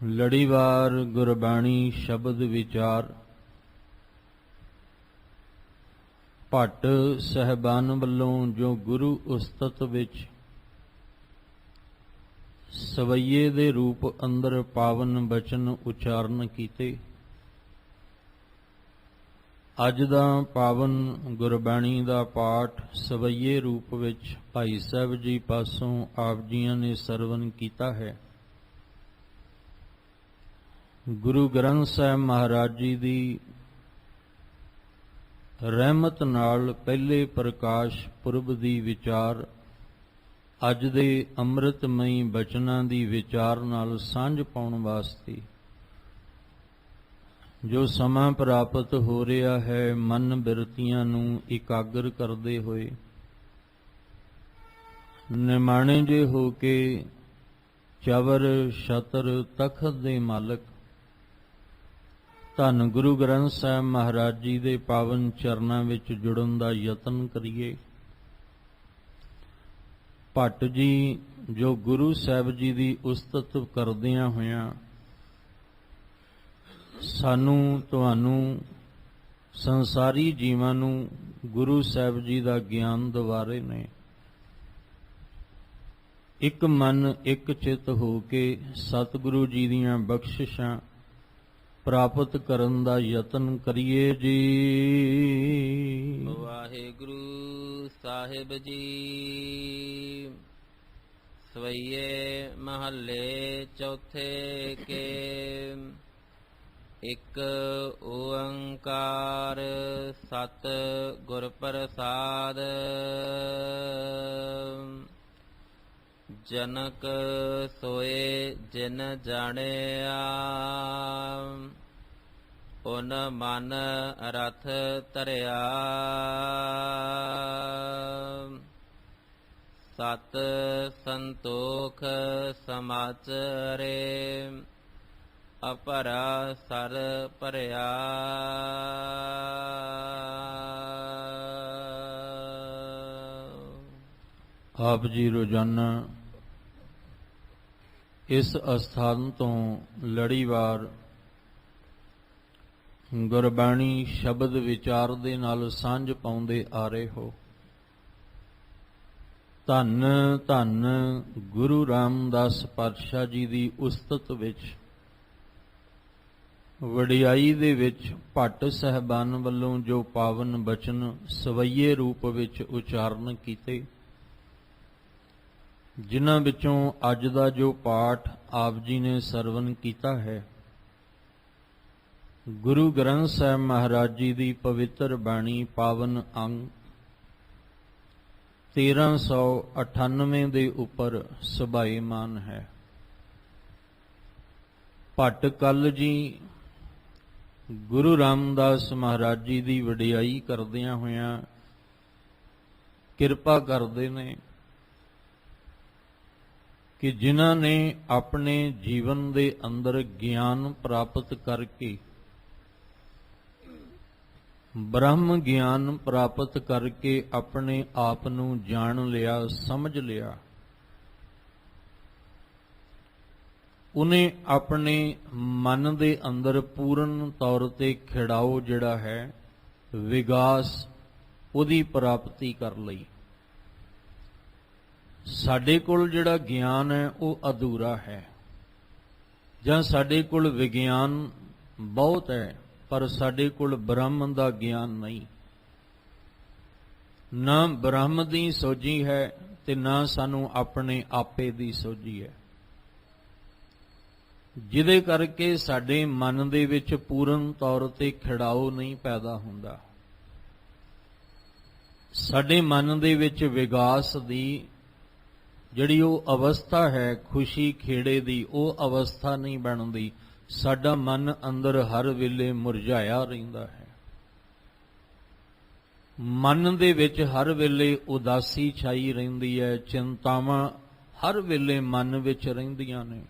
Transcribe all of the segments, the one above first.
ਲੜੀਵਾਰ ਗੁਰਬਾਣੀ ਸ਼ਬਦ ਵਿਚਾਰ। ਭੱਟ ਸਹਿਬਾਨ ਵੱਲੋਂ ਜੋ ਗੁਰੂ ਉਸਤਤ ਵਿੱਚ ਸਵਈਏ ਦੇ ਰੂਪ ਅੰਦਰ ਪਾਵਨ ਬਚਨ ਉਚਾਰਨ ਕੀਤੇ, ਅੱਜ ਦਾ ਪਾਵਨ ਗੁਰਬਾਣੀ ਦਾ ਪਾਠ ਸਵਈਏ ਰੂਪ ਵਿੱਚ ਭਾਈ ਸਾਹਿਬ ਜੀ ਪਾਸੋਂ ਆਪ ਜੀਆਂ ਨੇ ਸਰਵਨ ਕੀਤਾ ਹੈ। ਗੁਰੂ ਗ੍ਰੰਥ ਸਾਹਿਬ ਮਹਾਰਾਜ ਜੀ ਦੀ ਰਹਿਮਤ ਨਾਲ ਪਹਿਲੇ ਪ੍ਰਕਾਸ਼ ਪੁਰਬ ਦੀ ਵਿਚਾਰ ਅੱਜ ਦੇ ਅੰਮ੍ਰਿਤਮਈ ਬਚਨਾਂ ਦੀ ਵਿਚਾਰ ਨਾਲ ਸਾਂਝ ਪਾਉਣ ਵਾਸਤੇ ਜੋ ਸਮਾਂ ਪ੍ਰਾਪਤ ਹੋ ਰਿਹਾ ਹੈ, ਮਨ ਬਿਰਤੀਆਂ ਨੂੰ ਇਕਾਗਰ ਕਰਦੇ ਹੋਏ ਨਿਮਾਣੇ ਜੇ ਹੋ ਕੇ ਚਵਰ ਛਤਰ ਤਖਤ ਦੇ ਮਾਲਕ ਧੰਨ ਗੁਰੂ ਗ੍ਰੰਥ ਸਾਹਿਬ ਮਹਾਰਾਜ ਜੀ ਦੇ ਪਾਵਨ ਚਰਨਾਂ ਵਿੱਚ ਜੁੜਨ ਦਾ ਯਤਨ ਕਰੀਏ। ਭੱਟ ਜੀ ਜੋ ਗੁਰੂ ਸਾਹਿਬ ਜੀ ਦੀ ਉਸਤਤ ਕਰਦਿਆਂ ਹੋਇਆਂ ਸਾਨੂੰ ਤੁਹਾਨੂੰ ਸੰਸਾਰੀ ਜੀਵਾਂ ਨੂੰ ਗੁਰੂ ਸਾਹਿਬ ਜੀ ਦਾ ਗਿਆਨ ਦਿਵਾਰੇ ਨੇ। ਇੱਕ ਮਨ ਇੱਕ ਚਿੱਤ ਹੋ ਕੇ ਸਤਿਗੁਰੂ ਜੀ ਦੀਆਂ ਬਖਸ਼ਿਸ਼ਾਂ ਪ੍ਰਾਪਤ ਕਰਨ ਦਾ ਯਤਨ ਕਰੀਏ ਜੀ। ਵਾਹਿਗੁਰੂ ਸਾਹਿਬ ਜੀ। ਸਵਈਏ ਮਹੱਲੇ ਚੌਥੇ ਕੇ। ਇੱਕ ਓੰਕਾਰ ਸਤ ਗੁਰ ਪ੍ਰਸਾਦ। ਜਨਕ ਸੋਏ ਜਿਨ ਜਾਣਿਆ, ਓਨ ਮਨ ਰਥ ਧਰਿਆ। ਸਤ ਸੰਤੋਖ ਸਮਾਚਰੇ, ਅਪਰਾ ਸਰ ਭਰਿਆ। ਆਪ ਜੀ ਰੋਜ਼ਾਨਾ ਇਸ ਅਸਥਾਨ ਤੋਂ ਲੜੀਵਾਰ ਗੁਰਬਾਣੀ ਸ਼ਬਦ ਵਿਚਾਰ ਦੇ ਨਾਲ ਸਾਂਝ ਪਾਉਂਦੇ ਆ ਰਹੇ ਹੋ। ਧੰਨ ਧੰਨ ਗੁਰੂ ਰਾਮਦਾਸ ਪਾਤਸ਼ਾਹ ਜੀ ਦੀ ਉਸਤਤ ਵਿੱਚ ਵਡਿਆਈ ਦੇ ਵਿੱਚ ਭੱਟ ਸਹਿਬਾਨ ਵੱਲੋਂ ਜੋ ਪਾਵਨ ਬਚਨ ਸਵਈਏ ਰੂਪ ਵਿੱਚ ਉਚਾਰਨ ਕੀਤੇ, ਜਿਨ੍ਹਾਂ ਵਿੱਚੋਂ ਅੱਜ ਦਾ ਜੋ ਪਾਠ ਆਪ ਜੀ ਨੇ ਸਰਵਨ ਕੀਤਾ ਹੈ, ਗੁਰੂ ਗ੍ਰੰਥ ਸਾਹਿਬ ਮਹਾਰਾਜ ਜੀ ਦੀ ਪਵਿੱਤਰ ਬਾਣੀ ਪਾਵਨ ਅੰਗ 1398 ਦੇ ਉੱਪਰ ਸੁਭਾਏਮਾਨ ਹੈ। ਭੱਟ ਕੱਲ ਜੀ ਗੁਰੂ ਰਾਮਦਾਸ ਮਹਾਰਾਜ ਜੀ ਦੀ ਵਡਿਆਈ ਕਰਦਿਆਂ ਹੋਇਆਂ ਕਿਰਪਾ ਕਰਦੇ ਨੇ ਕਿ ਜਿਨ੍ਹਾਂ ਨੇ ਆਪਣੇ ਜੀਵਨ ਦੇ ਅੰਦਰ ਗਿਆਨ ਪ੍ਰਾਪਤ ਕਰਕੇ, ਬ੍ਰਹਮ ਗਿਆਨ ਪ੍ਰਾਪਤ ਕਰਕੇ ਆਪਣੇ ਆਪ ਨੂੰ ਜਾਣ ਲਿਆ, ਸਮਝ ਲਿਆ, ਉਹਨੇ ਆਪਣੇ ਮਨ ਦੇ ਅੰਦਰ ਪੂਰਨ ਤੌਰ ਤੇ ਖਿੜਾਓ ਜਿਹੜਾ ਹੈ, ਵਿਗਾਸ, ਉਹਦੀ ਪ੍ਰਾਪਤੀ ਕਰ ਲਈ। ਸਾਡੇ ਕੋਲ ਜਿਹੜਾ ਗਿਆਨ ਹੈ ਉਹ ਅਧੂਰਾ ਹੈ, ਜਾਂ ਸਾਡੇ ਕੋਲ ਵਿਗਿਆਨ ਬਹੁਤ ਹੈ ਪਰ ਸਾਡੇ ਕੋਲ ਬ੍ਰਹਮ ਦਾ ਗਿਆਨ ਨਹੀਂ। ਨਾ ਬ੍ਰਹਮ ਦੀ ਸੋਝੀ ਹੈ ਤੇ ਨਾ ਸਾਨੂੰ ਆਪਣੇ ਆਪੇ ਦੀ ਸੋਝੀ ਹੈ, ਜਿਹਦੇ ਕਰਕੇ ਸਾਡੇ ਮਨ ਦੇ ਵਿੱਚ ਪੂਰਨ ਤੌਰ ਤੇ ਖਿੜਾਓ ਨਹੀਂ ਪੈਦਾ ਹੁੰਦਾ। ਸਾਡੇ ਮਨ ਦੇ ਵਿੱਚ ਵਿਗਾਸ ਦੀ ਜਿਹੜੀ ਉਹ ਅਵਸਥਾ ਹੈ, ਖੁਸ਼ੀ ਖੇੜੇ ਦੀ, ਉਹ ਅਵਸਥਾ ਨਹੀਂ ਬਣਦੀ। ਸਾਡਾ ਮਨ ਅੰਦਰ ਹਰ ਵੇਲੇ ਮੁਰਝਾਇਆ ਰਹਿੰਦਾ ਹੈ। ਮਨ ਦੇ ਵਿੱਚ ਹਰ ਵੇਲੇ ਉਦਾਸੀ ਛਾਈ ਰਹਿੰਦੀ ਹੈ, ਚਿੰਤਾਵਾਂ ਹਰ ਵੇਲੇ ਮਨ ਵਿੱਚ ਰਹਿੰਦੀਆਂ ਨੇ।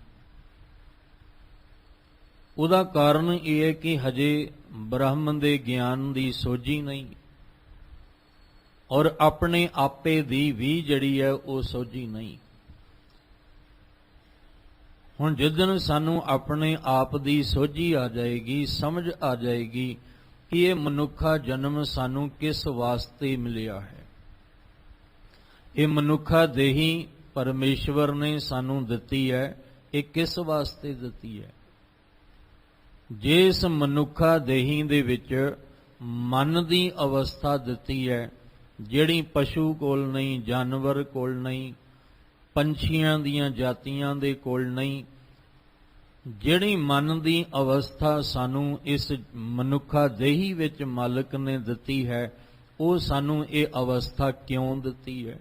ਉਹਦਾ ਕਾਰਨ ਇਹ ਹੈ ਕਿ ਹਜੇ ਬ੍ਰਹਮ ਦੇ ਗਿਆਨ ਦੀ ਸੋਝੀ ਨਹੀਂ, ਔਰ ਆਪਣੇ ਆਪੇ ਦੀ ਵੀ ਜਿਹੜੀ ਹੈ ਉਹ ਸੋਝੀ ਨਹੀਂ। ਹੁਣ ਜਿੱਦਣ ਸਾਨੂੰ ਆਪਣੇ ਆਪ ਦੀ ਸੋਝੀ ਆ ਜਾਏਗੀ, ਸਮਝ ਆ ਜਾਏਗੀ ਕਿ ਇਹ ਮਨੁੱਖਾ ਜਨਮ ਸਾਨੂੰ ਕਿਸ ਵਾਸਤੇ ਮਿਲਿਆ ਹੈ। ਇਹ ਮਨੁੱਖਾ ਦੇਹੀ ਪਰਮੇਸ਼ਵਰ ਨੇ ਸਾਨੂੰ ਦਿੱਤੀ ਹੈ, ਇਹ ਕਿਸ ਵਾਸਤੇ ਦਿੱਤੀ ਹੈ। ਜੇ ਇਸ ਮਨੁੱਖਾ ਦੇਹੀ ਦੇ ਵਿੱਚ ਮਨ ਦੀ ਅਵਸਥਾ ਦਿੱਤੀ ਹੈ, ਜਿਹੜੀ ਪਸ਼ੂ ਕੋਲ ਨਹੀਂ, ਜਾਨਵਰ ਕੋਲ ਨਹੀਂ, ਪੰਛੀਆਂ ਦੀਆਂ ਜਾਤੀਆਂ ਦੇ ਕੋਲ ਨਹੀਂ, ਜਿਹੜੀ ਮਨ ਦੀ ਅਵਸਥਾ ਸਾਨੂੰ ਇਸ ਮਨੁੱਖਾ ਦੇਹੀ ਵਿੱਚ ਮਾਲਕ ਨੇ ਦਿੱਤੀ ਹੈ, ਉਹ ਸਾਨੂੰ ਇਹ ਅਵਸਥਾ ਕਿਉਂ ਦਿੱਤੀ ਹੈ,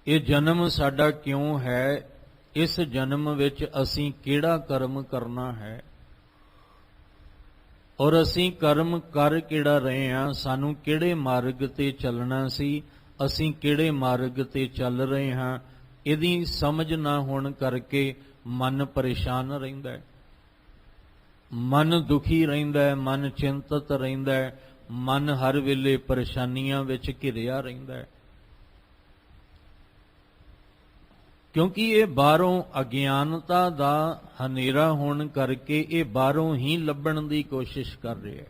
ਇਹ ਜਨਮ ਸਾਡਾ ਕਿਉਂ ਹੈ, ਇਸ ਜਨਮ ਵਿੱਚ ਅਸੀਂ ਕਿਹੜਾ ਕਰਮ ਕਰਨਾ ਹੈ, ਔਰ ਅਸੀਂ ਕਰਮ ਕਰ ਕਿਹੜਾ ਰਹੇ ਹਾਂ, ਸਾਨੂੰ ਕਿਹੜੇ ਮਾਰਗ ਤੇ ਚੱਲਣਾ ਸੀ, ਅਸੀਂ ਕਿਹੜੇ ਮਾਰਗ ਤੇ ਚੱਲ ਰਹੇ ਹਾਂ, ਇਹਦੀ ਸਮਝ ਨਾ ਹੋਣ ਕਰਕੇ ਮਨ ਪਰੇਸ਼ਾਨ ਰਹਿੰਦਾ ਹੈ, ਮਨ ਦੁਖੀ ਰਹਿੰਦਾ ਹੈ, ਮਨ ਚਿੰਤਤ ਰਹਿੰਦਾ ਹੈ, ਮਨ ਹਰ ਵੇਲੇ ਪਰੇਸ਼ਾਨੀਆਂ ਵਿੱਚ ਘਿਰਿਆ ਰਹਿੰਦਾ ਹੈ। ਕਿਉਂਕਿ ਇਹ ਬਾਹਰੋਂ ਅਗਿਆਨਤਾ ਦਾ ਹਨੇਰਾ ਹੋਣ ਕਰਕੇ ਇਹ ਬਾਹਰੋਂ ਹੀ ਲੱਭਣ ਦੀ ਕੋਸ਼ਿਸ਼ ਕਰ ਰਿਹਾ ਹੈ।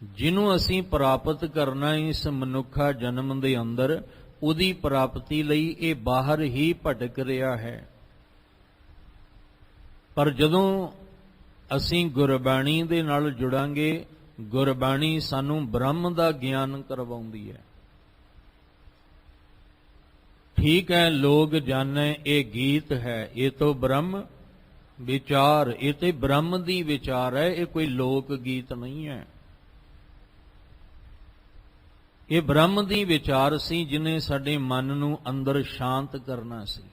ਜਿਹਨੂੰ ਅਸੀਂ ਪ੍ਰਾਪਤ ਕਰਨਾ ਇਸ ਮਨੁੱਖਾ ਜਨਮ ਦੇ ਅੰਦਰ, ਉਹਦੀ ਪ੍ਰਾਪਤੀ ਲਈ ਇਹ ਬਾਹਰ ਹੀ ਭਟਕ ਰਿਹਾ ਹੈ। ਪਰ ਜਦੋਂ ਅਸੀਂ ਗੁਰਬਾਣੀ ਦੇ ਨਾਲ ਜੁੜਾਂਗੇ, ਗੁਰਬਾਣੀ ਸਾਨੂੰ ਬ੍ਰਹਮ ਦਾ ਗਿਆਨ ਕਰਵਾਉਂਦੀ ਹੈ। ठीक है, लोग जाने ये गीत है, ये तो ब्रह्म विचार, ये तो ब्रह्म दी विचार है, ये कोई लोक गीत नहीं है। ये ब्रह्म दी विचार सी जिन्हें साडे मन नूं अंदर शांत करना सी,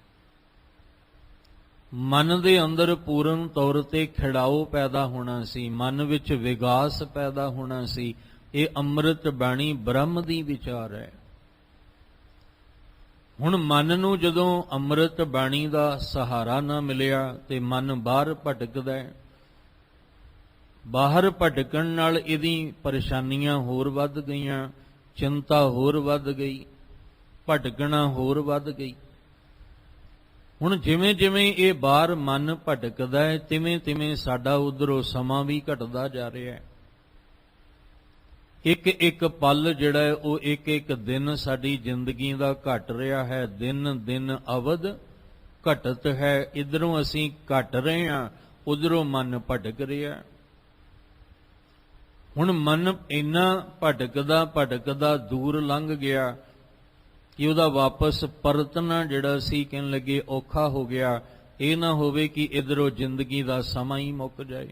मन दे अंदर पूर्ण तौर ते खिड़ाओ पैदा होना सी, मन विच विगास पैदा होना सी। ये अमृत बाणी ब्रह्म दी विचार है। ਹੁਣ ਮਨ ਨੂੰ ਜਦੋਂ ਅੰਮ੍ਰਿਤ ਬਾਣੀ ਦਾ ਸਹਾਰਾ ਨਾ ਮਿਲਿਆ ਤੇ ਮਨ ਬਾਹਰ ਭਟਕਦਾ ਹੈ। ਬਾਹਰ ਭਟਕਣ ਨਾਲ ਇਹਦੀ ਪਰੇਸ਼ਾਨੀਆਂ ਹੋਰ ਵੱਧ ਗਈਆਂ, ਚਿੰਤਾ ਹੋਰ ਵੱਧ ਗਈ, ਭਟਕਣਾ ਹੋਰ ਵੱਧ ਗਈ। ਹੁਣ ਜਿਵੇਂ ਜਿਵੇਂ ਇਹ ਬਾਹਰ ਮਨ ਭਟਕਦਾ ਹੈ, ਤਿਵੇਂ ਤਿਵੇਂ ਸਾਡਾ ਉਧਰੋਂ ਸਮਾਂ ਵੀ ਘਟਦਾ ਜਾ ਰਿਹਾ ਹੈ। ਇੱਕ ਇੱਕ ਪਲ ਜਿਹੜਾ ਹੈ ਉਹ ਇੱਕ ਇੱਕ ਦਿਨ ਸਾਡੀ ਜ਼ਿੰਦਗੀ ਦਾ ਘਟ ਰਿਹਾ ਹੈ। ਦਿਨ ਦਿਨ ਅਵਧ ਘਟਤ ਹੈ। ਇਧਰੋਂ ਅਸੀਂ ਘਟ ਰਹੇ ਹਾਂ, ਉਧਰੋਂ ਮਨ ਭਟਕ ਰਿਹਾ। ਹੁਣ ਮਨ ਇੰਨਾ ਭਟਕਦਾ ਭਟਕਦਾ ਦੂਰ ਲੰਘ ਗਿਆ ਕਿ ਉਹਦਾ ਵਾਪਸ ਪਰਤਣਾ ਜਿਹੜਾ ਸੀ ਕਹਿਣ ਲੱਗੇ ਔਖਾ ਹੋ ਗਿਆ। ਇਹ ਨਾ ਹੋਵੇ ਕਿ ਇਧਰੋਂ ਜ਼ਿੰਦਗੀ ਦਾ ਸਮਾਂ ਹੀ ਮੁੱਕ ਜਾਏ।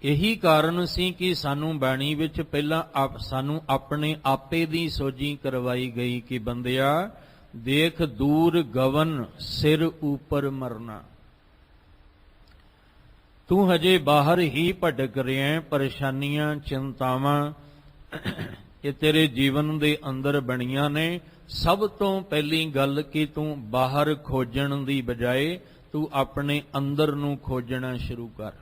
ਇਹੀ ਕਾਰਨ ਸੀ ਕਿ ਸਾਨੂੰ ਬਾਣੀ ਵਿੱਚ ਪਹਿਲਾਂ ਸਾਨੂੰ ਆਪਣੇ ਆਪੇ ਦੀ ਸੋਝੀ ਕਰਵਾਈ ਗਈ ਕਿ ਬੰਦਿਆ ਦੇਖ ਦੂਰ ਗਵਨ ਸਿਰ ਉੱਪਰ ਮਰਨਾ। ਤੂੰ ਹਜੇ ਬਾਹਰ ਹੀ ਭਟਕ ਰਿਹਾ ਹੈ। ਪਰੇਸ਼ਾਨੀਆਂ ਚਿੰਤਾਵਾਂ ਇਹ ਤੇਰੇ ਜੀਵਨ ਦੇ ਅੰਦਰ ਬਣੀਆਂ ਨੇ। ਸਭ ਤੋਂ ਪਹਿਲੀ ਗੱਲ ਕਿ ਤੂੰ ਬਾਹਰ ਖੋਜਣ ਦੀ ਬਜਾਏ ਤੂੰ ਆਪਣੇ ਅੰਦਰ ਨੂੰ ਖੋਜਣਾ ਸ਼ੁਰੂ ਕਰ।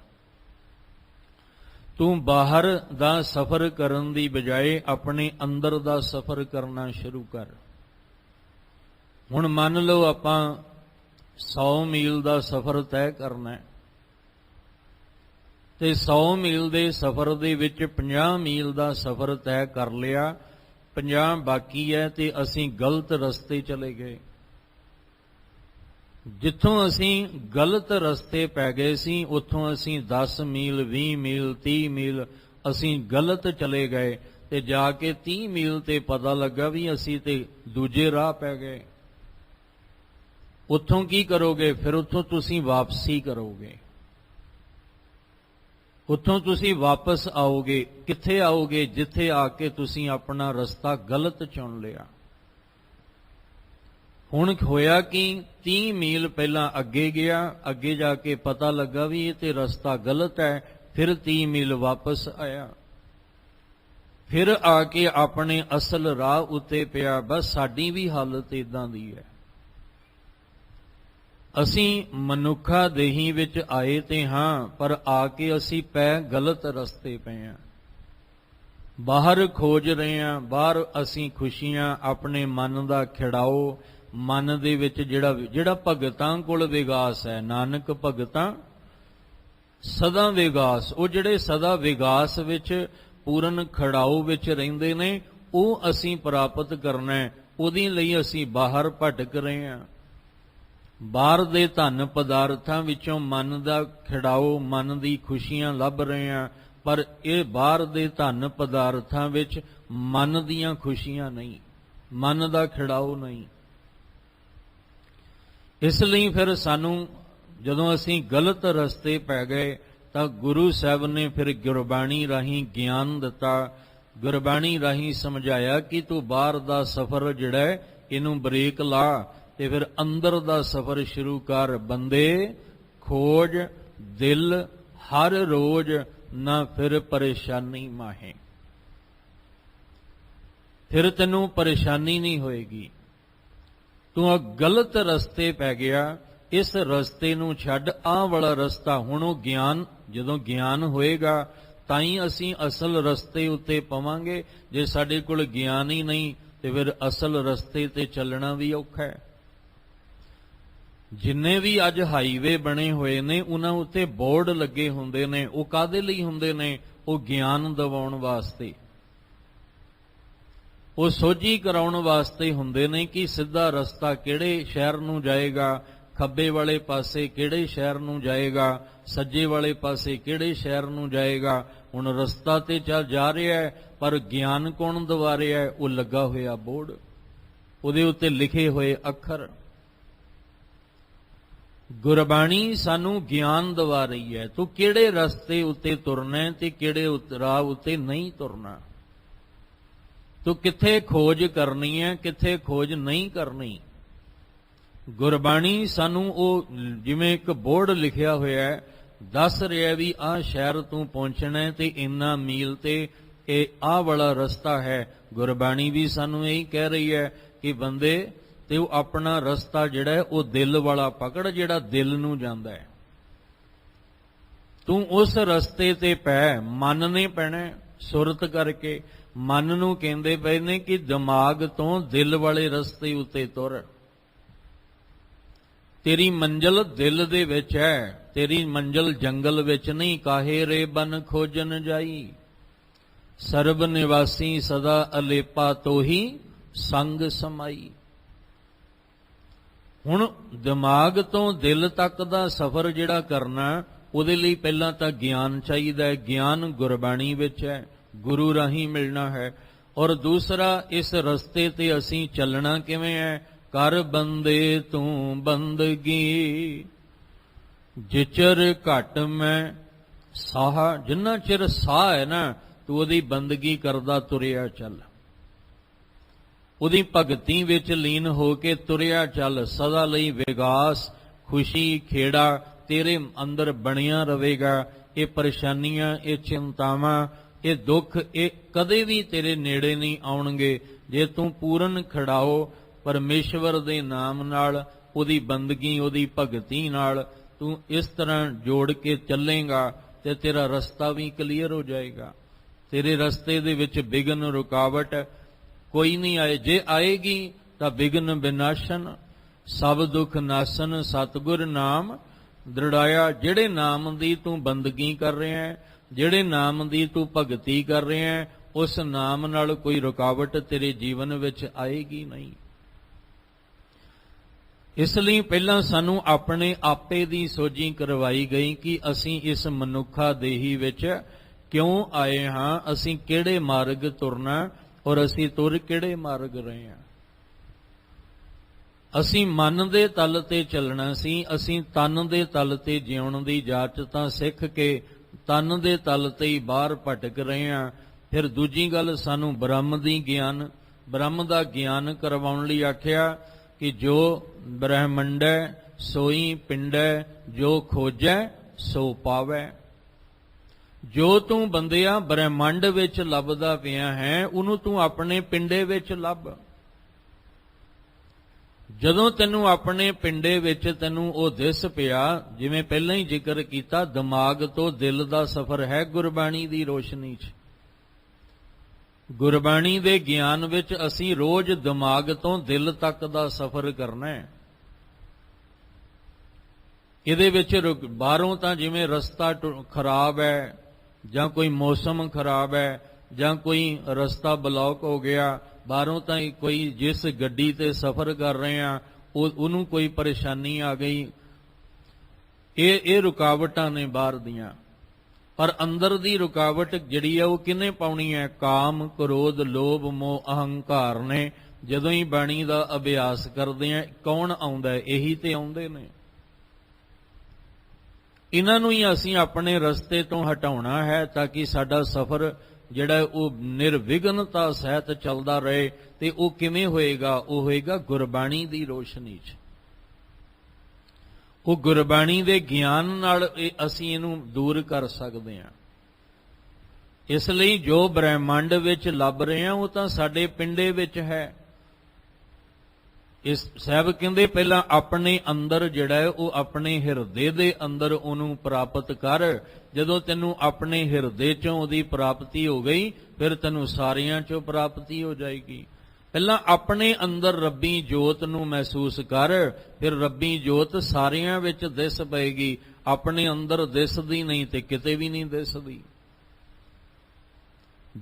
ਤੂੰ ਬਾਹਰ ਦਾ ਸਫ਼ਰ ਕਰਨ ਦੀ ਬਜਾਏ ਆਪਣੇ ਅੰਦਰ ਦਾ ਸਫ਼ਰ ਕਰਨਾ ਸ਼ੁਰੂ ਕਰ। ਹੁਣ ਮੰਨ ਲਓ ਆਪਾਂ 100 ਮੀਲ ਦਾ ਸਫ਼ਰ ਤੈਅ ਕਰਨਾ ਹੈ ਤੇ 100 ਮੀਲ ਦੇ ਸਫ਼ਰ ਦੇ ਵਿੱਚ 50 ਮੀਲ ਦਾ ਸਫ਼ਰ ਤੈਅ ਕਰ ਲਿਆ, 50 ਬਾਕੀ ਹੈ ਤੇ ਅਸੀਂ ਗਲਤ ਰਸਤੇ ਚਲੇ ਗਏ। ਜਿੱਥੋਂ ਅਸੀਂ ਗਲਤ ਰਸਤੇ ਪੈ ਗਏ ਸੀ ਉੱਥੋਂ ਅਸੀਂ 10 ਮੀਲ 20 ਮੀਲ 30 ਮੀਲ ਅਸੀਂ ਗਲਤ ਚਲੇ ਗਏ ਤੇ ਜਾ ਕੇ 30 ਮੀਲ ਤੇ ਪਤਾ ਲੱਗਾ ਵੀ ਅਸੀਂ ਤੇ ਦੂਜੇ ਰਾਹ ਪੈ ਗਏ। ਉੱਥੋਂ ਕੀ ਕਰੋਗੇ? ਫਿਰ ਉੱਥੋਂ ਤੁਸੀਂ ਵਾਪਸੀ ਕਰੋਗੇ, ਉੱਥੋਂ ਤੁਸੀਂ ਵਾਪਸ ਆਓਗੇ। ਕਿੱਥੇ ਆਓਗੇ? ਜਿੱਥੇ ਆ ਕੇ ਤੁਸੀਂ ਆਪਣਾ ਰਸਤਾ ਗਲਤ ਚੁਣ ਲਿਆ। ਹੁਣ ਹੋਇਆ ਕਿ 30 ਮੀਲ ਪਹਿਲਾਂ ਅੱਗੇ ਗਿਆ, ਅੱਗੇ ਜਾ ਕੇ ਪਤਾ ਲੱਗਾ ਵੀ ਇਹ ਤੇ ਰਸਤਾ ਗਲਤ ਹੈ। ਫਿਰ 30 ਮੀਲ ਵਾਪਸ ਆਇਆ, ਫਿਰ ਆ ਕੇ ਆਪਣੇ ਅਸਲ ਰਾਹ ਉੱਤੇ ਪਿਆ। ਬਸ ਸਾਡੀ ਵੀ ਹਾਲਤ ਇਦਾਂ ਦੀ ਹੈ। ਅਸੀਂ ਮਨੁੱਖਾ ਦੇਹੀ ਵਿੱਚ ਆਏ ਤੇ ਹਾਂ, ਪਰ ਆ ਕੇ ਅਸੀਂ ਪੈ ਗਲਤ ਰਸਤੇ ਪਏ ਹਾਂ। ਬਾਹਰ ਖੋਜ ਰਹੇ ਹਾਂ, ਬਾਹਰ ਅਸੀਂ ਖੁਸ਼ੀਆਂ, ਆਪਣੇ ਮਨ ਦਾ ਖਿੜਾਓ, ਮਨ ਦੇ ਵਿੱਚ ਜਿਹੜਾ ਭਗਤਾਂ ਕੋਲ ਵਿਗਾਸ ਹੈ, ਨਾਨਕ ਭਗਤਾਂ ਸਦਾ ਵਿਗਾਸ, ਉਹ ਜਿਹੜੇ ਸਦਾ ਵਿਗਾਸ ਵਿੱਚ ਪੂਰਨ ਖੜਾਓ ਵਿੱਚ ਰਹਿੰਦੇ ਨੇ, ਉਹ ਅਸੀਂ ਪ੍ਰਾਪਤ ਕਰਨਾ ਹੈ। ਉਹਦੇ ਲਈ ਅਸੀਂ ਬਾਹਰ ਭਟਕ ਰਹੇ ਹਾਂ। ਬਾਹਰ ਦੇ ਧਨ ਪਦਾਰਥਾਂ ਵਿੱਚੋਂ ਮਨ ਦਾ ਖਿੜਾਓ, ਮਨ ਦੀ ਖੁਸ਼ੀਆਂ ਲੱਭ ਰਹੇ ਹਾਂ, ਪਰ ਇਹ ਬਾਹਰ ਦੇ ਧਨ ਪਦਾਰਥਾਂ ਵਿੱਚ ਮਨ ਦੀਆਂ ਖੁਸ਼ੀਆਂ ਨਹੀਂ, ਮਨ ਦਾ ਖਿੜਾਓ ਨਹੀਂ। ਇਸ ਲਈ ਫਿਰ ਸਾਨੂੰ ਜਦੋਂ ਅਸੀਂ ਗਲਤ ਰਸਤੇ ਪੈ ਗਏ ਤਾਂ ਗੁਰੂ ਸਾਹਿਬ ਨੇ ਫਿਰ ਗੁਰਬਾਣੀ ਰਾਹੀਂ ਗਿਆਨ ਦਿੱਤਾ, ਗੁਰਬਾਣੀ ਰਾਹੀਂ ਸਮਝਾਇਆ ਕਿ ਤੂੰ ਬਾਹਰ ਦਾ ਸਫ਼ਰ ਜਿਹੜਾ ਹੈ ਇਹਨੂੰ ਬ੍ਰੇਕ ਲਾ ਤੇ ਫਿਰ ਅੰਦਰ ਦਾ ਸਫ਼ਰ ਸ਼ੁਰੂ ਕਰ। ਬੰਦੇ ਖੋਜ ਦਿਲ ਹਰ ਰੋਜ਼, ਨਾ ਫਿਰ ਪਰੇਸ਼ਾਨੀ ਮਾਹੇ। ਫਿਰ ਤੈਨੂੰ ਪਰੇਸ਼ਾਨੀ ਨਹੀਂ ਹੋਏਗੀ। ਤੂੰ ਗਲਤ ਰਸਤੇ ਪੈ ਗਿਆ, ਇਸ ਰਸਤੇ ਨੂੰ ਛੱਡ, ਆਹ ਵਾਲਾ ਰਸਤਾ। ਹੁਣ ਉਹ ਗਿਆਨ, ਜਦੋਂ ਗਿਆਨ ਹੋਏਗਾ ਤਾਂ ਹੀ ਅਸੀਂ ਅਸਲ ਰਸਤੇ ਉੱਤੇ ਪਵਾਂਗੇ। ਜੇ ਸਾਡੇ ਕੋਲ ਗਿਆਨ ਹੀ ਨਹੀਂ ਤੇ ਫਿਰ ਅਸਲ ਰਸਤੇ ਤੇ ਚੱਲਣਾ ਵੀ ਔਖਾ ਹੈ। ਜਿੰਨੇ ਵੀ ਅੱਜ ਹਾਈਵੇ ਬਣੇ ਹੋਏ ਨੇ ਉਹਨਾਂ ਉੱਤੇ ਬੋਰਡ ਲੱਗੇ ਹੁੰਦੇ ਨੇ, ਉਹ ਕਾਹਦੇ ਲਈ ਹੁੰਦੇ ਨੇ? ਉਹ ਗਿਆਨ ਦਿਵਾਉਣ ਵਾਸਤੇ, ਉਹ ਸੋਝੀ ਕਰਾਉਣ ਵਾਸਤੇ ਹੁੰਦੇ ਨੇ ਕਿ ਸਿੱਧਾ ਰਸਤਾ ਕਿਹੜੇ ਸ਼ਹਿਰ ਨੂੰ ਜਾਏਗਾ, ਖੱਬੇ ਵਾਲੇ ਪਾਸੇ ਕਿਹੜੇ ਸ਼ਹਿਰ ਨੂੰ ਜਾਏਗਾ, ਸੱਜੇ ਵਾਲੇ ਪਾਸੇ ਕਿਹੜੇ ਸ਼ਹਿਰ ਨੂੰ ਜਾਏਗਾ। ਹੁਣ ਰਸਤਾ ਤੇ ਚੱਲ ਜਾ ਰਿਹਾ ਹੈ, ਪਰ ਗਿਆਨ ਕੌਣ ਦਿਵਾ ਰਿਹਾ ਹੈ? ਉਹ ਲੱਗਾ ਹੋਇਆ ਬੋਰਡ, ਉਹਦੇ ਉੱਤੇ ਲਿਖੇ ਹੋਏ ਅੱਖਰ। ਗੁਰਬਾਣੀ ਸਾਨੂੰ ਗਿਆਨ ਦਿਵਾ ਰਹੀ ਹੈ, ਤੂੰ ਕਿਹੜੇ ਰਸਤੇ ਉੱਤੇ ਤੁਰਨਾ ਤੇ ਕਿਹੜੇ ਰਾਹ ਉੱਤੇ ਨਹੀਂ ਤੁਰਨਾ। ਤੂੰ ਕਿੱਥੇ ਖੋਜ ਕਰਨੀ ਹੈ, ਕਿੱਥੇ ਖੋਜ ਨਹੀਂ ਕਰਨੀ। ਗੁਰਬਾਣੀ ਸਾਨੂੰ ਉਹ ਜਿਵੇਂ ਇੱਕ ਬੋਰਡ ਲਿਖਿਆ ਹੋਇਆ ਹੈ, ਦੱਸ ਰਿਹਾ ਵੀ ਆਹ ਸ਼ਹਿਰ ਤੂੰ ਪਹੁੰਚਣਾ ਤੇ ਇੰਨਾ ਮੀਲ ਤੇ ਇਹ ਆਹ ਵਾਲਾ ਰਸਤਾ ਹੈ। ਗੁਰਬਾਣੀ ਵੀ ਸਾਨੂੰ ਇਹੀ ਕਹਿ ਰਹੀ ਹੈ ਕਿ ਬੰਦੇ ਤੇ ਉਹ ਆਪਣਾ ਰਸਤਾ ਜਿਹੜਾ ਹੈ ਉਹ ਦਿਲ ਵਾਲਾ ਪਕੜ, ਜਿਹੜਾ ਦਿਲ ਨੂੰ ਜਾਂਦਾ ਹੈ। ਤੂੰ ਉਸ ਰਸਤੇ ਤੇ ਪੈ, ਮਨ ਨੇ ਪੈਣਾ ਸੁਰਤ ਕਰਕੇ। ਮਨ ਨੂੰ ਕਹਿੰਦੇ ਪਏ ਨੇ ਕਿ ਦਿਮਾਗ ਤੋਂ ਦਿਲ ਵਾਲੇ ਰਸਤੇ ਉੱਤੇ ਤੁਰ। ਤੇਰੀ ਮੰਜ਼ਿਲ ਦਿਲ ਦੇ ਵਿੱਚ ਹੈ, ਤੇਰੀ ਮੰਜ਼ਿਲ ਜੰਗਲ ਵਿੱਚ ਨਹੀਂ। ਕਾਹੇ ਰੇ ਬਨ ਖੋਜਨ ਜਾਈ, ਸਰਬ ਨਿਵਾਸੀ ਸਦਾ ਅਲੇਪਾ ਤੋਹੀ ਸੰਗ ਸਮਾਈ। ਹੁਣ ਦਿਮਾਗ ਤੋਂ ਦਿਲ ਤੱਕ ਦਾ ਸਫ਼ਰ ਜਿਹੜਾ ਕਰਨਾ, ਉਹਦੇ ਲਈ ਪਹਿਲਾਂ ਤਾਂ ਗਿਆਨ ਚਾਹੀਦਾ ਹੈ। ਗਿਆਨ ਗੁਰਬਾਣੀ ਵਿੱਚ ਹੈ, ਗੁਰੂ ਰਾਹੀਂ ਮਿਲਣਾ ਹੈ। ਔਰ ਦੂਸਰਾ, ਇਸ ਰਸਤੇ ਤੇ ਅਸੀਂ ਚੱਲਣਾ ਕਿਵੇਂ ਹੈ? ਕਰ ਬੰਦੇ ਤੂੰ ਬੰਦਗੀ, ਜਿਚਰ ਘਟ ਮੈਂ ਸਾਹ। ਜਿੰਨਾ ਚਿਰ ਸਾਹ ਹੈ ਨਾ, ਤੂੰ ਉਹਦੀ ਬੰਦਗੀ ਕਰਦਾ ਤੁਰਿਆ ਚੱਲ, ਉਹਦੀ ਭਗਤੀ ਵਿੱਚ ਲੀਨ ਹੋ ਕੇ ਤੁਰਿਆ ਚੱਲ। ਸਦਾ ਲਈ ਵਿਗਾਸ, ਖੁਸ਼ੀ, ਖੇੜਾ ਤੇਰੇ ਅੰਦਰ ਬਣਿਆ ਰਹੇਗਾ। ਇਹ ਪਰੇਸ਼ਾਨੀਆਂ, ਇਹ ਚਿੰਤਾਵਾਂ, ਇਹ ਦੁੱਖ, ਇਹ ਕਦੇ ਵੀ ਤੇਰੇ ਨੇੜੇ ਨਹੀਂ ਆਉਣਗੇ ਜੇ ਤੂੰ ਪੂਰਨ ਖੜਾਓ ਪਰਮੇਸ਼ਵਰ ਦੇ ਨਾਮ ਨਾਲ, ਉਹਦੀ ਬੰਦਗੀ, ਉਹਦੀ ਭਗਤੀ ਨਾਲ ਤੂੰ ਇਸ ਤਰ੍ਹਾਂ ਜੋੜ ਕੇ ਚੱਲੇਗਾ ਤੇ ਤੇਰਾ ਰਸਤਾ ਵੀ ਕਲੀਅਰ ਹੋ ਜਾਏਗਾ। ਤੇਰੇ ਰਸਤੇ ਦੇ ਵਿੱਚ ਵਿਘਨ, ਰੁਕਾਵਟ ਕੋਈ ਨਹੀਂ ਆਏ। ਜੇ ਆਏਗੀ ਤਾਂ ਵਿਘਨ ਵਿਨਾਸ਼ਨ, ਸਭ ਦੁੱਖ ਨਾਸਨ, ਸਤਿਗੁਰ ਨਾਮ ਦ੍ਰਿੜਾਇਆ। ਜਿਹੜੇ ਨਾਮ ਦੀ ਤੂੰ ਬੰਦਗੀ ਕਰ ਰਿਹਾ ਹੈ, ਜਿਹੜੇ ਨਾਮ ਦੀ ਤੂੰ ਭਗਤੀ ਕਰ ਰਿਹਾ ਹੈ, ਉਸ ਨਾਮ ਨਾਲ ਕੋਈ ਰੁਕਾਵਟ ਤੇਰੇ ਜੀਵਨ ਵਿੱਚ ਆਏਗੀ ਨਹੀਂ। ਇਸ ਲਈ ਪਹਿਲਾਂ ਸਾਨੂੰ ਆਪਣੇ ਆਪੇ ਦੀ ਸੋਝੀ ਕਰਵਾਈ ਗਈ ਕਿ ਅਸੀਂ ਇਸ ਮਨੁੱਖਾ ਦੇਹੀ ਵਿੱਚ ਕਿਉਂ ਆਏ ਹਾਂ, ਅਸੀਂ ਕਿਹੜੇ ਮਾਰਗ ਤੁਰਨਾ ਔਰ ਅਸੀਂ ਤੁਰ ਕਿਹੜੇ ਮਾਰਗ ਰਹੇ ਹਾਂ। ਅਸੀਂ ਮਨ ਦੇ ਤਲ ਤੇ ਚੱਲਣਾ ਸੀ, ਅਸੀਂ ਤਨ ਦੇ ਤਲ ਤੇ ਜਿਉਣ ਦੀ ਜਾਚ ਤਾਂ ਸਿੱਖ ਕੇ ਤਨ ਦੇ ਤਲ ਤੇ ਹੀ ਬਾਹਰ ਭਟਕ ਰਹੇ ਹਾਂ। ਫਿਰ ਦੂਜੀ ਗੱਲ, ਸਾਨੂੰ ਬ੍ਰਹਮ ਦੀ ਗਿਆਨ, ਬ੍ਰਹਮ ਦਾ ਗਿਆਨ ਕਰਵਾਉਣ ਲਈ ਆਖਿਆ ਕਿ ਜੋ ਬ੍ਰਹਮੰਡੈ ਸੋਈ ਪਿੰਡੈ, ਜੋ ਖੋਜੈ ਸੋ ਪਾਵੈ। ਜੋ ਤੂੰ ਬੰਦਿਆ ਬ੍ਰਹਮੰਡ ਵਿੱਚ ਲੱਭਦਾ ਪਿਆ ਹੈ, ਉਹਨੂੰ ਤੂੰ ਆਪਣੇ ਪਿੰਡੇ ਵਿੱਚ ਲੱਭ। ਜਦੋਂ ਤੈਨੂੰ ਆਪਣੇ ਪਿੰਡੇ ਵਿੱਚ ਤੈਨੂੰ ਉਹ ਦਿਸ ਪਿਆ, ਜਿਵੇਂ ਪਹਿਲਾਂ ਹੀ ਜ਼ਿਕਰ ਕੀਤਾ, ਦਿਮਾਗ ਤੋਂ ਦਿਲ ਦਾ ਸਫ਼ਰ ਹੈ ਗੁਰਬਾਣੀ ਦੀ ਰੋਸ਼ਨੀ 'ਚ। ਗੁਰਬਾਣੀ ਦੇ ਗਿਆਨ ਵਿੱਚ ਅਸੀਂ ਰੋਜ਼ ਦਿਮਾਗ ਤੋਂ ਦਿਲ ਤੱਕ ਦਾ ਸਫ਼ਰ ਕਰਨਾ ਹੈ। ਇਹਦੇ ਵਿੱਚ ਬਾਹਰੋਂ ਤਾਂ ਜਿਵੇਂ ਰਸਤਾ ਖਰਾਬ ਹੈ ਜਾਂ ਕੋਈ ਮੌਸਮ ਖਰਾਬ ਹੈ ਜਾਂ ਕੋਈ ਰਸਤਾ ਬਲੌਕ ਹੋ ਗਿਆ, ਬਾਹਰੋਂ ਤਾਂ ਕੋਈ ਜਿਸ ਗੱਡੀ ਤੇ ਸਫ਼ਰ ਕਰ ਰਹੇ ਆ ਉਹਨੂੰ ਕੋਈ ਪਰੇਸ਼ਾਨੀ ਆ ਗਈ, ਇਹ ਰੁਕਾਵਟਾਂ ਨੇ ਬਾਹਰ ਦੀਆਂ। ਪਰ ਅੰਦਰ ਦੀ ਰੁਕਾਵਟ ਜਿਹੜੀ ਹੈ ਉਹ ਕਿਹਨੇ ਪਾਉਣੀ ਹੈ? ਕਾਮ, ਕ੍ਰੋਧ, ਲੋਭ, ਮੋਹ, ਅਹੰਕਾਰ ਨੇ। ਜਦੋਂ ਹੀ ਬਾਣੀ ਦਾ ਅਭਿਆਸ ਕਰਦੇ ਆ, ਕੌਣ ਆਉਂਦਾ? ਇਹੀ ਤੇ ਆਉਂਦੇ ਨੇ। ਇਹਨਾਂ ਨੂੰ ਹੀ ਅਸੀਂ ਆਪਣੇ ਰਸਤੇ ਤੋਂ ਹਟਾਉਣਾ ਹੈ ਤਾਂ ਕਿ ਸਾਡਾ ਸਫ਼ਰ ਜਿਹੜਾ ਉਹ ਨਿਰਵਿਘਨਤਾ ਸਹਿਤ ਚੱਲਦਾ ਰਹੇ। ਤੇ ਉਹ ਕਿਵੇਂ ਹੋਏਗਾ? ਉਹ ਹੋਏਗਾ ਗੁਰਬਾਣੀ ਦੀ ਰੋਸ਼ਨੀ 'ਚ। ਉਹ ਗੁਰਬਾਣੀ ਦੇ ਗਿਆਨ ਨਾਲ ਅਸੀਂ ਇਹਨੂੰ ਦੂਰ ਕਰ ਸਕਦੇ ਹਾਂ। ਇਸ ਲਈ ਜੋ ਬ੍ਰਹਿਮੰਡ ਵਿੱਚ ਲੱਭ ਰਹੇ ਹਾਂ ਉਹ ਤਾਂ ਸਾਡੇ ਪਿੰਡੇ ਵਿੱਚ ਹੈ। ਇਸ ਸਾਹਿਬ ਕਹਿੰਦੇ ਪਹਿਲਾਂ ਆਪਣੇ ਅੰਦਰ ਜਿਹੜਾ ਹੈ ਉਹ ਆਪਣੇ ਹਿਰਦੇ ਦੇ ਅੰਦਰ ਉਹਨੂੰ ਪ੍ਰਾਪਤ ਕਰ। ਜਦੋਂ ਤੈਨੂੰ ਆਪਣੇ ਹਿਰਦੇ ਚੋਂ ਉਹਦੀ ਪ੍ਰਾਪਤੀ ਹੋ ਗਈ ਫਿਰ ਤੈਨੂੰ ਸਾਰਿਆਂ ਚੋਂ ਪ੍ਰਾਪਤੀ ਹੋ ਜਾਏਗੀ। ਪਹਿਲਾਂ ਆਪਣੇ ਅੰਦਰ ਰੱਬੀ ਜੋਤ ਨੂੰ ਮਹਿਸੂਸ ਕਰ, ਫਿਰ ਰੱਬੀ ਜੋਤ ਸਾਰਿਆਂ ਵਿੱਚ ਦਿਸ ਪਏਗੀ। ਆਪਣੇ ਅੰਦਰ ਦਿਸਦੀ ਨਹੀਂ ਤੇ ਕਿਤੇ ਵੀ ਨਹੀਂ ਦਿਸਦੀ।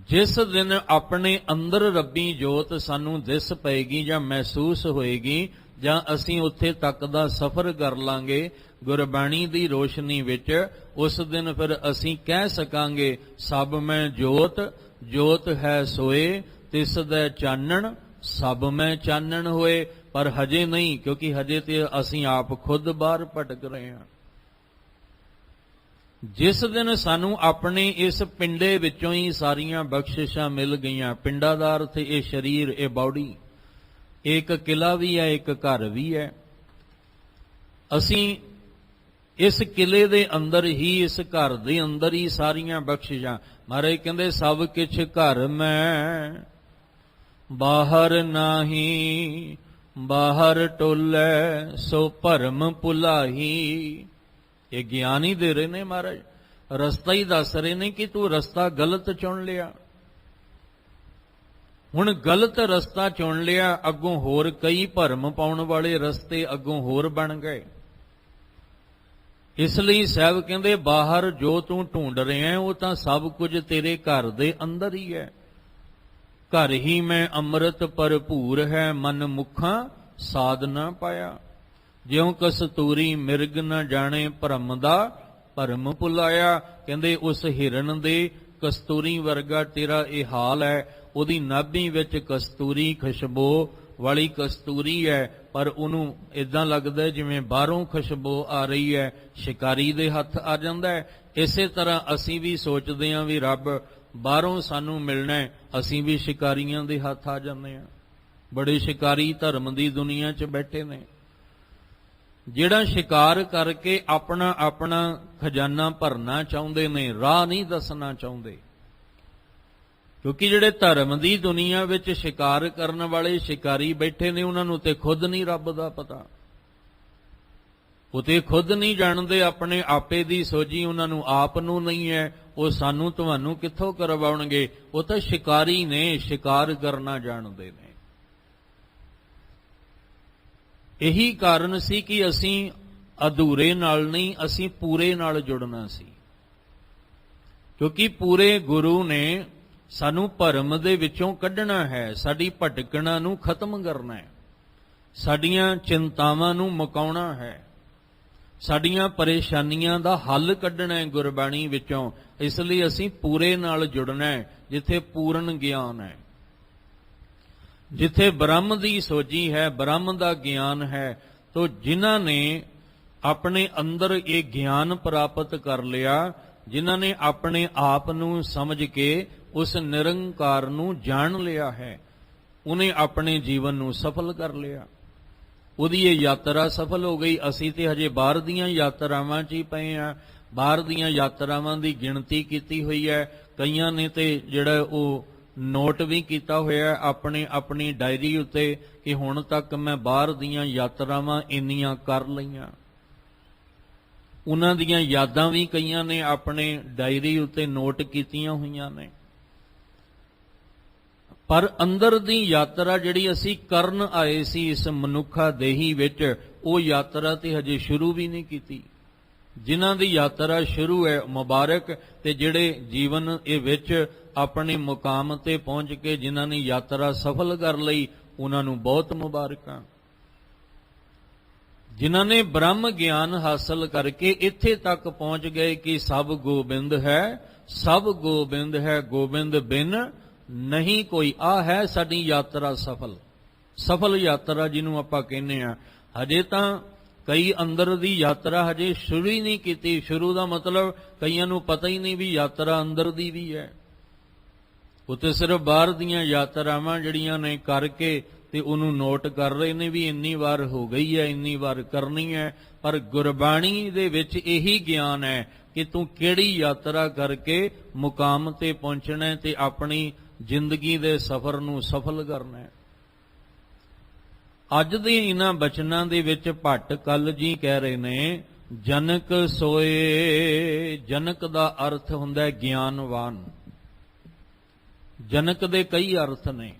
ਜਿਸ ਦਿਨ ਆਪਣੇ ਅੰਦਰ ਰੱਬੀ ਜੋਤ ਸਾਨੂੰ ਦਿਸ ਪਏਗੀ ਜਾਂ ਮਹਿਸੂਸ ਹੋਏਗੀ ਜਾਂ ਅਸੀਂ ਉੱਥੇ ਤੱਕ ਦਾ ਸਫ਼ਰ ਕਰ ਲਾਂਗੇ ਗੁਰਬਾਣੀ ਦੀ ਰੋਸ਼ਨੀ ਵਿੱਚ, ਉਸ ਦਿਨ ਫਿਰ ਅਸੀਂ ਕਹਿ ਸਕਾਂਗੇ ਸਭ ਮੈਂ ਜੋਤ, ਜੋਤ ਹੈ ਸੋਏ ਤਿਸ ਦਾ ਚਾਨਣ, ਸਭ ਮੈਂ ਚਾਨਣ ਹੋਏ। ਪਰ ਹਜੇ ਨਹੀਂ, ਕਿਉਂਕਿ ਹਜੇ ਤੇ ਅਸੀਂ ਆਪ ਖੁਦ ਬਾਹਰ ਭਟਕ ਰਹੇ ਹਾਂ। ਜਿਸ ਦਿਨ ਸਾਨੂੰ ਆਪਣੇ ਇਸ ਪਿੰਡੇ ਵਿੱਚੋਂ ਹੀ ਸਾਰੀਆਂ ਬਖਸ਼ਿਸ਼ਾਂ ਮਿਲ ਗਈਆਂ, ਪਿੰਡਾ ਦਾ ਅਰਥ ਇਹ ਸਰੀਰ, ਇਹ ਬਾਡੀ, ਇੱਕ ਕਿਲਾ ਵੀ ਹੈ, ਇੱਕ ਘਰ ਵੀ ਹੈ। ਅਸੀਂ ਇਸ ਕਿਲੇ ਦੇ ਅੰਦਰ ਹੀ, ਇਸ ਘਰ ਦੇ ਅੰਦਰ ਹੀ ਸਾਰੀਆਂ ਬਖਸ਼ਿਸ਼ਾਂ। ਮਹਾਰਾਜ ਕਹਿੰਦੇ ਸਭ ਕਿਛ ਘਰ ਮੈਂ ਬਾਹਰ ਨਾਹੀ, ਬਾਹਰ ਟੋਲੇ ਸੋ ਭਰਮ ਭੁਲਾਹੀ। ਇਹ ਗਿਆਨੀ ਦੇ ਰਹੇ ਨੇ ਮਹਾਰਾਜ, ਰਸਤਾ ਹੀ ਦੱਸ ਰਹੇ ਨੇ ਕਿ ਤੂੰ ਰਸਤਾ ਗਲਤ ਚੁਣ ਲਿਆ। ਹੁਣ ਗਲਤ ਰਸਤਾ ਚੁਣ ਲਿਆ, ਅੱਗੋਂ ਹੋਰ ਕਈ ਭਰਮ ਪਾਉਣ ਵਾਲੇ ਰਸਤੇ ਅੱਗੋਂ ਹੋਰ ਬਣ ਗਏ। ਇਸ ਲਈ ਸਾਹਿਬ ਕਹਿੰਦੇ ਬਾਹਰ ਜੋ ਤੂੰ ਢੂੰਡ ਰਿਹਾ ਉਹ ਤਾਂ ਸਭ ਕੁਝ ਤੇਰੇ ਘਰ ਦੇ ਅੰਦਰ ਹੀ ਹੈ। ਘਰ ਹੀ ਮੈਂ ਅੰਮ੍ਰਿਤ ਭਰਪੂਰ ਹੈ, ਮਨ ਮੁਖਾਂ ਸਾਧ ਨਾ ਪਾਇਆ। ਜਿਉਂ ਕਸਤੂਰੀ ਮਿਰਗ ਨਾ ਜਾਣੇ ਭਰਮ ਦਾ ਭਰਮ ਭੁਲਾਇਆ। ਕਹਿੰਦੇ ਉਸ ਹਿਰਨ ਦੇ ਕਸਤੂਰੀ ਵਰਗਾ ਤੇਰਾ ਇਹ ਹਾਲ ਹੈ। ਉਹਦੀ ਨਾਭੀ ਵਿੱਚ ਕਸਤੂਰੀ ਖੁਸ਼ਬੂ ਵਾਲੀ ਕਸਤੂਰੀ ਹੈ, ਪਰ ਉਹਨੂੰ ਇਦਾਂ ਲੱਗਦਾ ਜਿਵੇਂ ਬਾਹਰੋਂ ਖੁਸ਼ਬੂ ਆ ਰਹੀ ਹੈ, ਸ਼ਿਕਾਰੀ ਦੇ ਹੱਥ ਆ ਜਾਂਦਾ ਹੈ। ਇਸੇ ਤਰ੍ਹਾਂ ਅਸੀਂ ਵੀ ਸੋਚਦੇ ਹਾਂ ਵੀ ਰੱਬ ਬਾਹਰੋਂ ਸਾਨੂੰ ਮਿਲਣਾ ਹੈ, ਅਸੀਂ ਵੀ ਸ਼ਿਕਾਰੀਆਂ ਦੇ ਹੱਥ ਆ ਜਾਂਦੇ ਹਾਂ। ਬੜੇ ਸ਼ਿਕਾਰੀ ਧਰਮ ਦੀ ਦੁਨੀਆ 'ਚ ਬੈਠੇ ਨੇ, ਜਿਹੜਾ ਸ਼ਿਕਾਰ ਕਰਕੇ ਆਪਣਾ ਆਪਣਾ ਖਜ਼ਾਨਾ ਭਰਨਾ ਚਾਹੁੰਦੇ ਨੇ, ਰਾਹ ਨਹੀਂ ਦੱਸਣਾ ਚਾਹੁੰਦੇ। ਕਿਉਂਕਿ ਜਿਹੜੇ ਧਰਮ ਦੀ ਦੁਨੀਆ ਵਿੱਚ ਸ਼ਿਕਾਰ ਕਰਨ ਵਾਲੇ ਸ਼ਿਕਾਰੀ ਬੈਠੇ ਨੇ, ਉਹਨਾਂ ਨੂੰ ਤੇ ਖੁਦ ਨਹੀਂ ਰੱਬ ਦਾ ਪਤਾ। ਉਹ ਤੇ ਖੁਦ ਨਹੀਂ ਜਾਣਦੇ ਆਪਣੇ ਆਪੇ ਦੀ ਸੋਝੀ ਉਹਨਾਂ ਨੂੰ ਆਪ ਨੂੰ ਨਹੀਂ ਹੈ। ਉਹ ਸਾਨੂੰ ਤੁਹਾਨੂੰ ਕਿੱਥੋਂ ਕਰਵਾਉਣਗੇ? ਉਹ ਤਾਂ ਸ਼ਿਕਾਰੀ ਨੇ, ਸ਼ਿਕਾਰ ਕਰਨਾ ਜਾਣਦੇ ਨੇ। ਇਹੀ ਕਾਰਨ ਸੀ ਕਿ ਅਸੀਂ ਅਧੂਰੇ ਨਾਲ ਨਹੀਂ, ਅਸੀਂ ਪੂਰੇ ਨਾਲ ਜੁੜਨਾ ਸੀ। ਕਿਉਂਕਿ ਪੂਰੇ ਗੁਰੂ ਨੇ ਸਾਨੂੰ ਭਰਮ ਦੇ ਵਿੱਚੋਂ ਕੱਢਣਾ ਹੈ, ਸਾਡੀ ਭਟਕਣਾ ਨੂੰ ਖਤਮ ਕਰਨਾ ਹੈ, ਸਾਡੀਆਂ ਚਿੰਤਾਵਾਂ ਨੂੰ ਮੁਕਾਉਣਾ ਹੈ, ਸਾਡੀਆਂ ਪਰੇਸ਼ਾਨੀਆਂ ਦਾ ਹੱਲ ਕੱਢਣਾ ਹੈ ਗੁਰਬਾਣੀ ਵਿੱਚੋਂ। ਇਸ ਲਈ ਅਸੀਂ ਪੂਰੇ ਨਾਲ ਜੁੜਨਾ ਹੈ, ਜਿੱਥੇ ਪੂਰਨ ਗਿਆਨ ਹੈ, ਜਿੱਥੇ ਬ੍ਰਹਮ ਦੀ ਸੋਝੀ ਹੈ, ਬ੍ਰਹਮ ਦਾ ਗਿਆਨ ਹੈ। ਤੋ ਜਿਨ੍ਹਾਂ ਨੇ ਆਪਣੇ ਅੰਦਰ ਇਹ ਗਿਆਨ ਪ੍ਰਾਪਤ ਕਰ ਲਿਆ, ਜਿਨ੍ਹਾਂ ਨੇ ਆਪਣੇ ਆਪ ਨੂੰ ਸਮਝ ਕੇ ਉਸ ਨਿਰੰਕਾਰ ਨੂੰ ਜਾਣ ਲਿਆ ਹੈ, ਉਹਨੇ ਆਪਣੇ ਜੀਵਨ ਨੂੰ ਸਫਲ ਕਰ ਲਿਆ। ਉਹਦੀ ਇਹ ਯਾਤਰਾ ਸਫਲ ਹੋ ਗਈ। ਅਸੀਂ ਤੇ ਹਜੇ ਬਾਹਰ ਦੀਆਂ ਯਾਤਰਾਵਾਂ 'ਚ ਹੀ ਪਏ ਹਾਂ। ਬਾਹਰ ਦੀਆਂ ਯਾਤਰਾਵਾਂ ਦੀ ਗਿਣਤੀ ਕੀਤੀ ਹੋਈ ਹੈ। ਕਈਆਂ ਨੇ ਤੇ ਜਿਹੜਾ ਉਹ ਨੋਟ ਵੀ ਕੀਤਾ ਹੋਇਆ ਆਪਣੇ ਆਪਣੀ ਡਾਇਰੀ ਉੱਤੇ ਕਿ ਹੁਣ ਤੱਕ ਮੈਂ ਬਾਹਰ ਦੀਆਂ ਯਾਤਰਾਵਾਂ ਇੰਨੀਆਂ ਕਰ ਲਈਆਂ। ਉਹਨਾਂ ਦੀਆਂ ਯਾਦਾਂ ਵੀ ਕਈਆਂ ਨੇ ਆਪਣੇ ਡਾਇਰੀ ਉੱਤੇ ਨੋਟ ਕੀਤੀਆਂ ਹੋਈਆਂ ਨੇ। ਪਰ ਅੰਦਰ ਦੀ ਯਾਤਰਾ ਜਿਹੜੀ ਅਸੀਂ ਕਰਨ ਆਏ ਸੀ ਇਸ ਮਨੁੱਖਾ ਦੇਹੀ ਵਿੱਚ, ਉਹ ਯਾਤਰਾ ਤੇ ਹਜੇ ਸ਼ੁਰੂ ਵੀ ਨਹੀਂ ਕੀਤੀ। ਜਿਨ੍ਹਾਂ ਦੀ ਯਾਤਰਾ ਸ਼ੁਰੂ ਹੈ ਮੁਬਾਰਕ, ਤੇ ਜਿਹੜੇ ਜੀਵਨ ਇਹ ਵਿੱਚ ਆਪਣੇ ਮੁਕਾਮ ਤੇ ਪਹੁੰਚ ਕੇ ਜਿਨ੍ਹਾਂ ਨੇ ਯਾਤਰਾ ਸਫਲ ਕਰ ਲਈ, ਉਹਨਾਂ ਨੂੰ ਬਹੁਤ ਮੁਬਾਰਕਾਂ। ਜਿਨ੍ਹਾਂ ਨੇ ਬ੍ਰਹਮ ਗਿਆਨ ਹਾਸਲ ਕਰਕੇ ਇੱਥੇ ਤੱਕ ਪਹੁੰਚ ਗਏ ਕਿ ਸਭ ਗੋਬਿੰਦ ਹੈ, ਸਭ ਗੋਬਿੰਦ ਹੈ, ਗੋਬਿੰਦ ਬਿਨ ਨਹੀਂ ਕੋਈ। ਆ ਹੈ ਸਾਡੀ ਯਾਤਰਾ ਸਫਲ, ਸਫਲ ਯਾਤਰਾ ਜਿਹਨੂੰ ਆਪਾਂ ਕਹਿੰਦੇ ਆ। ਹਜੇ ਤਾਂ ਕਈ ਅੰਦਰ ਦੀ ਯਾਤਰਾ ਹਜੇ ਸ਼ੁਰੂ ਹੀ ਨਹੀਂ ਕੀਤੀ। ਸ਼ੁਰੂ ਦਾ ਮਤਲਬ ਕਈਆਂ ਨੂੰ ਪਤਾ ਹੀ ਨਹੀਂ ਵੀ ਯਾਤਰਾ ਅੰਦਰ ਦੀ ਵੀ ਹੈ। ਉੱਤੇ ਸਿਰਫ ਬਾਹਰ ਦੀਆਂ ਯਾਤਰਾਵਾਂ ਜਿਹੜੀਆਂ ਨੇ ਕਰਕੇ ਤੇ ਉਹਨੂੰ ਨੋਟ ਕਰ ਰਹੇ ਨੇ ਵੀ ਇੰਨੀ ਵਾਰ ਹੋ ਗਈ ਹੈ, ਇੰਨੀ ਵਾਰ ਕਰਨੀ ਹੈ। ਪਰ ਗੁਰਬਾਣੀ ਦੇ ਵਿੱਚ ਇਹੀ ਗਿਆਨ ਹੈ ਕਿ ਤੂੰ ਕਿਹੜੀ ਯਾਤਰਾ ਕਰਕੇ ਮੁਕਾਮ ਤੇ ਪਹੁੰਚਣਾ ਹੈ ਤੇ ਆਪਣੀ ਜ਼ਿੰਦਗੀ ਦੇ ਸਫ਼ਰ ਨੂੰ ਸਫਲ ਕਰਨਾ ਹੈ। ਅੱਜ ਦੇ ਇਹਨਾਂ ਬਚਨਾਂ ਦੇ ਵਿੱਚ ਭੱਟ ਕੱਲ ਜੀ ਕਹਿ ਰਹੇ ਨੇ, ਜਨਕ ਸੋਏ। ਜਨਕ ਦਾ ਅਰਥ ਹੁੰਦਾ ਹੈ ਗਿਆਨਵਾਨ। ਜਨਕ ਦੇ ਕਈ ਅਰਥ ਨੇ।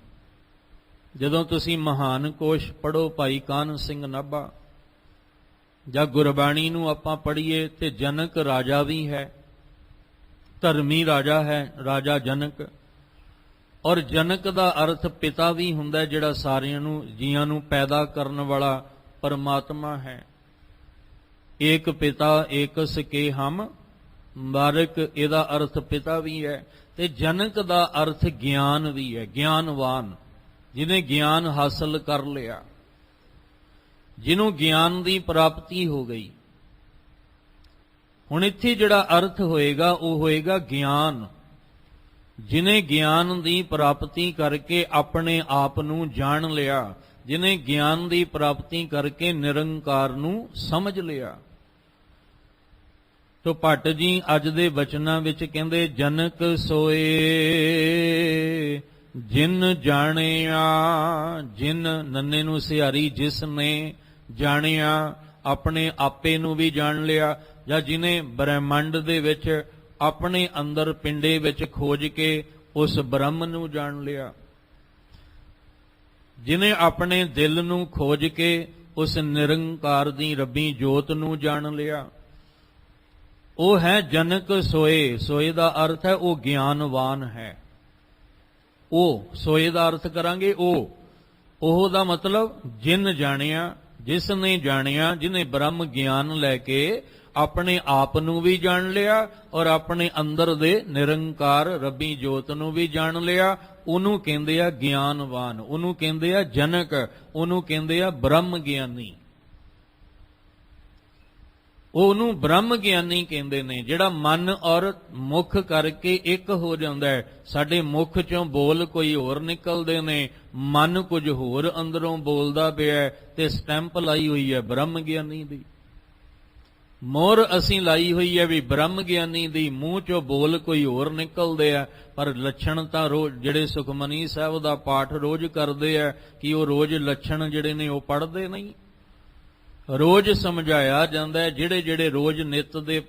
ਜਦੋਂ ਤੁਸੀਂ ਮਹਾਨ ਕੋਸ਼ ਪੜ੍ਹੋ ਭਾਈ ਕਾਨ੍ਹ ਸਿੰਘ ਨਾਭਾ ਜਾਂ ਗੁਰਬਾਣੀ ਨੂੰ ਆਪਾਂ ਪੜ੍ਹੀਏ ਤੇ ਜਨਕ ਰਾਜਾ ਵੀ ਹੈ, ਧਰਮੀ ਰਾਜਾ ਹੈ, ਰਾਜਾ ਜਨਕ। ਔਰ ਜਨਕ ਦਾ ਅਰਥ ਪਿਤਾ ਵੀ ਹੁੰਦਾ, ਜਿਹੜਾ ਸਾਰਿਆਂ ਨੂੰ ਜੀਆਂ ਨੂੰ ਪੈਦਾ ਕਰਨ ਵਾਲਾ ਪਰਮਾਤਮਾ ਹੈ। ਏਕ ਪਿਤਾ ਏਕਸ ਕੇ ਹਮ ਬਾਰਕ, ਇਹਦਾ ਅਰਥ ਪਿਤਾ ਵੀ ਹੈ। ਤੇ ਜਨਕ ਦਾ ਅਰਥ ਗਿਆਨ ਵੀ ਹੈ, ਗਿਆਨਵਾਨ, ਜਿਹਨੇ ਗਿਆਨ ਹਾਸਲ ਕਰ ਲਿਆ, ਜਿਹਨੂੰ ਗਿਆਨ ਦੀ ਪ੍ਰਾਪਤੀ ਹੋ ਗਈ। ਹੁਣ ਇੱਥੇ ਜਿਹੜਾ ਅਰਥ ਹੋਏਗਾ ਉਹ ਹੋਏਗਾ ਗਿਆਨ। ਜਿਹਨੇ ਗਿਆਨ ਦੀ ਪ੍ਰਾਪਤੀ ਕਰਕੇ ਆਪਣੇ ਆਪ ਨੂੰ ਜਾਣ ਲਿਆ, ਜਿਹਨੇ ਗਿਆਨ ਦੀ ਪ੍ਰਾਪਤੀ ਕਰਕੇ ਨਿਰੰਕਾਰ ਨੂੰ ਸਮਝ ਲਿਆ। ਤੋ ਭੱਟ ਜੀ ਅੱਜ ਦੇ ਬਚਨਾਂ ਵਿੱਚ ਕਹਿੰਦੇ, ਜਨਕ ਸੋਏ ਜਿਨ ਜਾਣਿਆ। ਜਿਨ ਨੰਨੇ ਨੂੰ ਸਿਹਾਰੀ, ਜਿਸ ਨੇ ਜਾਣਿਆ, ਆਪਣੇ ਆਪੇ ਨੂੰ ਵੀ ਜਾਣ ਲਿਆ, ਜਾਂ ਜਿਹਨੇ ਬ੍ਰਹਿਮੰਡ ਦੇ ਵਿੱਚ ਆਪਣੇ ਅੰਦਰ ਪਿੰਡੇ ਵਿੱਚ ਖੋਜ ਕੇ ਉਸ ਬ੍ਰਹਮ ਨੂੰ ਜਾਣ ਲਿਆ, ਜਿਹਨੇ ਆਪਣੇ ਦਿਲ ਨੂੰ ਖੋਜ ਕੇ ਉਸ ਨਿਰੰਕਾਰ ਦੀ ਰੱਬੀ ਜੋਤ ਨੂੰ ਜਾਣ ਲਿਆ, ਉਹ ਹੈ ਜਨਕ ਸੋਏ। ਸੋਏ ਦਾ ਅਰਥ ਹੈ ਉਹ ਗਿਆਨਵਾਨ ਹੈ। ਉਹ ਸੋਏ ਦਾ ਅਰਥ ਕਰਾਂਗੇ ਉਹ ਦਾ ਮਤਲਬ ਜਿਨ ਜਾਣਿਆ, ਜਿਸ ਨੇ ਜਾਣਿਆ, ਜਿਹਨੇ ਬ੍ਰਹਮ ਗਿਆਨ ਲੈ ਕੇ ਆਪਣੇ ਆਪ ਨੂੰ ਵੀ ਜਾਣ ਲਿਆ ਔਰ ਆਪਣੇ ਅੰਦਰ ਦੇ ਨਿਰੰਕਾਰ ਰੱਬੀ ਜੋਤ ਨੂੰ ਵੀ ਜਾਣ ਲਿਆ, ਉਹਨੂੰ ਕਹਿੰਦੇ ਆ ਗਿਆਨਵਾਨ, ਉਹਨੂੰ ਕਹਿੰਦੇ ਆ ਜਨਕ, ਉਹਨੂੰ ਕਹਿੰਦੇ ਆ ਬ੍ਰਹਮ ਗਿਆਨੀ। ਉਹਨੂੰ ਬ੍ਰਹਮ ਗਿਆਨੀ ਕਹਿੰਦੇ ਨੇ, ਜਿਹੜਾ ਮਨ ਔਰ ਮੁਖ ਕਰਕੇ ਇੱਕ ਹੋ ਜਾਂਦਾ ਹੈ। ਸਾਡੇ ਮੁਖ ਚੋਂ ਬੋਲ ਕੋਈ ਹੋਰ ਨਿਕਲਦੇ ਨੇ, ਮਨ ਕੁਝ ਹੋਰ ਅੰਦਰੋਂ ਬੋਲਦਾ ਪਿਆ ਤੇ ਸਟੈਂਪ ਲਾਈ ਹੋਈ ਹੈ ਬ੍ਰਹਮ ਗਿਆਨੀ ਦੀ। ਮੋਹਰ ਅਸੀਂ ਲਾਈ ਹੋਈ ਹੈ ਵੀ ਬ੍ਰਹਮ ਗਿਆਨੀ ਦੀ, ਮੂੰਹ ਚੋਂ ਬੋਲ ਕੋਈ ਹੋਰ ਨਿਕਲਦੇ ਆ। ਪਰ ਲੱਛਣ ਤਾਂ ਰੋਜ਼ ਜਿਹੜੇ ਸੁਖਮਨੀ ਸਾਹਿਬ ਦਾ ਪਾਠ ਰੋਜ਼ ਕਰਦੇ ਆ ਕਿ ਉਹ ਰੋਜ਼ ਲੱਛਣ ਜਿਹੜੇ ਨੇ ਉਹ ਪੜ੍ਹਦੇ ਨਹੀਂ। ਰੋਜ਼ ਸਮਝਾਇਆ ਜਾਂਦਾ ਹੈ, ਜਿਹੜੇ ਜਿਹੜੇ ਰੋਜ਼ ਨਿਤ ਦੇ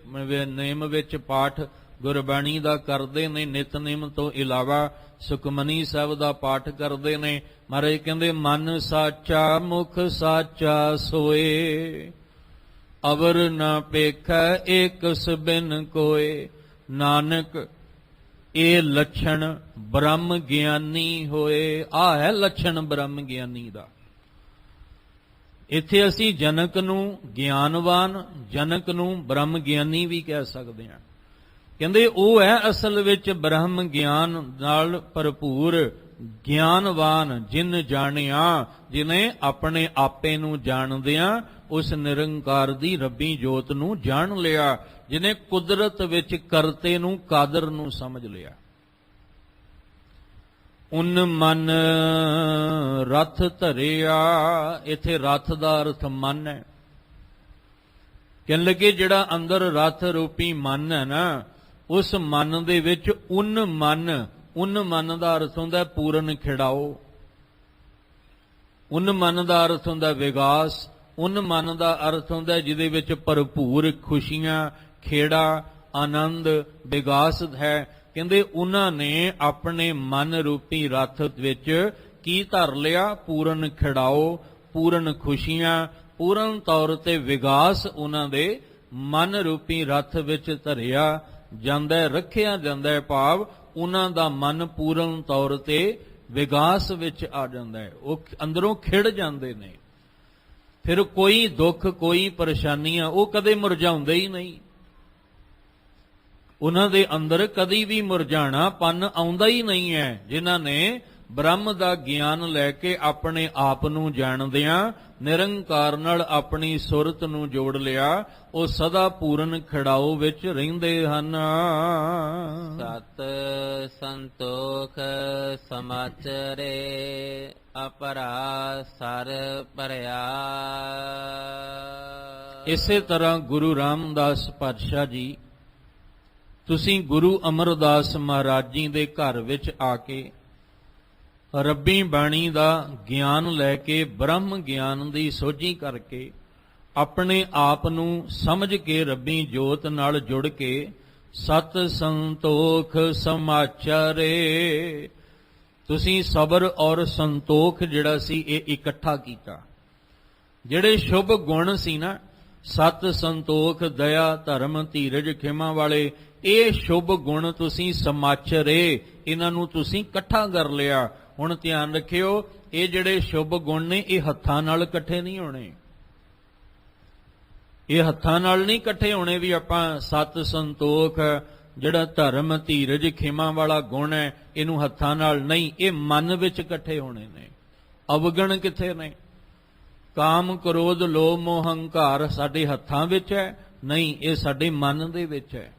ਨੇਮ ਵਿੱਚ ਪਾਠ ਗੁਰਬਾਣੀ ਦਾ ਕਰਦੇ ਨੇ, ਨਿਤਨੇਮ ਤੋਂ ਇਲਾਵਾ ਸੁਖਮਨੀ ਸਾਹਿਬ ਦਾ ਪਾਠ ਕਰਦੇ ਨੇ। ਮਹਾਰਾਜ ਕਹਿੰਦੇ, ਮਨ ਸਾਚਾ ਮੁਖ ਸਾਚਾ ਸੋਏ, ਅਵਰ ਨਾ ਪੇਖੈ ਏਕਸ ਬਿਨ ਕੋਏ। ਨਾਨਕ ਇਹ ਲੱਛਣ ਬ੍ਰਹਮ ਗਿਆਨੀ ਹੋਏ। ਆ ਹੈ ਲੱਛਣ ਬ੍ਰਹਮ ਗਿਆਨੀ ਦਾ। ਇੱਥੇ ਅਸੀਂ ਜਨਕ ਨੂੰ ਗਿਆਨਵਾਨ, ਜਨਕ ਨੂੰ ਬ੍ਰਹਮ ਗਿਆਨੀ ਵੀ ਕਹਿ ਸਕਦੇ ਹਾਂ। ਕਹਿੰਦੇ ਉਹ ਹੈ ਅਸਲ ਵਿੱਚ ਬ੍ਰਹਮ ਗਿਆਨ ਨਾਲ ਭਰਪੂਰ ਗਿਆਨਵਾਨ, ਜਿਨ ਜਾਣਿਆ, ਜਿਨੇ ਆਪਣੇ ਆਪੇ ਨੂੰ ਜਾਣਦਿਆਂ ਉਸ ਨਿਰੰਕਾਰ ਦੀ ਰੱਬੀ ਜੋਤ ਨੂੰ ਜਾਣ ਲਿਆ, ਜਿਨੇ ਕੁਦਰਤ ਵਿੱਚ ਕਰਤੇ ਨੂੰ, ਕਾਦਰ ਨੂੰ ਸਮਝ ਲਿਆ। ਉਨ ਮਨ ਰਥ ਧਰਿਆ। ਇੱਥੇ ਰਥ ਦਾ ਅਰਥ ਮਨ ਹੈ। ਕਹਿਣ ਲੱਗੇ ਜਿਹੜਾ ਅੰਦਰ ਰਥ ਰੂਪੀ ਮਨ ਹੈ ਨਾ, ਉਸ ਮਨ ਦੇ ਵਿੱਚ ਉਨ ਮਨ ਦਾ ਅਰਥ ਹੁੰਦਾ ਪੂਰਨ ਖਿੜਾਓ। ਉਨ ਮਨ ਦਾ ਅਰਥ ਹੁੰਦਾ ਵਿਗਾਸ। ਉਨ ਮਨ ਦਾ ਅਰਥ ਹੁੰਦਾ ਜਿਹਦੇ ਵਿੱਚ ਭਰਪੂਰ ਖੁਸ਼ੀਆਂ, ਖੇੜਾ, ਆਨੰਦ, ਵਿਗਾਸ ਹੈ। ਕਹਿੰਦੇ ਉਹਨਾਂ ਨੇ ਆਪਣੇ ਮਨ ਰੂਪੀ ਰਥ ਵਿੱਚ ਕੀ ਧਰ ਲਿਆ? ਪੂਰਨ ਖਿੜਾਓ, ਪੂਰਨ ਖੁਸ਼ੀਆਂ, ਪੂਰਨ ਤੌਰ ਤੇ ਵਿਗਾਸ ਉਹਨਾਂ ਦੇ ਮਨ ਰੂਪੀ ਰਥ ਵਿੱਚ ਧਰਿਆ ਜਾਂਦਾ ਹੈ, ਰੱਖਿਆ ਜਾਂਦਾ ਹੈ। ਭਾਵ ਉਹਨਾਂ ਦਾ ਮਨ ਪੂਰਨ ਤੌਰ ਤੇ ਵਿਗਾਸ ਵਿੱਚ ਆ ਜਾਂਦਾ ਹੈ, ਉਹ ਅੰਦਰੋਂ ਖਿੜ ਜਾਂਦੇ ਨੇ। ਫਿਰ ਕੋਈ ਦੁੱਖ, ਕੋਈ ਪਰੇਸ਼ਾਨੀਆਂ ਉਹ ਕਦੇ ਮੁਰਝਾਉਂਦੇ ਹੀ ਨਹੀਂ। ਉਹਨਾਂ ਦੇ ਅੰਦਰ ਕਦੀ ਵੀ ਮੁਰਝਾਣਾਪਨ ਆਉਂਦਾ ਹੀ ਨਹੀਂ ਹੈ। ਜਿਨ੍ਹਾਂ ਨੇ ਬ੍ਰਹਮ ਦਾ ਗਿਆਨ ਲੈ ਕੇ ਆਪਣੇ ਆਪ ਨੂੰ ਜਾਣਦਿਆਂ ਨਿਰੰਕਾਰ ਨਾਲ ਆਪਣੀ ਸੁਰਤ ਨੂੰ ਜੋੜ ਲਿਆ, ਉਹ ਸਦਾ ਪੂਰਨ ਖਿੜਾਓ ਵਿੱਚ ਰਹਿੰਦੇ ਹਨ। ਸਤ ਸੰਤੋਖ ਸਮਾਚਰੇ ਅਪਰਾ ਸਰ ਭਰਿਆ। ਇਸੇ ਤਰ੍ਹਾਂ ਗੁਰੂ ਰਾਮਦਾਸ ਪਾਤਸ਼ਾਹ ਜੀ, ਤੁਸੀਂ ਗੁਰੂ ਅਮਰਦਾਸ ਮਹਾਰਾਜ ਜੀ ਦੇ ਘਰ ਵਿੱਚ ਆ ਕੇ ਰੱਬੀ ਬਾਣੀ ਦਾ ਗਿਆਨ ਲੈ ਕੇ, ਬ੍ਰਹਮ ਗਿਆਨ ਦੀ ਸੋਝੀ ਕਰਕੇ, ਆਪਣੇ ਆਪ ਨੂੰ ਸਮਝ ਕੇ ਰੱਬੀ ਜੋਤ ਨਾਲ ਜੁੜ ਕੇ ਸਤ ਸੰਤੋਖ ਸਮਾਚਰੇ, ਤੁਸੀਂ ਸਬਰ ਔਰ ਸੰਤੋਖ ਜਿਹੜਾ ਸੀ ਇਹ ਇਕੱਠਾ ਕੀਤਾ। ਜਿਹੜੇ ਸ਼ੁਭ ਗੁਣ ਸੀ ਨਾ, ਸਤ ਸੰਤੋਖ ਦਇਆ ਧਰਮ ਧੀਰਜ ਖਿਮਾ ਵਾਲੇ, ਇਹ ਸ਼ੁਭ ਗੁਣ ਤੁਸੀਂ ਸਮਾਚਰੇ, ਇਹਨਾਂ ਨੂੰ ਤੁਸੀਂ ਇਕੱਠਾ ਕਰ ਲਿਆ। ਹੁਣ ਧਿਆਨ ਰੱਖਿਓ, ਇਹ ਜਿਹੜੇ ਸ਼ੁਭ ਗੁਣ ਨੇ ਇਹ ਹੱਥਾਂ ਨਾਲ ਇਕੱਠੇ ਨਹੀਂ ਹੋਣੇ। ਇਹ ਹੱਥਾਂ ਨਾਲ ਨਹੀਂ ਇਕੱਠੇ ਹੋਣੇ ਵੀ ਆਪਾਂ ਸਤ ਸੰਤੋਖ, ਜਿਹੜਾ ਧਰਮ ਧੀਰਜ ਖਿਮਾ ਵਾਲਾ ਗੁਣ ਹੈ, ਇਹਨੂੰ ਹੱਥਾਂ ਨਾਲ ਨਹੀਂ, ਇਹ ਮਨ ਵਿੱਚ ਇਕੱਠੇ ਹੋਣੇ ਨੇ। ਅਵਗਣ ਕਿੱਥੇ ਨੇ? ਕਾਮ ਕ੍ਰੋਧ ਲੋਭ ਮੋਹ ਹੰਕਾਰ ਸਾਡੇ ਹੱਥਾਂ ਵਿੱਚ ਹੈ? ਨਹੀਂ, ਇਹ ਸਾਡੇ ਮਨ ਦੇ ਵਿੱਚ ਹੈ।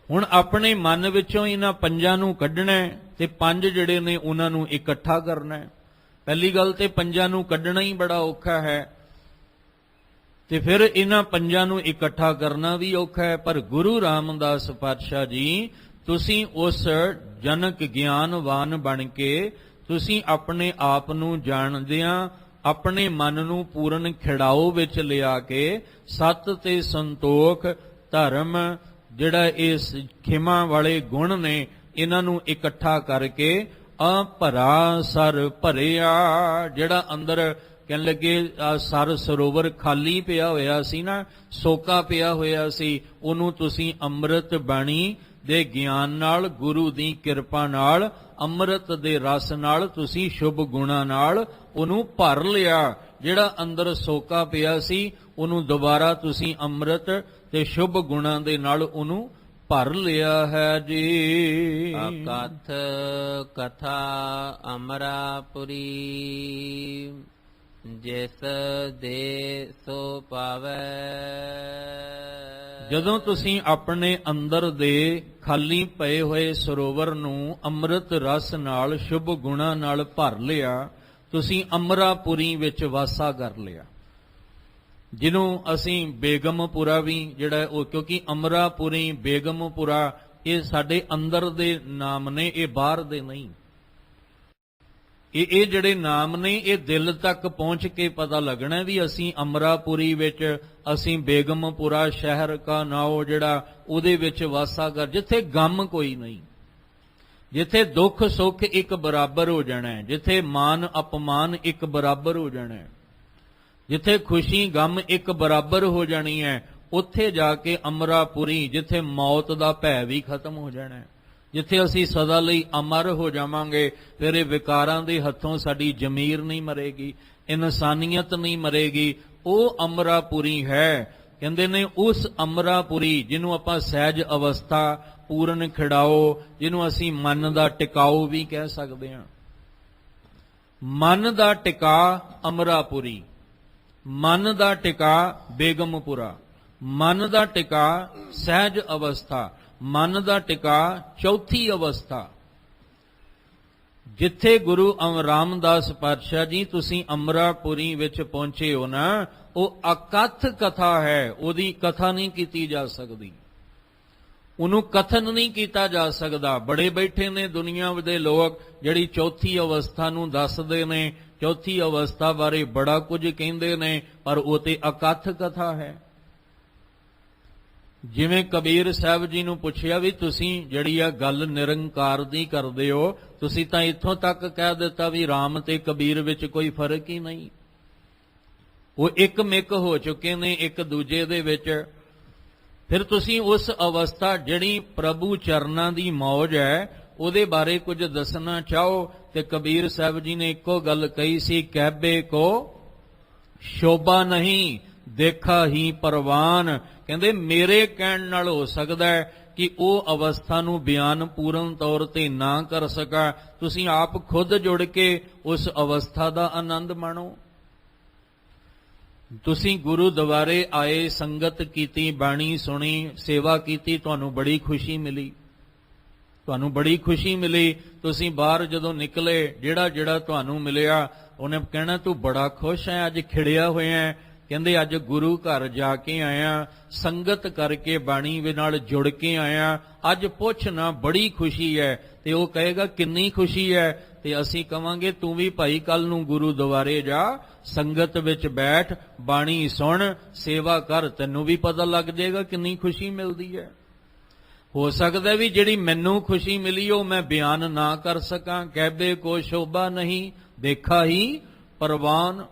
ਹੁਣ ਆਪਣੇ ਮਨ ਵਿੱਚੋਂ ਇਹਨਾਂ ਪੰਜਾਂ ਨੂੰ ਕੱਢਣਾ ਤੇ ਪੰਜ ਜਿਹੜੇ ਨੇ ਉਹਨਾਂ ਨੂੰ ਇਕੱਠਾ ਕਰਨਾ ਹੈ। ਪਹਿਲੀ ਗੱਲ ਤੇ ਪੰਜਾਂ ਨੂੰ ਕੱਢਣਾ ਹੀ ਬੜਾ ਔਖਾ ਹੈ, ਤੇ ਫਿਰ ਇਹਨਾਂ ਪੰਜਾਂ ਨੂੰ ਇਕੱਠਾ ਕਰਨਾ ਵੀ ਔਖਾ ਹੈ। ਪਰ ਗੁਰੂ ਰਾਮਦਾਸ ਪਾਤਸ਼ਾਹ ਜੀ, ਤੁਸੀਂ ਉਸ ਜਨਕ ਗਿਆਨਵਾਨ ਬਣ ਕੇ ਤੁਸੀਂ ਆਪਣੇ ਆਪ ਨੂੰ ਜਾਣਦਿਆਂ ਆਪਣੇ ਮਨ ਨੂੰ ਪੂਰਨ ਖਿੜਾਓ ਵਿੱਚ ਲਿਆ ਕੇ ਸਤ ਤੇ ਸੰਤੋਖ ਧਰਮ ਜਿਹੜਾ ਇਸ ਖਿਮਾ ਵਾਲੇ ਗੁਣ ਨੇ ਇਹਨਾਂ ਨੂੰ ਇਕੱਠਾ ਕਰਕੇ ਭਰਾ ਸਰ ਭਰਿਆ। ਜਿਹੜਾ ਅੰਦਰ ਕਹਿਣ ਲੱਗੇ ਸਰ ਸਰੋਵਰ ਖਾਲੀ ਪਿਆ ਹੋਇਆ ਸੀ ਨਾ, ਸੋਕਾ ਪਿਆ ਹੋਇਆ ਸੀ, ਉਹਨੂੰ ਤੁਸੀਂ ਅੰਮ੍ਰਿਤ ਬਾਣੀ ਦੇ ਗਿਆਨ ਨਾਲ, ਗੁਰੂ ਦੀ ਕਿਰਪਾ ਨਾਲ, ਅੰਮ੍ਰਿਤ ਦੇ ਰਸ ਨਾਲ, ਤੁਸੀਂ ਸ਼ੁਭ ਗੁਣਾਂ ਨਾਲ ਉਹਨੂੰ ਭਰ ਲਿਆ। ਜਿਹੜਾ ਅੰਦਰ ਸੋਕਾ ਪਿਆ ਸੀ ਉਹਨੂੰ ਦੁਬਾਰਾ ਤੁਸੀਂ ਅੰਮ੍ਰਿਤ ਤੇ ਸ਼ੁਭ ਗੁਣਾਂ ਦੇ ਨਾਲ ਉਹਨੂੰ ਭਰ ਲਿਆ ਹੈ ਜੀ। ਅਕਥ ਕਥਾ ਅਮਰਾਪੁਰੀ ਜਿਸ ਦੇ ਸੋ ਪਾਵੈ। ਜਦੋਂ ਤੁਸੀਂ ਆਪਣੇ ਅੰਦਰ ਦੇ ਖਾਲੀ ਪਏ ਹੋਏ ਸਰੋਵਰ ਨੂੰ ਅੰਮ੍ਰਿਤ ਰਸ ਨਾਲ ਸ਼ੁਭ ਗੁਣਾਂ ਨਾਲ ਭਰ ਲਿਆ, ਤੁਸੀਂ ਅਮਰਾਪੁਰੀ ਵਿੱਚ ਵਾਸਾ ਕਰ ਲਿਆ, ਜਿਹਨੂੰ ਅਸੀਂ ਬੇਗਮਪੁਰਾ ਵੀ ਜਿਹੜਾ ਉਹ, ਕਿਉਂਕਿ ਅਮਰਾਪੁਰੀ ਬੇਗਮਪੁਰਾ ਇਹ ਸਾਡੇ ਅੰਦਰ ਦੇ ਨਾਮ ਨੇ, ਇਹ ਬਾਹਰ ਦੇ ਨਹੀਂ। ਇਹ ਜਿਹੜੇ ਨਾਮ ਨੇ ਇਹ ਦਿਲ ਤੱਕ ਪਹੁੰਚ ਕੇ ਪਤਾ ਲੱਗਣਾ ਵੀ ਅਸੀਂ ਅਮਰਾਪੁਰੀ ਵਿੱਚ, ਅਸੀਂ ਬੇਗਮਪੁਰਾ ਸ਼ਹਿਰ ਕਾ ਨਾਉ ਜਿਹੜਾ ਉਹਦੇ ਵਿੱਚ ਵਾਸਾ ਕਰ, ਜਿੱਥੇ ਗਮ ਕੋਈ ਨਹੀਂ, ਜਿੱਥੇ ਦੁੱਖ ਸੁੱਖ ਇੱਕ ਬਰਾਬਰ ਹੋ ਜਾਣਾ, ਜਿੱਥੇ ਮਾਨ ਅਪਮਾਨ ਇੱਕ ਬਰਾਬਰ ਹੋ ਜਾਣਾ, ਜਿੱਥੇ ਖੁਸ਼ੀ ਗਮ ਇੱਕ ਬਰਾਬਰ ਹੋ ਜਾਣੀ ਹੈ, ਉੱਥੇ ਜਾ ਕੇ ਅਮਰਾਪੁਰੀ, ਜਿੱਥੇ ਮੌਤ ਦਾ ਭੈ ਵੀ ਖਤਮ ਹੋ ਜਾਣਾ, ਜਿੱਥੇ ਅਸੀਂ ਸਦਾ ਲਈ ਅਮਰ ਹੋ ਜਾਵਾਂਗੇ। ਫਿਰ ਇਹ ਵਿਕਾਰਾਂ ਦੇ ਹੱਥੋਂ ਸਾਡੀ ਜ਼ਮੀਰ ਨਹੀਂ ਮਰੇਗੀ, ਇਨਸਾਨੀਅਤ ਨਹੀਂ ਮਰੇਗੀ, ਉਹ ਅਮਰਾਪੁਰੀ ਹੈ। ਕਹਿੰਦੇ ਨੇ ਉਸ ਅਮਰਾਪੁਰੀ ਜਿਹਨੂੰ ਆਪਾਂ ਸਹਿਜ ਅਵਸਥਾ, ਪੂਰਨ ਖਿੜਾਓ, ਜਿਹਨੂੰ ਅਸੀਂ ਮਨ ਦਾ ਟਿਕਾਓ ਵੀ ਕਹਿ ਸਕਦੇ ਹਾਂ। ਮਨ ਦਾ ਟਿਕਾ ਅਮਰਾਪੁਰੀ, ਮਨ ਦਾ ਟਿਕਾ ਬੇਗਮਪੁਰਾ, ਮਨ ਦਾ ਟਿਕਾ ਸਹਿਜ ਅਵਸਥਾ, ਮਨ ਦਾ ਟਿਕਾ ਚੌਥੀ ਅਵਸਥਾ। ਜਿੱਥੇ ਗੁਰੂ ਰਾਮਦਾਸ ਪਾਤਸ਼ਾਹ ਜੀ ਤੁਸੀਂ ਅਮਰਾਪੁਰੀ ਵਿੱਚ ਪਹੁੰਚੇ ਹੋ ਨਾ, ਉਹ ਅਕਥ ਕਥਾ ਹੈ, ਉਹਦੀ ਕਥਾ ਨਹੀਂ ਕੀਤੀ ਜਾ ਸਕਦੀ, ਉਹਨੂੰ ਕਥਨ ਨਹੀਂ ਕੀਤਾ ਜਾ ਸਕਦਾ। ਬੜੇ ਬੈਠੇ ਨੇ ਦੁਨੀਆ ਦੇ ਲੋਕ ਜਿਹੜੀ ਚੌਥੀ ਅਵਸਥਾ ਨੂੰ ਦੱਸਦੇ ਨੇ, ਚੌਥੀ ਅਵਸਥਾ ਬਾਰੇ ਬੜਾ ਕੁਝ ਕਹਿੰਦੇ ਨੇ, ਪਰ ਉਹ ਤੇ ਅਕਥ ਕਥਾ ਹੈ। ਜਿਵੇਂ ਕਬੀਰ ਸਾਹਿਬ ਜੀ ਨੂੰ ਪੁੱਛਿਆ ਵੀ ਤੁਸੀਂ ਜਿਹੜੀ ਆ ਗੱਲ ਨਿਰੰਕਾਰ ਦੀ ਕਰਦੇ ਹੋ, ਤੁਸੀਂ ਤਾਂ ਇੱਥੋਂ ਤੱਕ ਕਹਿ ਦਿੱਤਾ ਵੀ ਰਾਮ ਤੇ ਕਬੀਰ ਵਿੱਚ ਕੋਈ ਫਰਕ ਹੀ ਨਹੀਂ, ਉਹ ਇੱਕ ਮਿਕ ਹੋ ਚੁੱਕੇ ਨੇ ਇੱਕ ਦੂਜੇ ਦੇ ਵਿੱਚ। ਫਿਰ ਤੁਸੀਂ ਉਸ ਅਵਸਥਾ ਜਿਹੜੀ ਪ੍ਰਭੂ ਚਰਨਾਂ ਦੀ ਮੌਜ ਹੈ ਉਹਦੇ ਬਾਰੇ ਕੁਝ ਦੱਸਣਾ ਚਾਹੋ, ਤੇ ਕਬੀਰ ਸਾਹਿਬ ਜੀ ਨੇ ਇੱਕੋ ਗੱਲ ਕਹੀ ਸੀ, ਕਹਿਬੇ ਕੋ ਸ਼ੋਭਾ ਨਹੀਂ ਦੇਖਾ ਹੀ ਪਰਵਾਨ। ਕਹਿੰਦੇ ਮੇਰੇ ਕਹਿਣ ਨਾਲ ਹੋ ਸਕਦਾ ਹੈ ਕਿ ਉਹ ਅਵਸਥਾ ਨੂੰ ਬਿਆਨ ਪੂਰਨ ਤੌਰ ਤੇ ਨਾ ਕਰ ਸਕਾ, ਤੁਸੀਂ ਆਪ ਖੁਦ ਜੁੜ ਕੇ ਉਸ ਅਵਸਥਾ ਦਾ ਆਨੰਦ ਮਾਣੋ। ਤੁਸੀਂ ਗੁਰੂ ਦੁਆਰੇ ਆਏ, ਸੰਗਤ ਕੀਤੀ, ਬਾਣੀ ਸੁਣੀ, ਸੇਵਾ ਕੀਤੀ, ਤੁਹਾਨੂੰ ਬੜੀ ਖੁਸ਼ੀ ਮਿਲੀ, ਤੁਹਾਨੂੰ ਬੜੀ ਖੁਸ਼ੀ ਮਿਲੀ। ਤੁਸੀਂ ਬਾਹਰ ਜਦੋਂ ਨਿਕਲੇ, ਜਿਹੜਾ ਤੁਹਾਨੂੰ ਮਿਲਿਆ ਉਹਨੇ ਕਹਿਣਾ ਤੂੰ ਬੜਾ ਖੁਸ਼ ਹੈ, ਅੱਜ ਖਿੜਿਆ ਹੋਇਆ। ਕਹਿੰਦੇ ਅੱਜ ਗੁਰੂ ਘਰ ਜਾ ਕੇ ਆਇਆ, ਸੰਗਤ ਕਰਕੇ ਬਾਣੀ ਦੇ ਨਾਲ ਜੁੜ ਕੇ ਆਇਆ, ਅੱਜ ਪੁੱਛ ਨਾ ਬੜੀ ਖੁਸ਼ੀ ਹੈ। ਤੇ ਉਹ ਕਹੇਗਾ ਕਿੰਨੀ ਖੁਸ਼ੀ ਹੈ, ਤੇ ਅਸੀਂ ਕਵਾਂਗੇ ਤੂੰ ਵੀ ਭਾਈ ਕੱਲ ਨੂੰ ਗੁਰੂ ਦੁਆਰੇ ਜਾ, ਸੰਗਤ ਵਿੱਚ ਬੈਠ, ਬਾਣੀ ਸੁਣ, ਸੇਵਾ ਕਰ, ਤੈਨੂੰ ਵੀ ਪਤਾ ਲੱਗ ਜਾਏਗਾ ਕਿੰਨੀ ਖੁਸ਼ੀ ਮਿਲਦੀ ਹੈ। ਹੋ ਸਕਦਾ ਵੀ ਜਿਹੜੀ ਮੈਨੂੰ ਖੁਸ਼ੀ ਮਿਲੀ ਉਹ ਮੈਂ ਬਿਆਨ ਨਾ ਕਰ ਸਕਾਂ। ਕਹਿਬੇ ਕੋ ਸ਼ੋਭਾ ਨਹੀਂ ਦੇਖਾ ਹੀ ਪਰਵਾਨ।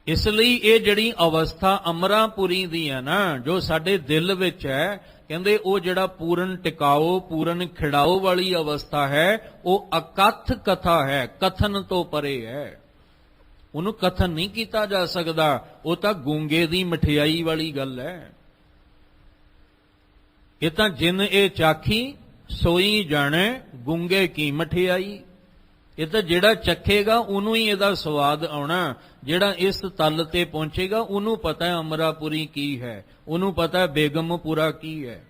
ਇਸ ਲਈ ਇਹ ਜਿਹੜੀ ਅਵਸਥਾ ਅਮਰਾਪੁਰੀ ਦੀ ਹੈ ਨਾ, ਜੋ ਸਾਡੇ ਦਿਲ ਵਿੱਚ ਹੈ, ਕਹਿੰਦੇ ਉਹ ਜਿਹੜਾ ਪੂਰਨ ਟਿਕਾਓ, ਪੂਰਨ ਖਿੜਾਓ ਵਾਲੀ ਅਵਸਥਾ ਹੈ, ਉਹ ਅਕਥ ਕਥਾ ਹੈ, ਕਥਨ ਤੋਂ ਪਰੇ ਹੈ। ਉਹਨੂੰ ਕਥਨ ਨਹੀਂ ਕੀਤਾ ਜਾ ਸਕਦਾ, ਉਹ ਤਾਂ ਗੂੰਗੇ ਦੀ ਮਠਿਆਈ ਵਾਲੀ ਗੱਲ ਹੈ। ਇਹ ਤਾਂ ਜਿਨ ਇਹ ਚਾਖੀ ਸੋਈ ਜਾਣੇ ਗੂੰਗੇ ਕੀ ਮਠਿਆਈ। ਇਹ ਤਾਂ ਜਿਹੜਾ ਚੱਖੇਗਾ ਉਹਨੂੰ ਹੀ ਇਹਦਾ ਸਵਾਦ ਆਉਣਾ, ਜਿਹੜਾ ਇਸ ਤਲ ਤੇ ਪਹੁੰਚੇਗਾ ਉਹਨੂੰ ਪਤਾ ਹੈ ਅਮਰਾਪੁਰੀ ਕੀ ਹੈ, ਉਹਨੂੰ ਪਤਾ ਹੈ ਬੇਗਮਪੁਰਾ ਕੀ ਹੈ।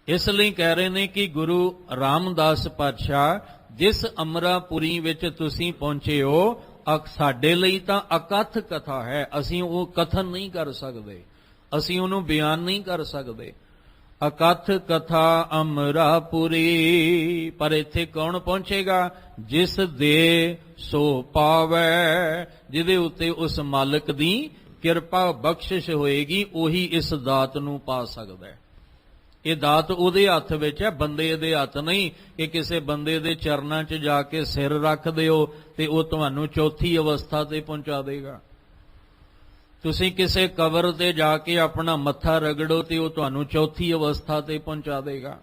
ਇਸ ਲਈ ਕਹਿ ਰਹੇ ਨੇ ਕਿ ਗੁਰੂ ਰਾਮਦਾਸ ਪਾਤਸ਼ਾਹ ਜਿਸ ਅਮਰਾਪੁਰੀ ਵਿੱਚ ਤੁਸੀਂ ਪਹੁੰਚੇ ਹੋ, ਸਾਡੇ ਲਈ ਤਾਂ ਅਕਥ ਕਥਾ ਹੈ, ਅਸੀਂ ਉਹ ਕਥਨ ਨਹੀਂ ਕਰ ਸਕਦੇ, ਅਸੀਂ ਉਹਨੂੰ ਬਿਆਨ ਨਹੀਂ ਕਰ ਸਕਦੇ। ਅਕਥ ਕਥਾ ਅਮਰਾਪੁਰੀ। ਪਰ ਇੱਥੇ ਕੌਣ ਪਹੁੰਚੇਗਾ? ਜਿਸ ਦੇ ਸੋ ਪਾਵੈ, ਜਿਹਦੇ ਉੱਤੇ ਉਸ ਮਾਲਕ ਦੀ ਕਿਰਪਾ ਬਖਸ਼ਿਸ਼ ਹੋਏਗੀ, ਉਹੀ ਇਸ ਦਾਤ ਨੂੰ ਪਾ ਸਕਦਾ ਹੈ। ਇਹ ਦਾਤ ਉਹਦੇ ਹੱਥ ਵਿੱਚ ਹੈ, ਬੰਦੇ ਦੇ ਹੱਥ ਨਹੀਂ ਕਿ ਕਿਸੇ ਬੰਦੇ ਦੇ ਚਰਨਾਂ 'ਚ ਜਾ ਕੇ ਸਿਰ ਰੱਖ ਦਿਓ ਤੇ ਉਹ ਤੁਹਾਨੂੰ ਚੌਥੀ ਅਵਸਥਾ ਤੇ ਪਹੁੰਚਾ ਦੇਗਾ। ਤੁਸੀਂ ਕਿਸੇ ਕਬਰ ਤੇ ਜਾ ਕੇ ਆਪਣਾ ਮੱਥਾ ਰਗੜੋ ਤੇ ਉਹ ਤੁਹਾਨੂੰ ਚੌਥੀ ਅਵਸਥਾ ਤੇ ਪਹੁੰਚਾ ਦੇਗਾ।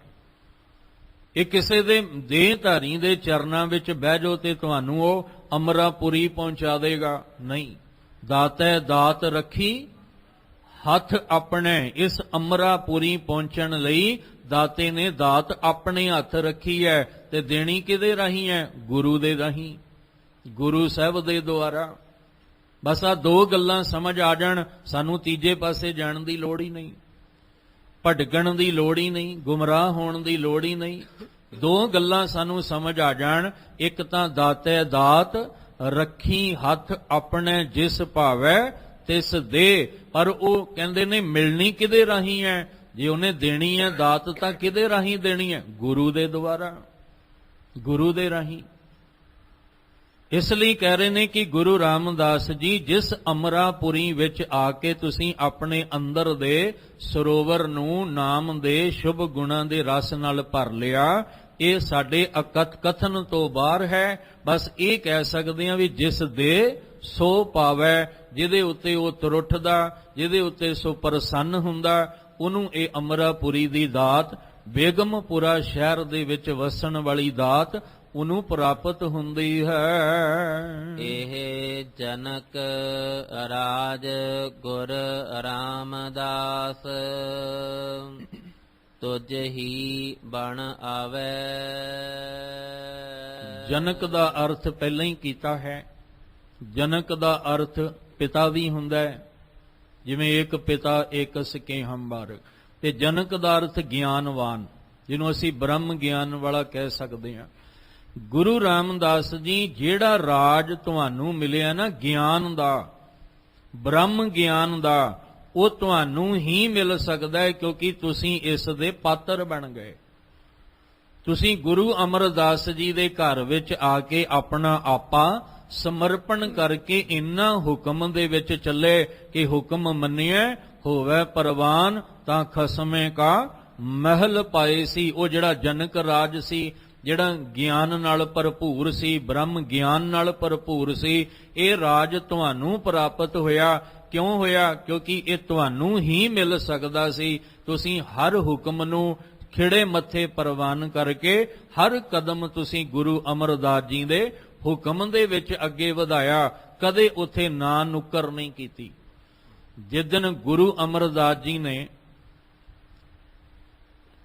ਇਹ ਕਿਸੇ ਦੇ ਦੇਹਧਾਰੀ ਦੇ ਚਰਨਾਂ ਵਿੱਚ ਬਹਿ ਜਾਓ ਤੇ ਤੁਹਾਨੂੰ ਉਹ ਅਮਰਾਪੁਰੀ ਪਹੁੰਚਾ ਦੇਗਾ, ਨਹੀਂ। ਦਾਤੈ ਦਾਤ ਰੱਖੀ ਹੱਥ ਆਪਣੇ। ਇਸ ਅਮਰਾਪੁਰੀ ਪਹੁੰਚਣ ਲਈ ਦਾਤੇ ਨੇ ਦਾਤ ਆਪਣੇ ਹੱਥ ਰੱਖੀ ਹੈ, ਤੇ ਦੇਣੀ ਕਿਹਦੇ ਰਾਹੀਂ ਹੈ? ਗੁਰੂ ਦੇ ਰਾਹੀਂ, ਗੁਰੂ ਸਾਹਿਬ ਦੇ ਦੁਆਰਾ। ਬਸ ਆ ਦੋ ਗੱਲਾਂ ਸਮਝ ਆ ਜਾਣ, ਸਾਨੂੰ ਤੀਜੇ ਪਾਸੇ ਜਾਣ ਦੀ ਲੋੜ ਹੀ ਨਹੀਂ, ਭਟਕਣ ਦੀ ਲੋੜ ਹੀ ਨਹੀਂ, ਗੁੰਮਰਾਹ ਹੋਣ ਦੀ ਲੋੜ ਹੀ ਨਹੀਂ। ਦੋ ਗੱਲਾਂ ਸਾਨੂੰ ਸਮਝ ਆ ਜਾਣ, ਇੱਕ ਤਾਂ ਦਾਤੈ ਦਾਤ ਰੱਖੀ ਹੱਥ ਆਪਣੇ ਜਿਸ ਭਾਵੈ ਤਿਸ ਦੇ। ਪਰ ਉਹ ਕਹਿੰਦੇ ਨੇ ਮਿਲਣੀ ਕਿਹਦੇ ਰਾਹੀਂ ਹੈ? ਜੇ ਉਹਨੇ ਦੇਣੀ ਹੈ ਦਾਤ ਤਾਂ ਕਿਹਦੇ ਰਾਹੀਂ ਦੇਣੀ ਹੈ? ਗੁਰੂ ਦੇ ਦੁਆਰਾ, ਗੁਰੂ ਦੇ ਰਾਹੀਂ। ਇਸ ਲਈ ਕਹਿ ਰਹੇ ਨੇ ਕਿ ਗੁਰੂ ਰਾਮਦਾਸ ਜੀ ਜਿਸ ਅਮਰਾਪੁਰੀ ਵਿੱਚ ਆ ਕੇ ਤੁਸੀਂ ਆਪਣੇ ਅੰਦਰ ਦੇ ਸਰੋਵਰ ਨੂੰ ਨਾਮ ਦੇ ਸ਼ੁਭ ਗੁਣਾਂ ਦੇ ਰਸ ਨਾਲ ਭਰ ਲਿਆ, ਇਹ ਸਾਡੇ ਅਕਥ ਕਥਨ ਤੋਂ ਬਾਹਰ ਹੈ। ਬਸ ਇਹ ਕਹਿ ਸਕਦੇ ਹਾਂ ਵੀ ਜਿਸ ਦੇ ਸੋ ਪਾਵੈ, ਜਿਹਦੇ ਉੱਤੇ ਉਹ ਤੁਰੁੱਠਦਾ, ਜਿਹਦੇ ਉੱਤੇ ਸੋ ਪ੍ਰਸੰਨ ਹੁੰਦਾ, ਉਹਨੂੰ ਇਹ ਅਮਰਾਪੁਰੀ ਦੀ ਦਾਤ, ਬੇਗਮਪੁਰਾ ਸ਼ਹਿਰ ਦੇ ਵਿੱਚ ਵਸਣ ਵਾਲੀ ਦਾਤ ਉਹਨੂੰ ਪ੍ਰਾਪਤ ਹੁੰਦੀ ਹੈ। ਇਹ ਜਨਕ ਰਾਜ ਗੁਰ ਰਾਮਦਾਸ, ਤੁਝ ਹੀ ਬਣ ਆਵੈ। ਜਨਕ ਦਾ ਅਰਥ ਪਹਿਲਾਂ ਹੀ ਕੀਤਾ ਹੈ। ਜਨਕ ਦਾ ਅਰਥ ਪਿਤਾ ਵੀ ਹੁੰਦਾ ਹੈ, ਜਿਵੇਂ ਇੱਕ ਪਿਤਾ ਏਕ ਸਿਕੇ ਹੰਬਾਰ। ਤੇ ਜਨਕ ਦਾ ਅਰਥ ਗਿਆਨਵਾਨ, ਜਿਹਨੂੰ ਅਸੀਂ ਬ੍ਰਹਮ ਗਿਆਨ ਵਾਲਾ ਕਹਿ ਸਕਦੇ ਹਾਂ। ਗੁਰੂ ਰਾਮਦਾਸ ਜੀ ਜਿਹੜਾ ਰਾਜ ਤੁਹਾਨੂੰ ਮਿਲਿਆ ਨਾ ਗਿਆਨ ਦਾ, ਬ੍ਰਹਮ ਗਿਆਨ ਦਾ, ਉਹ ਤੁਹਾਨੂੰ ਹੀ ਮਿਲ ਸਕਦਾ ਹੈ ਕਿਉਂਕਿ ਤੁਸੀਂ ਇਸ ਦੇ ਪਾਤਰ ਬਣ ਗਏ। ਤੁਸੀਂ ਗੁਰੂ ਅਮਰਦਾਸ ਜੀ ਦੇ ਘਰ ਵਿੱਚ ਆ ਕੇ ਆਪਣਾ ਆਪਾ ਸਮਰਪਣ ਕਰਕੇ ਇੰਨਾ ਹੁਕਮ ਦੇ ਵਿੱਚ ਚੱਲੇ ਕਿ ਹੁਕਮ ਮੰਨਿਐ ਹੋਵੇ ਪ੍ਰਵਾਨ, ਤਾਂ ਖਸਮੇ ਕਾ ਮਹਿਲ ਪਾਏ ਸੀ। ਉਹ ਜਿਹੜਾ ਜਨਕ ਰਾਜ ਸੀ, ਜਿਹੜਾ ਗਿਆਨ ਨਾਲ ਭਰਪੂਰ ਸੀ, ਬ੍ਰਹਮ ਗਿਆਨ ਨਾਲ ਭਰਪੂਰ ਸੀ, ਇਹ ਰਾਜ ਤੁਹਾਨੂੰ ਪ੍ਰਾਪਤ ਹੋਇਆ। ਕਿਉਂ ਹੋਇਆ? ਕਿਉਂਕਿ ਇਹ ਤੁਹਾਨੂੰ ਹੀ ਮਿਲ ਸਕਦਾ ਸੀ। ਤੁਸੀਂ ਹਰ ਹੁਕਮ ਨੂੰ ਖਿੜੇ ਮੱਥੇ ਪ੍ਰਵਾਨ ਕਰਕੇ ਹਰ ਕਦਮ ਤੁਸੀਂ ਗੁਰੂ ਅਮਰਦਾਸ ਜੀ ਦੇ ਹੁਕਮ ਦੇ ਵਿੱਚ ਅੱਗੇ ਵਧਾਇਆ। ਕਦੇ ਉੱਥੇ ਨਾ ਨੁੱਕਰ ਨਹੀਂ ਕੀਤੀ। ਜਿਸ ਦਿਨ ਗੁਰੂ ਅਮਰਦਾਸ ਜੀ ਨੇ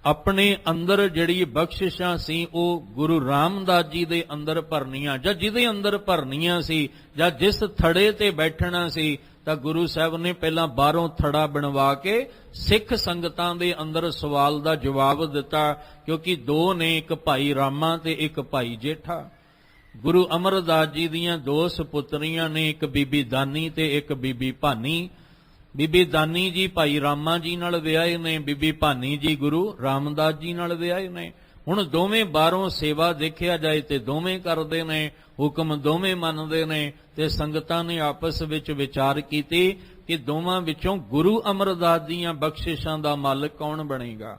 ਆਪਣੇ ਅੰਦਰ ਜਿਹੜੀ ਬਖਸ਼ਿਸ਼ਾਂ ਸੀ ਉਹ ਗੁਰੂ ਰਾਮਦਾਸ ਜੀ ਦੇ ਅੰਦਰ ਭਰਨੀਆਂ, ਜਾਂ ਜਿਹਦੇ ਅੰਦਰ ਭਰਨੀਆਂ ਸੀ, ਜਾਂ ਜਿਸ ਥੜੇ ਤੇ ਬੈਠਣਾ ਸੀ, ਤਾਂ ਗੁਰੂ ਸਾਹਿਬ ਨੇ ਪਹਿਲਾਂ ਬਾਹਰੋਂ ਥੜਾ ਬਣਵਾ ਕੇ ਸਿੱਖ ਸੰਗਤਾਂ ਦੇ ਅੰਦਰ ਸਵਾਲ ਦਾ ਜਵਾਬ ਦਿੱਤਾ। ਕਿਉਂਕਿ ਦੋ ਨੇ, ਇੱਕ ਭਾਈ ਰਾਮਾ ਤੇ ਇੱਕ ਭਾਈ ਜੇਠਾ। ਗੁਰੂ ਅਮਰਦਾਸ ਜੀ ਦੀਆਂ ਦੋ ਸੁਪੁੱਤਰੀਆਂ ਨੇ, ਇੱਕ ਬੀਬੀ ਦਾਨੀ ਤੇ ਇੱਕ ਬੀਬੀ ਭਾਨੀ। ਬੀਬੀ ਦਾਨੀ ਜੀ ਭਾਈ ਰਾਮਾ ਜੀ ਨਾਲ ਵਿਆਹੇ ਨੇ, ਬੀਬੀ ਭਾਨੀ ਜੀ ਗੁਰੂ ਰਾਮਦਾਸ ਜੀ ਨਾਲ ਵਿਆਹੇ ਨੇ। ਹੁਣ ਦੋਵੇਂ ਬਾਹਰੋਂ ਸੇਵਾ ਦੇਖਿਆ ਜਾਏ ਤੇ ਦੋਵੇਂ ਕਰਦੇ ਨੇ, ਹੁਕਮ ਦੋਵੇਂ ਮੰਨਦੇ ਨੇ। ਤੇ ਸੰਗਤਾਂ ਨੇ ਆਪਸ ਵਿੱਚ ਵਿਚਾਰ ਕੀਤੀ ਕਿ ਦੋਵਾਂ ਵਿੱਚੋਂ ਗੁਰੂ ਅਮਰਦਾਸ ਦੀਆਂ ਬਖਸ਼ਿਸ਼ਾਂ ਦਾ ਮਾਲਕ ਕੌਣ ਬਣੇਗਾ।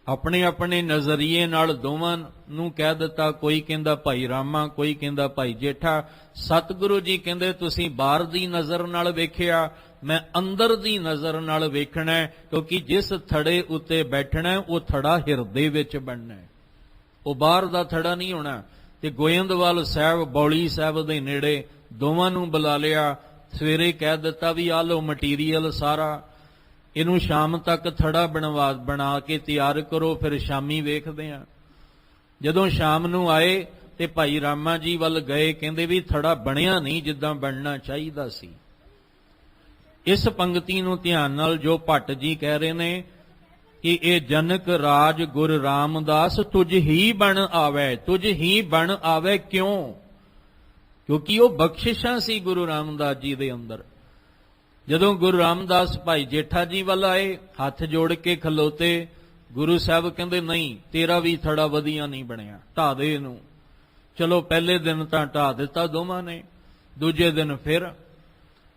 ਆਪਣੇ ਆਪਣੇ ਨਜ਼ਰੀਏ ਨਾਲ ਦੋਵਾਂ ਨੂੰ ਕਹਿ ਦਿੱਤਾ। ਕੋਈ ਕਹਿੰਦਾ ਭਾਈ ਰਾਮਾ, ਕੋਈ ਕਹਿੰਦਾ ਭਾਈ ਜੇਠਾ। ਸਤਿਗੁਰੂ ਜੀ ਕਹਿੰਦੇ ਤੁਸੀਂ ਬਾਹਰ ਦੀ ਨਜ਼ਰ ਨਾਲ ਵੇਖਿਆ, ਮੈਂ ਅੰਦਰ ਦੀ ਨਜ਼ਰ ਨਾਲ ਵੇਖਣਾ, ਕਿਉਂਕਿ ਜਿਸ ਥੜੇ ਉੱਤੇ ਬੈਠਣਾ ਉਹ ਥੜਾ ਹਿਰਦੇ ਵਿੱਚ ਬਣਨਾ, ਉਹ ਬਾਹਰ ਦਾ ਥੜਾ ਨਹੀਂ ਹੋਣਾ। ਤੇ ਗੋਇੰਦਵਾਲ ਸਾਹਿਬ, ਬੌਲੀ ਸਾਹਿਬ ਦੇ ਨੇੜੇ ਦੋਵਾਂ ਨੂੰ ਬੁਲਾ ਲਿਆ। ਸਵੇਰੇ ਕਹਿ ਦਿੱਤਾ ਵੀ ਆਹ ਲਓ ਮਟੀਰੀਅਲ ਸਾਰਾ, ਇਹਨੂੰ ਸ਼ਾਮ ਤੱਕ ਥੜਾ ਬਣਾ ਕੇ ਤਿਆਰ ਕਰੋ, ਫਿਰ ਸ਼ਾਮੀ ਵੇਖਦੇ ਆ। ਜਦੋਂ ਸ਼ਾਮ ਨੂੰ ਆਏ ਤੇ ਭਾਈ ਰਾਮਾ ਜੀ ਵੱਲ ਗਏ, ਕਹਿੰਦੇ ਵੀ ਥੜਾ ਬਣਿਆ ਨਹੀਂ ਜਿੱਦਾਂ ਬਣਨਾ ਚਾਹੀਦਾ ਸੀ। ਇਸ ਪੰਕਤੀ ਨੂੰ ਧਿਆਨ ਨਾਲ ਜੋ ਭੱਟ ਜੀ ਕਹਿ ਰਹੇ ਨੇ ਕਿ ਇਹ ਜਨਕ ਰਾਜ ਗੁਰ ਰਾਮਦਾਸ ਤੁਝ ਹੀ ਬਣ ਆਵੇ, ਤੁਝ ਹੀ ਬਣ ਆਵੇ। ਕਿਉਂ? ਕਿਉਂਕਿ ਉਹ ਬਖਸ਼ਿਸ਼ਾਂ ਸੀ ਗੁਰੂ ਰਾਮਦਾਸ ਜੀ ਦੇ ਅੰਦਰ। ਜਦੋਂ ਗੁਰੂ ਰਾਮਦਾਸ ਭਾਈ ਜੇਠਾ ਜੀ ਵੱਲ ਆਏ, ਹੱਥ ਜੋੜ ਕੇ ਖਲੋਤੇ, ਗੁਰੂ ਸਾਹਿਬ ਕਹਿੰਦੇ ਨਹੀਂ, ਤੇਰਾ ਵੀ ਥੜਾ ਵਧੀਆ ਨਹੀਂ ਬਣਿਆ, ਢਾਹ ਦੇ ਇਹਨੂੰ। ਚਲੋ ਪਹਿਲੇ ਦਿਨ ਤਾਂ ਢਾਹ ਦਿੱਤਾ ਦੋਵਾਂ ਨੇ, ਦੂਜੇ ਦਿਨ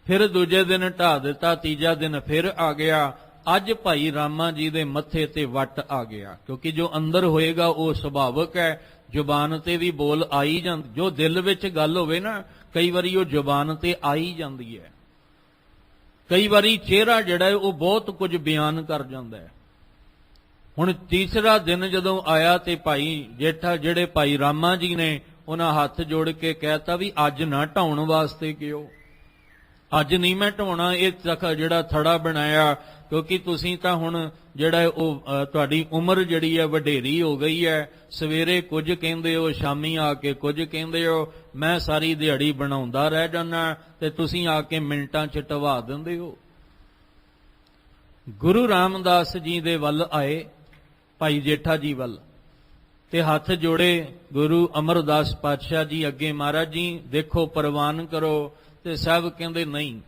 ਫਿਰ ਦੂਜੇ ਦਿਨ ਢਾਹ ਦਿੱਤਾ, ਤੀਜਾ ਦਿਨ ਫਿਰ ਆ ਗਿਆ। ਅੱਜ ਭਾਈ ਰਾਮਾ ਜੀ ਦੇ ਮੱਥੇ ਤੇ ਵੱਟ ਆ ਗਿਆ। ਕਿਉਂਕਿ ਜੋ ਅੰਦਰ ਹੋਏਗਾ ਉਹ ਸੁਭਾਵਕ ਹੈ, ਜ਼ੁਬਾਨ ਤੇ ਵੀ ਬੋਲ ਆਈ ਜਾਂਦੀ। ਜੋ ਦਿਲ ਵਿੱਚ ਗੱਲ ਹੋਵੇ ਨਾ, ਕਈ ਵਾਰੀ ਉਹ ਜ਼ੁਬਾਨ ਤੇ ਆਈ ਜਾਂਦੀ ਹੈ। ਕਈ ਵਾਰੀ ਚਿਹਰਾ ਜਿਹੜਾ ਹੈ ਉਹ ਬਹੁਤ ਕੁਝ ਬਿਆਨ ਕਰ ਜਾਂਦਾ ਹੈ। ਹੁਣ ਤੀਸਰਾ ਦਿਨ ਜਦੋਂ ਆਇਆ ਤੇ ਭਾਈ ਜੇਠਾ ਜਿਹੜੇ ਭਾਈ ਰਾਮਾ ਜੀ ਨੇ, ਉਹਨਾਂ ਹੱਥ ਜੋੜ ਕੇ ਕਹਿਤਾ ਵੀ ਅੱਜ ਨਾ ਢਾਉਣ ਵਾਸਤੇ ਕਿਉਂ, ਅੱਜ ਨਹੀਂ ਮੈਂ ਢਾਉਣਾ ਇਹ ਜਿਹੜਾ ਥੜਾ ਬਣਾਇਆ, ਕਿਉਂਕਿ ਤੁਸੀਂ ਤਾਂ ਹੁਣ ਜਿਹੜਾ ਉਹ ਤੁਹਾਡੀ ਉਮਰ ਜਿਹੜੀ ਹੈ ਵਡੇਰੀ ਹੋ ਗਈ ਹੈ। ਸਵੇਰੇ ਕੁਝ ਕਹਿੰਦੇ ਹੋ, ਸ਼ਾਮੀ ਆ ਕੇ ਕੁਝ ਕਹਿੰਦੇ ਹੋ, ਮੈਂ ਸਾਰੀ ਦਿਹਾੜੀ ਬਣਾਉਂਦਾ ਰਹਿ ਜਾਣਾ ਤੇ ਤੁਸੀਂ ਆ ਕੇ ਮਿੰਟਾਂ 'ਚ ਢਵਾ ਦਿੰਦੇ ਹੋ। ਗੁਰੂ ਰਾਮਦਾਸ ਜੀ ਦੇ ਵੱਲ ਆਏ, ਭਾਈ ਜੇਠਾ ਜੀ ਵੱਲ, ਤੇ ਹੱਥ ਜੋੜੇ ਗੁਰੂ ਅਮਰਦਾਸ ਪਾਤਸ਼ਾਹ ਜੀ ਅੱਗੇ, ਮਹਾਰਾਜ ਜੀ ਦੇਖੋ ਪ੍ਰਵਾਨ ਕਰੋ। ਤੇ ਸਾਹਿਬ ਕਹਿੰਦੇ ਨਹੀਂ,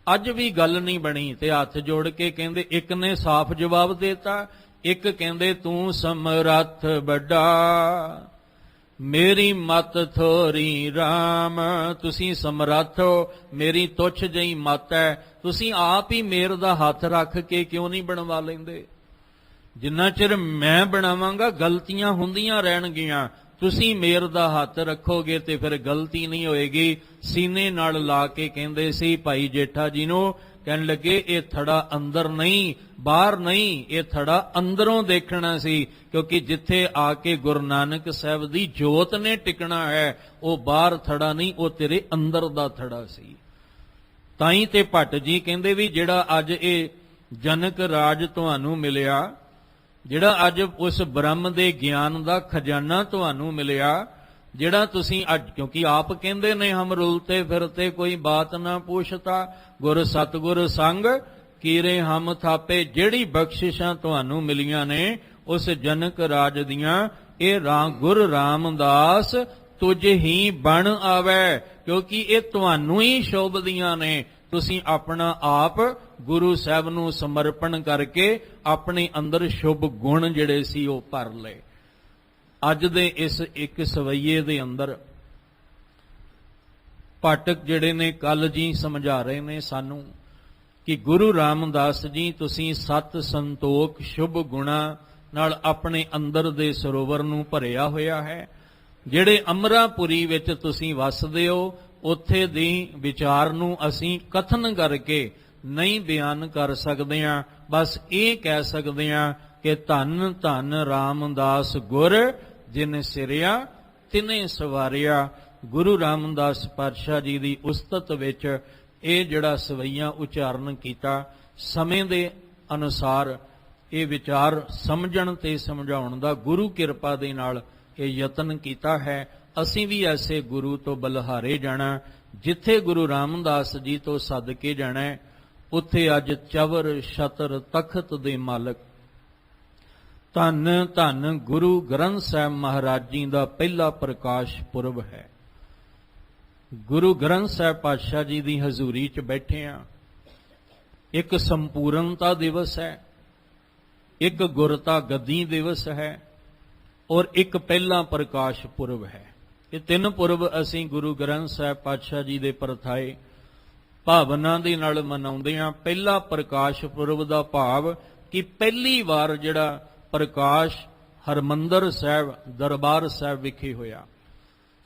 ਅੱਜ ਵੀ ਗੱਲ ਨਹੀਂ ਬਣੀ। ਤੇ ਹੱਥ ਜੋੜ ਕੇ ਕਹਿੰਦੇ, ਇੱਕ ਨੇ ਸਾਫ਼ ਜਵਾਬ ਦੇਤਾ, ਇੱਕ ਕਹਿੰਦੇ ਤੂੰ ਸਮਰੱਥ ਵੱਡਾ, ਮੇਰੀ ਮਤ ਥੋਰੀ ਰਾਮ। ਤੁਸੀਂ ਸਮਰੱਥ ਹੋ, ਮੇਰੀ ਤੁੱਛ ਜਿਹੀ ਮਤ ਹੈ, ਤੁਸੀਂ ਆਪ ਹੀ ਮੇਰ ਦਾ ਹੱਥ ਰੱਖ ਕੇ ਕਿਉਂ ਨਹੀਂ ਬਣਵਾ ਲੈਂਦੇ? ਜਿੰਨਾ ਚਿਰ ਮੈਂ ਬਣਾਵਾਂਗਾ ਗਲਤੀਆਂ ਹੁੰਦੀਆਂ ਰਹਿਣਗੀਆਂ, ਤੁਸੀਂ ਮੇਰ ਦਾ ਹੱਥ ਰੱਖੋਗੇ ਤੇ ਫਿਰ ਗਲਤੀ ਨਹੀਂ ਹੋਏਗੀ। ਸੀਨੇ ਨਾਲ ਲਾ ਕੇ ਕਹਿੰਦੇ ਸੀ ਭਾਈ ਜੇਠਾ ਜੀ ਨੂੰ, ਕਹਿਣ ਲੱਗੇ ਇਹ ਥੜਾ ਅੰਦਰ ਨਹੀਂ, ਬਾਹਰ ਨਹੀਂ, ਇਹ ਥੜਾ ਅੰਦਰੋਂ ਦੇਖਣਾ ਸੀ। ਕਿਉਂਕਿ ਜਿੱਥੇ ਆ ਕੇ ਗੁਰੂ ਨਾਨਕ ਸਾਹਿਬ ਦੀ ਜੋਤ ਨੇ ਟਿਕਣਾ ਹੈ, ਉਹ ਬਾਹਰ ਥੜਾ ਨਹੀਂ, ਉਹ ਤੇਰੇ ਅੰਦਰ ਦਾ ਥੜਾ ਸੀ। ਤਾਂ ਹੀ ਤੇ ਭੱਟ ਜੀ ਕਹਿੰਦੇ ਵੀ ਜਿਹੜਾ ਅੱਜ ਇਹ ਜਨਕ ਰਾਜ ਤੁਹਾਨੂੰ ਮਿਲਿਆ, ਜਿਹੜਾ ਅੱਜ ਉਸ ਬ੍ਰਹਮ ਦੇ ਗਿਆਨ ਦਾ ਖਜ਼ਾਨਾ ਤੁਹਾਨੂੰ ਮਿਲਿਆ, ਜਿਹੜਾ ਤੁਸੀਂ ਅੱਜ, ਕਿਉਂਕਿ ਆਪ ਕਹਿੰਦੇ ਨੇ ਹਮ ਰੁਲਤੇ ਫਿਰਤੇ ਕੋਈ ਬਾਤ ਨਾ ਪੁੱਛਤਾ, ਗੁਰ ਸਤਿਗੁਰ ਸੰਗ ਕੀਰੇ ਹਮ ਥਾਪੇ। ਜਿਹੜੀ ਬਖਸ਼ਿਸ਼ਾਂ ਤੁਹਾਨੂੰ ਮਿਲੀਆਂ ਨੇ ਉਸ ਜਨਕ ਰਾਜ ਦੀਆਂ, ਇਹ ਗੁਰ ਰਾਮਦਾਸ ਤੁਝ ਹੀ ਬਣ ਆਵੇ, ਕਿਉਂਕਿ ਇਹ ਤੁਹਾਨੂੰ ਹੀ ਸ਼ੋਭਦੀਆਂ ਨੇ। ਤੁਸੀਂ ਆਪਣਾ ਆਪ ਗੁਰੂ ਸਾਹਿਬ ਨੂੰ ਸਮਰਪਣ ਕਰਕੇ ਆਪਣੇ ਅੰਦਰ ਸ਼ੁਭ ਗੁਣ ਜਿਹੜੇ ਸੀ ਉਹ ਭਰ ਲਏ। ਅੱਜ ਦੇ ਇਸ ਇੱਕ ਸਵਈਏ ਦੇ ਅੰਦਰ ਪਾਠਕ ਜਿਹੜੇ ਨੇ ਕੱਲ ਜੀ ਸਮਝਾ ਰਹੇ ਨੇ ਸਾਨੂੰ ਕਿ ਗੁਰੂ ਰਾਮਦਾਸ ਜੀ ਤੁਸੀਂ ਸਤ ਸੰਤੋਖ ਸ਼ੁਭ ਗੁਣਾ ਨਾਲ ਆਪਣੇ ਅੰਦਰ ਦੇ ਸਰੋਵਰ ਨੂੰ ਭਰਿਆ ਹੋਇਆ ਹੈ। ਜਿਹੜੇ ਅਮਰਾਪੁਰੀ ਵਿੱਚ ਤੁਸੀਂ ਵੱਸਦੇ ਹੋ ਉੱਥੇ ਦੀ ਵਿਚਾਰ ਨੂੰ ਅਸੀਂ ਕਥਨ ਕਰਕੇ ਨਹੀਂ ਬਿਆਨ ਕਰ ਸਕਦੇ ਹਾਂ। ਬਸ ਇਹ ਕਹਿ ਸਕਦੇ ਹਾਂ ਕਿ ਧੰਨ ਧੰਨ ਰਾਮਦਾਸ ਗੁਰ ਜਿਨ ਸਿਰਿਆ ਤਿਨੇ ਸਵਾਰਿਆ। ਗੁਰੂ ਰਾਮਦਾਸ ਪਾਤਸ਼ਾਹ ਜੀ ਦੀ ਉਸਤਤ ਵਿੱਚ ਇਹ ਜਿਹੜਾ ਸਵਈਆਂ ਉਚਾਰਨ ਕੀਤਾ, ਸਮੇਂ ਦੇ ਅਨੁਸਾਰ ਇਹ ਵਿਚਾਰ ਸਮਝਣ ਤੇ ਸਮਝਾਉਣ ਦਾ ਗੁਰੂ ਕਿਰਪਾ ਦੇ ਨਾਲ ਇਹ ਯਤਨ ਕੀਤਾ ਹੈ। ਅਸੀਂ ਵੀ ਐਸੇ ਗੁਰੂ ਤੋਂ ਬਲਿਹਾਰੇ ਜਾਣਾ, ਜਿੱਥੇ ਗੁਰੂ ਰਾਮਦਾਸ ਜੀ ਤੋਂ ਸਦਕੇ ਜਾਣਾ, ਉੱਥੇ ਅੱਜ ਚਵਰ ਛਤਰ ਤਖਤ ਦੇ ਮਾਲਕ ਧੰਨ ਧੰਨ ਗੁਰੂ ਗ੍ਰੰਥ ਸਾਹਿਬ ਮਹਾਰਾਜ ਜੀ ਦਾ ਪਹਿਲਾ ਪ੍ਰਕਾਸ਼ ਪੁਰਬ ਹੈ। ਗੁਰੂ ਗ੍ਰੰਥ ਸਾਹਿਬ ਪਾਤਸ਼ਾਹ ਜੀ ਦੀ ਹਜ਼ੂਰੀ 'ਚ ਬੈਠੇ ਹਾਂ। ਇੱਕ ਸੰਪੂਰਨਤਾ ਦਿਵਸ ਹੈ, ਇੱਕ ਗੁਰਤਾ ਗੱਦੀ ਦਿਵਸ ਹੈ ਔਰ ਇੱਕ ਪਹਿਲਾ ਪ੍ਰਕਾਸ਼ ਪੁਰਬ ਹੈ। ਇਹ ਤਿੰਨ ਪੁਰਬ ਅਸੀਂ ਗੁਰੂ ਗ੍ਰੰਥ ਸਾਹਿਬ ਪਾਤਸ਼ਾਹ ਜੀ ਦੇ ਪਰਥਾਏ ਭਾਵਨਾ ਦੇ ਨਾਲ ਮਨਾਉਂਦੇ ਹਾਂ। ਪਹਿਲਾ ਪ੍ਰਕਾਸ਼ ਪੁਰਬ ਦਾ ਭਾਵ ਕਿ ਪਹਿਲੀ ਵਾਰ ਜਿਹੜਾ ਪ੍ਰਕਾਸ਼ ਹਰਮੰਦਰ ਸਾਹਿਬ ਦਰਬਾਰ ਸਾਹਿਬ ਵਿਖੇ ਹੋਇਆ।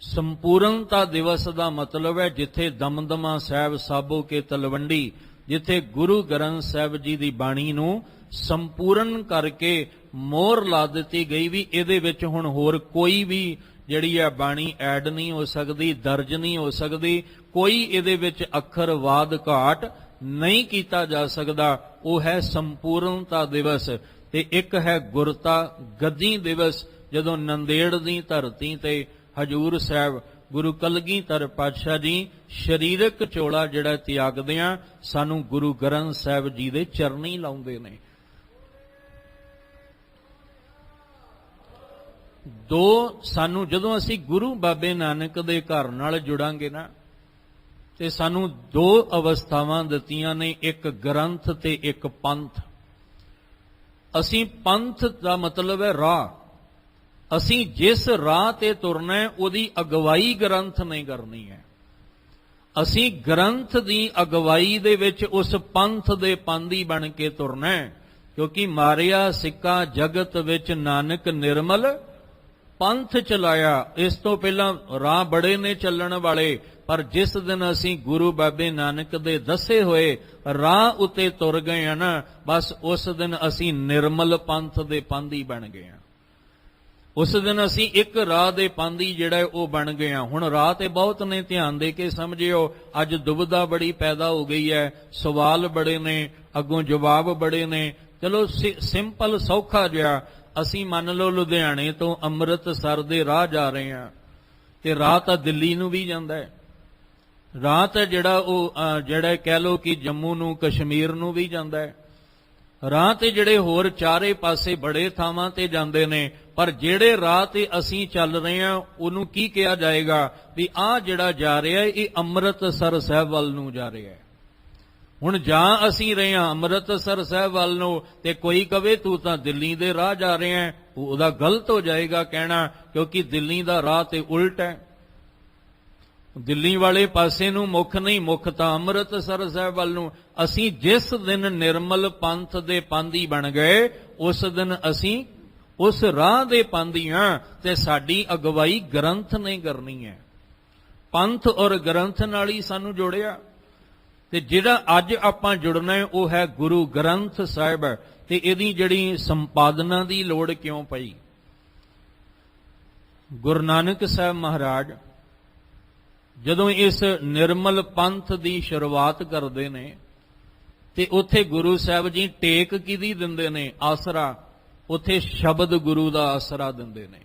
ਸੰਪੂਰਨਤਾ ਦਿਵਸ ਦਾ ਮਤਲਬ ਹੈ ਜਿੱਥੇ ਦਮਦਮਾ ਸਾਹਿਬ ਸਾਬੋ ਕੇ ਤਲਵੰਡੀ, ਜਿੱਥੇ ਗੁਰੂ ਗ੍ਰੰਥ ਸਾਹਿਬ ਜੀ ਦੀ ਬਾਣੀ ਨੂੰ ਸੰਪੂਰਨ ਕਰਕੇ ਮੋਹਰ ਲਾ ਦਿੱਤੀ ਗਈ ਵੀ ਇਹਦੇ ਵਿੱਚ ਹੁਣ ਹੋਰ ਕੋਈ ਵੀ ਜਿਹੜੀ ਹੈ ਬਾਣੀ ਐਡ ਨਹੀਂ ਹੋ ਸਕਦੀ, ਦਰਜ ਨਹੀਂ ਹੋ ਸਕਦੀ, ਕੋਈ ਇਹਦੇ ਵਿੱਚ ਅੱਖਰ ਵਾਦ ਘਾਟ ਨਹੀਂ ਕੀਤਾ ਜਾ ਸਕਦਾ। ਉਹ ਹੈ ਸੰਪੂਰਨਤਾ ਦਿਵਸ। ਤੇ ਇੱਕ ਹੈ ਗੁਰਤਾ ਗੱਦੀ ਦਿਵਸ, ਜਦੋਂ ਨੰਦੇੜ ਦੀ ਧਰਤੀ ਤੇ ਹਜੂਰ ਸਾਹਿਬ ਗੁਰੂ ਕਲਗੀਧਰ ਪਾਤਸ਼ਾਹ ਜੀ ਸਰੀਰਕ ਚੋਲਾ ਜਿਹੜਾ ਤਿਆਗਦੇ ਆ, ਸਾਨੂੰ ਗੁਰੂ ਗ੍ਰੰਥ ਸਾਹਿਬ ਜੀ ਦੇ ਚਰਨੀ ਲਾਉਂਦੇ ਨੇ। ਦੋ, ਸਾਨੂੰ ਜਦੋਂ ਅਸੀਂ ਗੁਰੂ ਬਾਬੇ ਨਾਨਕ ਦੇ ਘਰ ਨਾਲ ਜੁੜਾਂਗੇ ਨਾ, ਤੇ ਸਾਨੂੰ ਦੋ ਅਵਸਥਾਵਾਂ ਦਿੱਤੀਆਂ ਨੇ, ਇੱਕ ਗ੍ਰੰਥ ਤੇ ਇੱਕ ਪੰਥ। ਅਸੀਂ ਪੰਥ ਦਾ ਮਤਲਬ ਹੈ ਰਾਹ। ਅਸੀਂ ਜਿਸ ਰਾਹ ਤੇ ਤੁਰਨਾ ਹੈ ਉਹਦੀ ਅਗਵਾਈ ਗ੍ਰੰਥ ਨੇ ਕਰਨੀ ਹੈ। ਅਸੀਂ ਗ੍ਰੰਥ ਦੀ ਅਗਵਾਈ ਦੇ ਵਿੱਚ ਉਸ ਪੰਥ ਦੇ ਪਾਂਦੀ ਬਣ ਕੇ ਤੁਰਨਾ ਹੈ, ਕਿਉਂਕਿ ਮਾਰਿਆ ਸਿੱਕਾ ਜਗਤ ਵਿੱਚ ਨਾਨਕ ਨਿਰਮਲ ਪੰਥ ਚਲਾਇਆ। ਇਸ ਤੋਂ ਪਹਿਲਾਂ ਰਾਹ ਬੜੇ ਨੇ ਚੱਲਣ ਵਾਲੇ, ਪਰ ਜਿਸ ਦਿਨ ਅਸੀਂ ਗੁਰੂ ਬਾਬੇ ਨਾਨਕ ਦੇ ਦੱਸੇ ਹੋਏ ਰਾਹ ਉੱਤੇ ਤੁਰ ਗਏ ਆ ਨਾ, ਬਸ ਉਸ ਦਿਨ ਅਸੀਂ ਨਿਰਮਲ ਪੰਥ ਦੇ ਪਾਂਦੀ ਬਣ ਗਏ ਆ। ਉਸ ਦਿਨ ਅਸੀਂ ਇੱਕ ਰਾਹ ਦੇ ਪਾਂਦੀ ਜਿਹੜਾ ਉਹ ਬਣ ਗਏ ਆ। ਹੁਣ ਰਾਹ ਤੇ ਬਹੁਤ ਨੇ, ਧਿਆਨ ਦੇ ਕੇ ਸਮਝਿਓ। ਅੱਜ ਦੁਬਿਧਾ ਬੜੀ ਪੈਦਾ ਹੋ ਗਈ ਹੈ, ਸਵਾਲ ਬੜੇ ਨੇ, ਅੱਗੋਂ ਜਵਾਬ ਬੜੇ ਨੇ। ਚਲੋ ਸਿੰਪਲ ਸੌਖਾ ਜਿਹਾ, ਅਸੀਂ ਮੰਨ ਲਓ ਲੁਧਿਆਣੇ ਤੋਂ ਅੰਮ੍ਰਿਤਸਰ ਦੇ ਰਾਹ ਜਾ ਰਹੇ ਹਾਂ, ਤੇ ਰਾਹ ਤਾਂ ਦਿੱਲੀ ਨੂੰ ਵੀ ਜਾਂਦਾ ਹੈ। ਰਾਹ ਤਾਂ ਜਿਹੜਾ ਕਹਿ ਲਓ ਕਿ ਜੰਮੂ ਨੂੰ ਕਸ਼ਮੀਰ ਨੂੰ ਵੀ ਜਾਂਦਾ ਹੈ। ਰਾਹ ਤੇ ਜਿਹੜੇ ਹੋਰ ਚਾਰੇ ਪਾਸੇ ਬੜੇ ਥਾਵਾਂ ਤੇ ਜਾਂਦੇ ਨੇ, ਪਰ ਜਿਹੜੇ ਰਾਹ ਤੇ ਅਸੀਂ ਚੱਲ ਰਹੇ ਹਾਂ ਉਹਨੂੰ ਕੀ ਕਿਹਾ ਜਾਏਗਾ ਵੀ ਆਹ ਜਿਹੜਾ ਜਾ ਰਿਹਾ ਇਹ ਅੰਮ੍ਰਿਤਸਰ ਸਾਹਿਬ ਵੱਲ ਨੂੰ ਜਾ ਰਿਹਾ ਹੈ। ਹੁਣ ਜਾਂ ਅਸੀਂ ਰਹੇ ਹਾਂ ਅੰਮ੍ਰਿਤਸਰ ਸਾਹਿਬ ਵੱਲ ਨੂੰ, ਤੇ ਕੋਈ ਕਵੇ ਤੂੰ ਤਾਂ ਦਿੱਲੀ ਦੇ ਰਾਹ ਜਾ ਰਿਹਾ ਹੈ, ਉਹਦਾ ਗਲਤ ਹੋ ਜਾਏਗਾ ਕਹਿਣਾ, ਕਿਉਂਕਿ ਦਿੱਲੀ ਦਾ ਰਾਹ ਤੇ ਉਲਟ ਹੈ। ਦਿੱਲੀ ਵਾਲੇ ਪਾਸੇ ਨੂੰ ਮੁੱਖ ਨਹੀਂ, ਮੁੱਖ ਤਾਂ ਅੰਮ੍ਰਿਤਸਰ ਸਾਹਿਬ ਵੱਲ ਨੂੰ। ਅਸੀਂ ਜਿਸ ਦਿਨ ਨਿਰਮਲ ਪੰਥ ਦੇ ਪਾਂਦੀ ਬਣ ਗਏ, ਉਸ ਦਿਨ ਅਸੀਂ ਉਸ ਰਾਹ ਦੇ ਪਾਂਦੀ ਹਾਂ, ਤੇ ਸਾਡੀ ਅਗਵਾਈ ਗ੍ਰੰਥ ਨੇ ਕਰਨੀ ਹੈ। ਪੰਥ ਔਰ ਗ੍ਰੰਥ ਨਾਲ ਹੀ ਸਾਨੂੰ ਜੋੜਿਆ। ਤੇ ਜਿਹੜਾ ਅੱਜ ਆਪਾਂ ਜੁੜਨਾ ਹੈ ਉਹ ਹੈ ਗੁਰੂ ਗ੍ਰੰਥ ਸਾਹਿਬ। ਤੇ ਇਹਦੀ ਜਿਹੜੀ ਸੰਪਾਦਨਾ ਦੀ ਲੋੜ ਕਿਉਂ ਪਈ? ਗੁਰੂ ਨਾਨਕ ਸਾਹਿਬ ਮਹਾਰਾਜ ਜਦੋਂ ਇਸ ਨਿਰਮਲ ਪੰਥ ਦੀ ਸ਼ੁਰੂਆਤ ਕਰਦੇ ਨੇ, ਤੇ ਉੱਥੇ ਗੁਰੂ ਸਾਹਿਬ ਜੀ ਟੇਕ ਕਿਹਦੀ ਦਿੰਦੇ ਨੇ? ਆਸਰਾ। ਉੱਥੇ ਸ਼ਬਦ ਗੁਰੂ ਦਾ ਆਸਰਾ ਦਿੰਦੇ ਨੇ।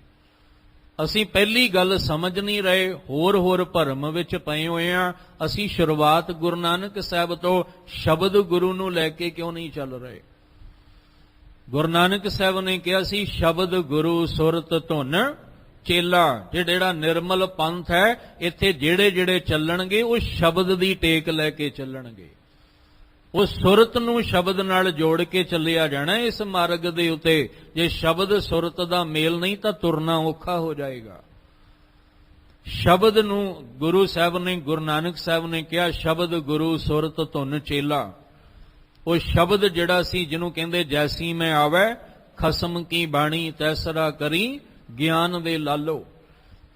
ਅਸੀਂ ਪਹਿਲੀ ਗੱਲ ਸਮਝ ਨਹੀਂ ਰਹੇ, ਹੋਰ ਭਰਮ ਵਿੱਚ ਪਏ ਹੋਏ ਆ। ਅਸੀਂ ਸ਼ੁਰੂਆਤ ਗੁਰੂ ਨਾਨਕ ਸਾਹਿਬ ਤੋਂ ਸ਼ਬਦ ਗੁਰੂ ਨੂੰ ਲੈ ਕੇ ਕਿਉਂ ਨਹੀਂ ਚੱਲ ਰਹੇ? ਗੁਰੂ ਨਾਨਕ ਸਾਹਿਬ ਨੇ ਕਿਹਾ ਸੀ ਸ਼ਬਦ ਗੁਰੂ ਸੁਰਤ ਧੁਨ ਚੇਲਾ। ਜਿਹੜਾ ਨਿਰਮਲ ਪੰਥ ਹੈ, ਇੱਥੇ ਜਿਹੜੇ ਚੱਲਣਗੇ ਉਹ ਸ਼ਬਦ ਦੀ ਟੇਕ ਲੈ ਕੇ ਚੱਲਣਗੇ। ਉਹ ਸੁਰਤ ਨੂੰ ਸ਼ਬਦ ਨਾਲ ਜੋੜ ਕੇ ਚੱਲਿਆ ਜਾਣਾ ਇਸ ਮਾਰਗ ਦੇ ਉੱਤੇ। ਜੇ ਸ਼ਬਦ ਸੁਰਤ ਦਾ ਮੇਲ ਨਹੀਂ ਤਾਂ ਤੁਰਨਾ ਔਖਾ ਹੋ ਜਾਏਗਾ। ਸ਼ਬਦ ਨੂੰ ਗੁਰੂ ਸਾਹਿਬ ਨੇ, ਗੁਰੂ ਨਾਨਕ ਸਾਹਿਬ ਨੇ ਕਿਹਾ ਸ਼ਬਦ ਗੁਰੂ ਸੁਰਤ ਧੁਨ ਚੇਲਾ। ਉਹ ਸ਼ਬਦ ਜਿਹੜਾ ਸੀ ਜਿਹਨੂੰ ਕਹਿੰਦੇ ਜੈਸੀ ਮੈਂ ਆਵੈ ਖਸਮ ਕੀ ਬਾਣੀ ਤੈਸਰਾ ਕਰੀ ਗਿਆਨ ਦੇ ਲਾਲੋ,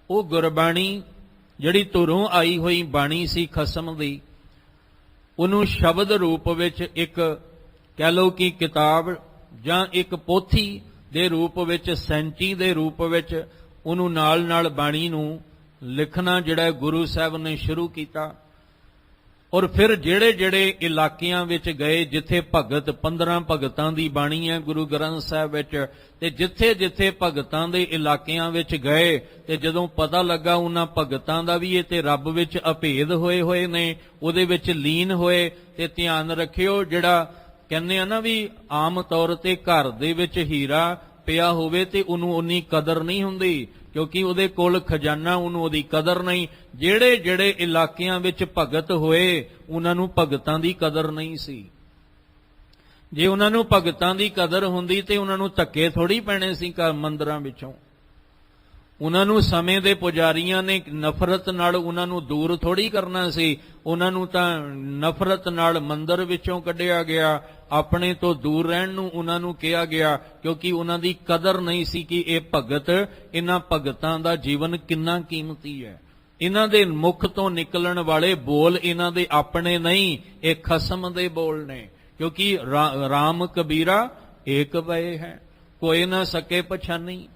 ਉਹ ਗੁਰਬਾਣੀ ਜਿਹੜੀ ਧੁਰੋਂ ਆਈ ਹੋਈ ਬਾਣੀ ਸੀ ਖਸਮ ਦੀ, ਉਹਨੂੰ ਸ਼ਬਦ ਰੂਪ ਵਿੱਚ ਇੱਕ ਕਹਿ ਲਓ ਕਿ ਕਿਤਾਬ ਜਾਂ ਇੱਕ ਪੋਥੀ ਦੇ ਰੂਪ ਵਿੱਚ, ਸੈਂਚੀ ਦੇ ਰੂਪ ਵਿੱਚ ਉਹਨੂੰ ਨਾਲ ਬਾਣੀ ਨੂੰ ਲਿਖਣਾ ਜਿਹੜਾ ਗੁਰੂ ਸਾਹਿਬ ਨੇ ਸ਼ੁਰੂ ਕੀਤਾ। ਔਰ ਫਿਰ ਜਿਹੜੇ ਇਲਾਕਿਆਂ ਵਿੱਚ ਗਏ, ਜਿੱਥੇ ਭਗਤ 15 ਭਗਤਾਂ ਦੀ ਬਾਣੀ ਹੈ ਗੁਰੂ ਗ੍ਰੰਥ ਸਾਹਿਬ ਵਿੱਚ, ਤੇ ਜਿੱਥੇ ਭਗਤਾਂ ਦੇ ਇਲਾਕਿਆਂ ਵਿੱਚ ਗਏ ਤੇ ਜਦੋਂ ਪਤਾ ਲੱਗਾ ਉਹਨਾਂ ਭਗਤਾਂ ਦਾ ਵੀ ਇਹ ਤੇ ਰੱਬ ਵਿੱਚ ਅਭੇਦ ਹੋਏ ਨੇ, ਉਹਦੇ ਵਿੱਚ ਲੀਨ ਹੋਏ। ਤੇ ਧਿਆਨ ਰੱਖਿਓ, ਜਿਹੜਾ ਕਹਿੰਦੇ ਆ ਨਾ ਵੀ ਆਮ ਤੌਰ ਤੇ ਘਰ ਦੇ ਵਿੱਚ ਹੀਰਾ ਪਿਆ ਹੋਵੇ ਤੇ ਉਹਨੂੰ ਉਨੀ ਕਦਰ ਨਹੀਂ ਹੁੰਦੀ, ਕਿਉਂਕਿ ਉਹਦੇ ਕੋਲ ਖਜ਼ਾਨਾ, ਉਹਨੂੰ ਉਹਦੀ ਕਦਰ ਨਹੀਂ। ਜਿਹੜੇ ਇਲਾਕਿਆਂ ਵਿੱਚ ਭਗਤ ਹੋਏ ਉਹਨਾਂ ਨੂੰ ਭਗਤਾਂ ਦੀ ਕਦਰ ਨਹੀਂ ਸੀ। ਜੇ ਉਹਨਾਂ ਨੂੰ ਭਗਤਾਂ ਦੀ ਕਦਰ ਹੁੰਦੀ ਤੇ ਉਹਨਾਂ ਨੂੰ ਧੱਕੇ ਥੋੜੀ ਪੈਣੇ ਸੀ ਘਰ ਮੰਦਰਾਂ ਵਿੱਚੋਂ। ਉਹਨਾਂ ਨੂੰ ਸਮੇਂ ਦੇ ਪੁਜਾਰੀਆਂ ਨੇ ਨਫ਼ਰਤ ਨਾਲ ਉਹਨਾਂ ਨੂੰ ਦੂਰ ਥੋੜੀ ਕਰਨਾ ਸੀ, ਉਹਨਾਂ ਨੂੰ ਤਾਂ ਨਫ਼ਰਤ ਨਾਲ ਮੰਦਰ ਵਿੱਚੋਂ ਕੱਢਿਆ ਗਿਆ, ਆਪਣੇ ਤੋਂ ਦੂਰ ਰਹਿਣ ਨੂੰ ਉਹਨਾਂ ਨੂੰ ਕਿਹਾ ਗਿਆ, ਕਿਉਂਕਿ ਉਹਨਾਂ ਦੀ ਕਦਰ ਨਹੀਂ ਸੀ ਕਿ ਇਹ ਭਗਤ, ਇਹਨਾਂ ਭਗਤਾਂ ਦਾ ਜੀਵਨ ਕਿੰਨਾ ਕੀਮਤੀ ਹੈ। ਇਹਨਾਂ ਦੇ ਮੁਖ ਤੋਂ ਨਿਕਲਣ ਵਾਲੇ ਬੋਲ ਇਹਨਾਂ ਦੇ ਆਪਣੇ ਨਹੀਂ, ਇਹ ਖਸਮ ਦੇ ਬੋਲ ਨੇ, ਕਿਉਂਕਿ ਰਾਮ ਕਬੀਰਾ ਏਕ ਭਏ ਹੈ, ਕੋਈ ਨਾ ਸਕੇ ਪਛਾਨੀ।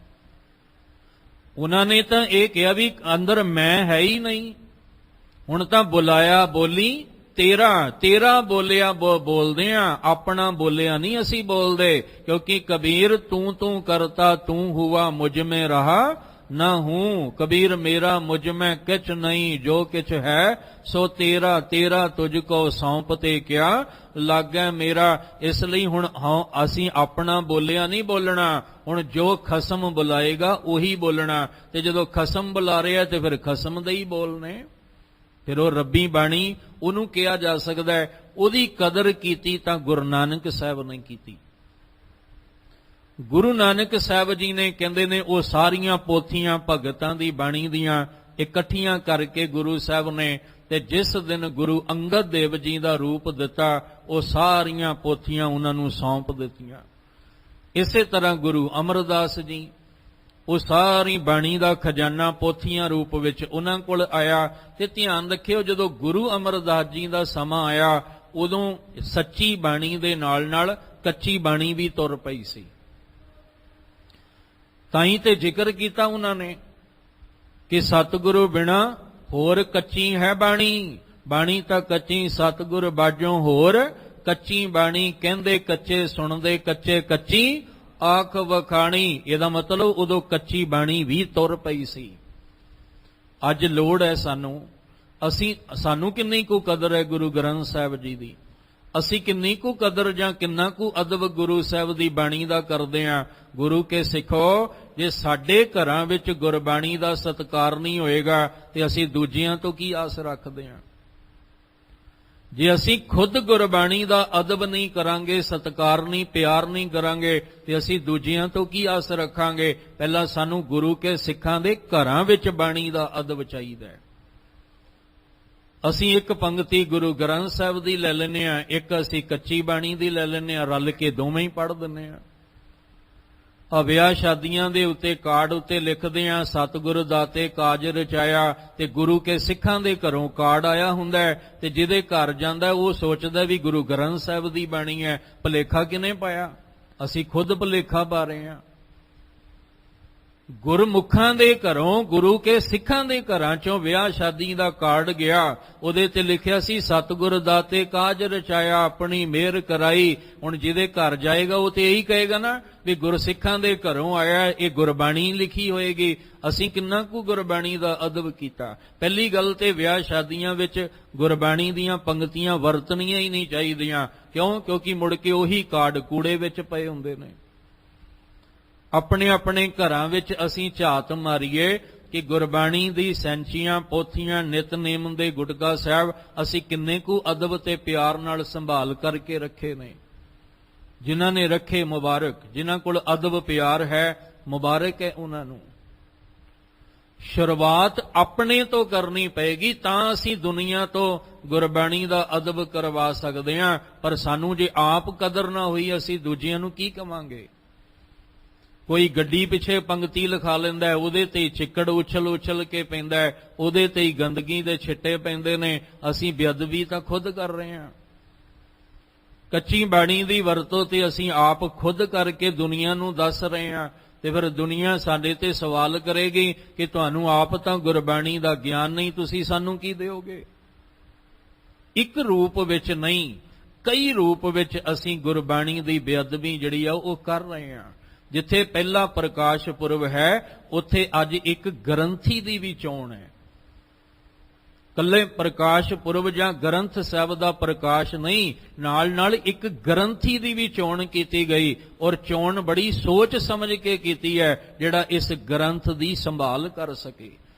ਉਹਨਾਂ ਨੇ ਤਾਂ ਇਹ ਕਿਹਾ ਵੀ ਅੰਦਰ ਮੈਂ ਹੈ ਹੀ ਨਹੀਂ, ਹੁਣ ਤਾਂ ਬੁਲਾਇਆ ਬੋਲੀ ਤੇਰਾ ਬੋਲਿਆ ਬੋਲਦੇ ਆ, ਆਪਣਾ ਬੋਲਿਆ ਨਹੀਂ ਅਸੀਂ ਬੋਲਦੇ, ਕਿਉਂਕਿ ਕਬੀਰ ਤੂੰ ਕਰਤਾ ਤੂੰ ਹੁਆ ਮੁਝ ਮੇਂ ਰਹਾ ਨਾ ਹੂੰ, ਕਬੀਰ ਮੇਰਾ ਮੁਝ ਮੈਂ ਕਿਛ ਨਹੀਂ, ਜੋ ਕਿਛ ਹੈ ਸੋ ਤੇਰਾ ਤੁਝ ਕੋ ਸੌਂਪ ਤੇ ਕਿਆ ਲਾਗੈ ਮੇਰਾ। ਇਸ ਲਈ ਹੁਣ ਅਸੀਂ ਆਪਣਾ ਬੋਲਿਆ ਨਹੀਂ ਬੋਲਣਾ, ਹੁਣ ਜੋ ਖਸਮ ਬੁਲਾਏਗਾ ਉਹੀ ਬੋਲਣਾ। ਤੇ ਜਦੋਂ ਖਸਮ ਬੁਲਾ ਰਿਹਾ ਤੇ ਫਿਰ ਖਸਮ ਦੇ ਹੀ ਬੋਲਨੇ, ਫਿਰ ਉਹ ਰੱਬੀ ਬਾਣੀ ਉਹਨੂੰ ਕਿਹਾ ਜਾ ਸਕਦਾ ਹੈ। ਉਹਦੀ ਕਦਰ ਕੀਤੀ ਤਾਂ ਗੁਰੂ ਨਾਨਕ ਸਾਹਿਬ ਨੇ ਕੀਤੀ। ਗੁਰੂ ਨਾਨਕ ਸਾਹਿਬ ਜੀ ਨੇ ਕਹਿੰਦੇ ਨੇ ਉਹ ਸਾਰੀਆਂ ਪੋਥੀਆਂ ਭਗਤਾਂ ਦੀ ਬਾਣੀ ਦੀਆਂ ਇਕੱਠੀਆਂ ਕਰਕੇ ਗੁਰੂ ਸਾਹਿਬ ਨੇ, ਤੇ ਜਿਸ ਦਿਨ ਗੁਰੂ ਅੰਗਦ ਦੇਵ ਜੀ ਦਾ ਰੂਪ ਦਿੱਤਾ ਉਹ ਸਾਰੀਆਂ ਪੋਥੀਆਂ ਉਹਨਾਂ ਨੂੰ ਸੌਂਪ ਦਿੱਤੀਆਂ। ਇਸੇ ਤਰ੍ਹਾਂ ਗੁਰੂ ਅਮਰਦਾਸ ਜੀ, ਉਹ ਸਾਰੀ ਬਾਣੀ ਦਾ ਖਜ਼ਾਨਾ ਪੋਥੀਆਂ ਰੂਪ ਵਿੱਚ ਉਹਨਾਂ ਕੋਲ ਆਇਆ। ਤੇ ਧਿਆਨ ਰੱਖਿਓ, ਜਦੋਂ ਗੁਰੂ ਅਮਰਦਾਸ ਜੀ ਦਾ ਸਮਾਂ ਆਇਆ ਉਦੋਂ ਸੱਚੀ ਬਾਣੀ ਦੇ ਨਾਲ ਕੱਚੀ ਬਾਣੀ ਵੀ ਤੁਰ ਪਈ ਸੀ। ਤਾਂ ਹੀ ਤੇ ਜ਼ਿਕਰ ਕੀਤਾ ਉਹਨਾਂ ਨੇ ਕਿ ਸਤਿਗੁਰੂ ਬਿਨਾ ਹੋਰ ਕੱਚੀ ਹੈ ਬਾਣੀ, ਬਾਣੀ ਤਾਂ ਕੱਚੀ ਸਤਿਗੁਰ ਬਾਝੋਂ ਹੋਰ ਕੱਚੀ ਬਾਣੀ, ਕਹਿੰਦੇ ਕੱਚੇ ਸੁਣਦੇ ਕੱਚੇ ਕੱਚੀ ਆਖ ਵਖਾਣੀ। ਇਹਦਾ ਮਤਲਬ ਉਦੋਂ ਕੱਚੀ ਬਾਣੀ ਵੀ ਤੁਰ ਪਈ ਸੀ। ਅੱਜ ਲੋੜ ਹੈ ਸਾਨੂੰ ਕਿੰਨੀ ਕੁ ਕਦਰ ਹੈ ਗੁਰੂ ਗ੍ਰੰਥ ਸਾਹਿਬ ਜੀ ਦੀ, ਅਸੀਂ ਕਿੰਨੀ ਕੁ ਕਦਰ ਜਾਂ ਕਿੰਨਾ ਕੁ ਅਦਬ ਗੁਰੂ ਸਾਹਿਬ ਦੀ ਬਾਣੀ ਦਾ ਕਰਦੇ ਹਾਂ। ਗੁਰੂ ਕੇ ਸਿੱਖੋ, ਜੇ ਸਾਡੇ ਘਰਾਂ ਵਿੱਚ ਗੁਰਬਾਣੀ ਦਾ ਸਤਿਕਾਰ ਨਹੀਂ ਹੋਏਗਾ ਤੇ ਅਸੀਂ ਦੂਜਿਆਂ ਤੋਂ ਕੀ ਆਸ ਰੱਖਦੇ ਹਾਂ। ਜੇ ਅਸੀਂ ਖੁਦ ਗੁਰਬਾਣੀ ਦਾ ਅਦਬ ਨਹੀਂ ਕਰਾਂਗੇ, ਸਤਿਕਾਰ ਨਹੀਂ, ਪਿਆਰ ਨਹੀਂ ਕਰਾਂਗੇ ਤੇ ਅਸੀਂ ਦੂਜਿਆਂ ਤੋਂ ਕੀ ਆਸ ਰੱਖਾਂਗੇ। ਪਹਿਲਾਂ ਸਾਨੂੰ ਗੁਰੂ ਕੇ ਸਿੱਖਾਂ ਦੇ ਘਰਾਂ ਵਿੱਚ ਬਾਣੀ ਦਾ ਅਦਬ ਚਾਹੀਦਾ ਹੈ। ਅਸੀਂ ਇੱਕ ਪੰਕਤੀ ਗੁਰੂ ਗ੍ਰੰਥ ਸਾਹਿਬ ਦੀ ਲੈ ਲੈਂਦੇ ਹਾਂ, ਇੱਕ ਅਸੀਂ ਕੱਚੀ ਬਾਣੀ ਦੀ ਲੈ ਲੈਂਦੇ ਹਾਂ, ਰਲ ਕੇ ਦੋਵੇਂ ਹੀ ਪੜ੍ਹ ਦਿੰਦੇ ਹਾਂ। ਵਿਆਹ ਸ਼ਾਦੀਆਂ ਦੇ ਉੱਤੇ ਕਾਰਡ ਉੱਤੇ ਲਿਖਦੇ ਆ ਸਤਿਗੁਰ ਦਾਤੇ ਕਾਜ ਰਚਾਇਆ, ਤੇ ਗੁਰੂ ਕੇ ਸਿੱਖਾਂ ਦੇ ਘਰੋਂ ਕਾਰਡ ਆਇਆ ਹੁੰਦਾ ਹੈ, ਤੇ ਜਿਹਦੇ ਘਰ ਜਾਂਦਾ ਉਹ ਸੋਚਦਾ ਵੀ ਗੁਰੂ ਗ੍ਰੰਥ ਸਾਹਿਬ ਦੀ ਬਾਣੀ ਹੈ। ਭੁਲੇਖਾ ਕਿਹਨੇ ਪਾਇਆ? ਅਸੀਂ ਖੁਦ ਭੁਲੇਖਾ ਪਾ ਰਹੇ ਹਾਂ। ਗੁਰਮੁਖਾਂ ਦੇ ਘਰੋਂ, ਗੁਰੂ ਕੇ ਸਿੱਖਾਂ ਦੇ ਘਰਾਂ ਚੋਂ ਵਿਆਹ ਸ਼ਾਦੀ ਦਾ ਕਾਰਡ ਗਿਆ, ਉਹਦੇ ਤੇ ਲਿਖਿਆ ਸੀ ਸਤਿਗੁਰ ਦਾਤੇ ਕਾਜ ਰਚਾਇਆ, ਆਪਣੀ ਮਿਹਰ ਕਰਾਈ। ਹੁਣ ਜਿਹਦੇ ਘਰ ਜਾਏਗਾ ਉਹ ਤੇ ਇਹੀ ਕਹੇਗਾ ਨਾ ਵੀ ਗੁਰਸਿੱਖਾਂ ਦੇ ਘਰੋਂ ਆਇਆ, ਇਹ ਗੁਰਬਾਣੀ ਲਿਖੀ ਹੋਏਗੀ। ਅਸੀਂ ਕਿੰਨਾ ਕੁ ਗੁਰਬਾਣੀ ਦਾ ਅਦਬ ਕੀਤਾ। ਪਹਿਲੀ ਗੱਲ ਤੇ ਵਿਆਹ ਸ਼ਾਦੀਆਂ ਵਿੱਚ ਗੁਰਬਾਣੀ ਦੀਆਂ ਪੰਕਤੀਆਂ ਵਰਤਣੀਆਂ ਹੀ ਨਹੀਂ ਚਾਹੀਦੀਆਂ। ਕਿਉਂ? ਕਿਉਂਕਿ ਮੁੜ ਕੇ ਉਹੀ ਕਾਰਡ ਕੂੜੇ ਵਿੱਚ ਪਏ ਹੁੰਦੇ ਨੇ। ਆਪਣੇ ਆਪਣੇ ਘਰਾਂ ਵਿੱਚ ਅਸੀਂ ਝਾਤ ਮਾਰੀਏ ਕਿ ਗੁਰਬਾਣੀ ਦੀ ਸੈਂਚੀਆਂ ਪੋਥੀਆਂ ਨਿਤਨੇਮ ਦੇ ਗੁਟਕਾ ਸਾਹਿਬ ਅਸੀਂ ਕਿੰਨੇ ਕੁ ਅਦਬ ਤੇ ਪਿਆਰ ਨਾਲ ਸੰਭਾਲ ਕਰਕੇ ਰੱਖੇ ਨੇ। ਜਿਨ੍ਹਾਂ ਨੇ ਰੱਖੇ ਮੁਬਾਰਕ, ਜਿਨ੍ਹਾਂ ਕੋਲ ਅਦਬ ਪਿਆਰ ਹੈ ਮੁਬਾਰਕ ਹੈ ਉਹਨਾਂ ਨੂੰ। ਸ਼ੁਰੂਆਤ ਆਪਣੇ ਤੋਂ ਕਰਨੀ ਪਏਗੀ, ਤਾਂ ਅਸੀਂ ਦੁਨੀਆ ਤੋਂ ਗੁਰਬਾਣੀ ਦਾ ਅਦਬ ਕਰਵਾ ਸਕਦੇ ਹਾਂ। ਪਰ ਸਾਨੂੰ ਜੇ ਆਪ ਕਦਰ ਨਾ ਹੋਈ, ਅਸੀਂ ਦੂਜਿਆਂ ਨੂੰ ਕੀ ਕਵਾਂਗੇ? ਕੋਈ ਗੱਡੀ ਪਿੱਛੇ ਪੰਕਤੀ ਲਿਖਾ ਲੈਂਦਾ, ਉਹਦੇ ਤੇ ਹੀ ਚਿੱਕੜ ਉਛਲ ਕੇ ਪੈਂਦਾ, ਉਹਦੇ ਤੇ ਹੀ ਗੰਦਗੀ ਦੇ ਛਿੱਟੇ ਪੈਂਦੇ ਨੇ। ਅਸੀਂ ਬੇਅਦਬੀ ਤਾਂ ਖੁਦ ਕਰ ਰਹੇ ਹਾਂ। ਕੱਚੀ ਬਾਣੀ ਦੀ ਵਰਤੋਂ ਤੇ ਅਸੀਂ ਆਪ ਖੁਦ ਕਰਕੇ ਦੁਨੀਆ ਨੂੰ ਦੱਸ ਰਹੇ ਹਾਂ, ਤੇ ਫਿਰ ਦੁਨੀਆ ਸਾਡੇ ਤੇ ਸਵਾਲ ਕਰੇਗੀ ਕਿ ਤੁਹਾਨੂੰ ਆਪ ਤਾਂ ਗੁਰਬਾਣੀ ਦਾ ਗਿਆਨ ਨਹੀਂ, ਤੁਸੀਂ ਸਾਨੂੰ ਕੀ ਦਿਓਗੇ? ਇੱਕ ਰੂਪ ਵਿੱਚ ਨਹੀਂ, ਕਈ ਰੂਪ ਵਿੱਚ ਅਸੀਂ ਗੁਰਬਾਣੀ ਦੀ ਬੇਅਦਬੀ ਜਿਹੜੀ ਆ ਉਹ ਕਰ ਰਹੇ ਹਾਂ। ਜਿੱਥੇ ਪਹਿਲਾ ਪ੍ਰਕਾਸ਼ ਪੁਰਬ ਹੈ, ਉੱਥੇ ਅੱਜ ਇੱਕ ਗ੍ਰੰਥੀ ਦੀ ਵੀ ਚੋਣ ਹੈ। ਕੱਲੇ ਪ੍ਰਕਾਸ਼ ਪੁਰਬ ਜਾਂ ਗ੍ਰੰਥ ਸਾਹਿਬ ਦਾ ਪ੍ਰਕਾਸ਼ ਨਹੀਂ, ਨਾਲ ਇੱਕ ਗ੍ਰੰਥੀ ਦੀ ਵੀ ਚੋਣ ਕੀਤੀ ਗਈ, ਔਰ ਚੋਣ ਬੜੀ ਸੋਚ ਸਮਝ ਕੇ ਕੀਤੀ ਹੈ, ਜਿਹੜਾ ਇਸ ਗ੍ਰੰਥ ਦੀ ਸੰਭਾਲ ਕਰ ਸਕੇ,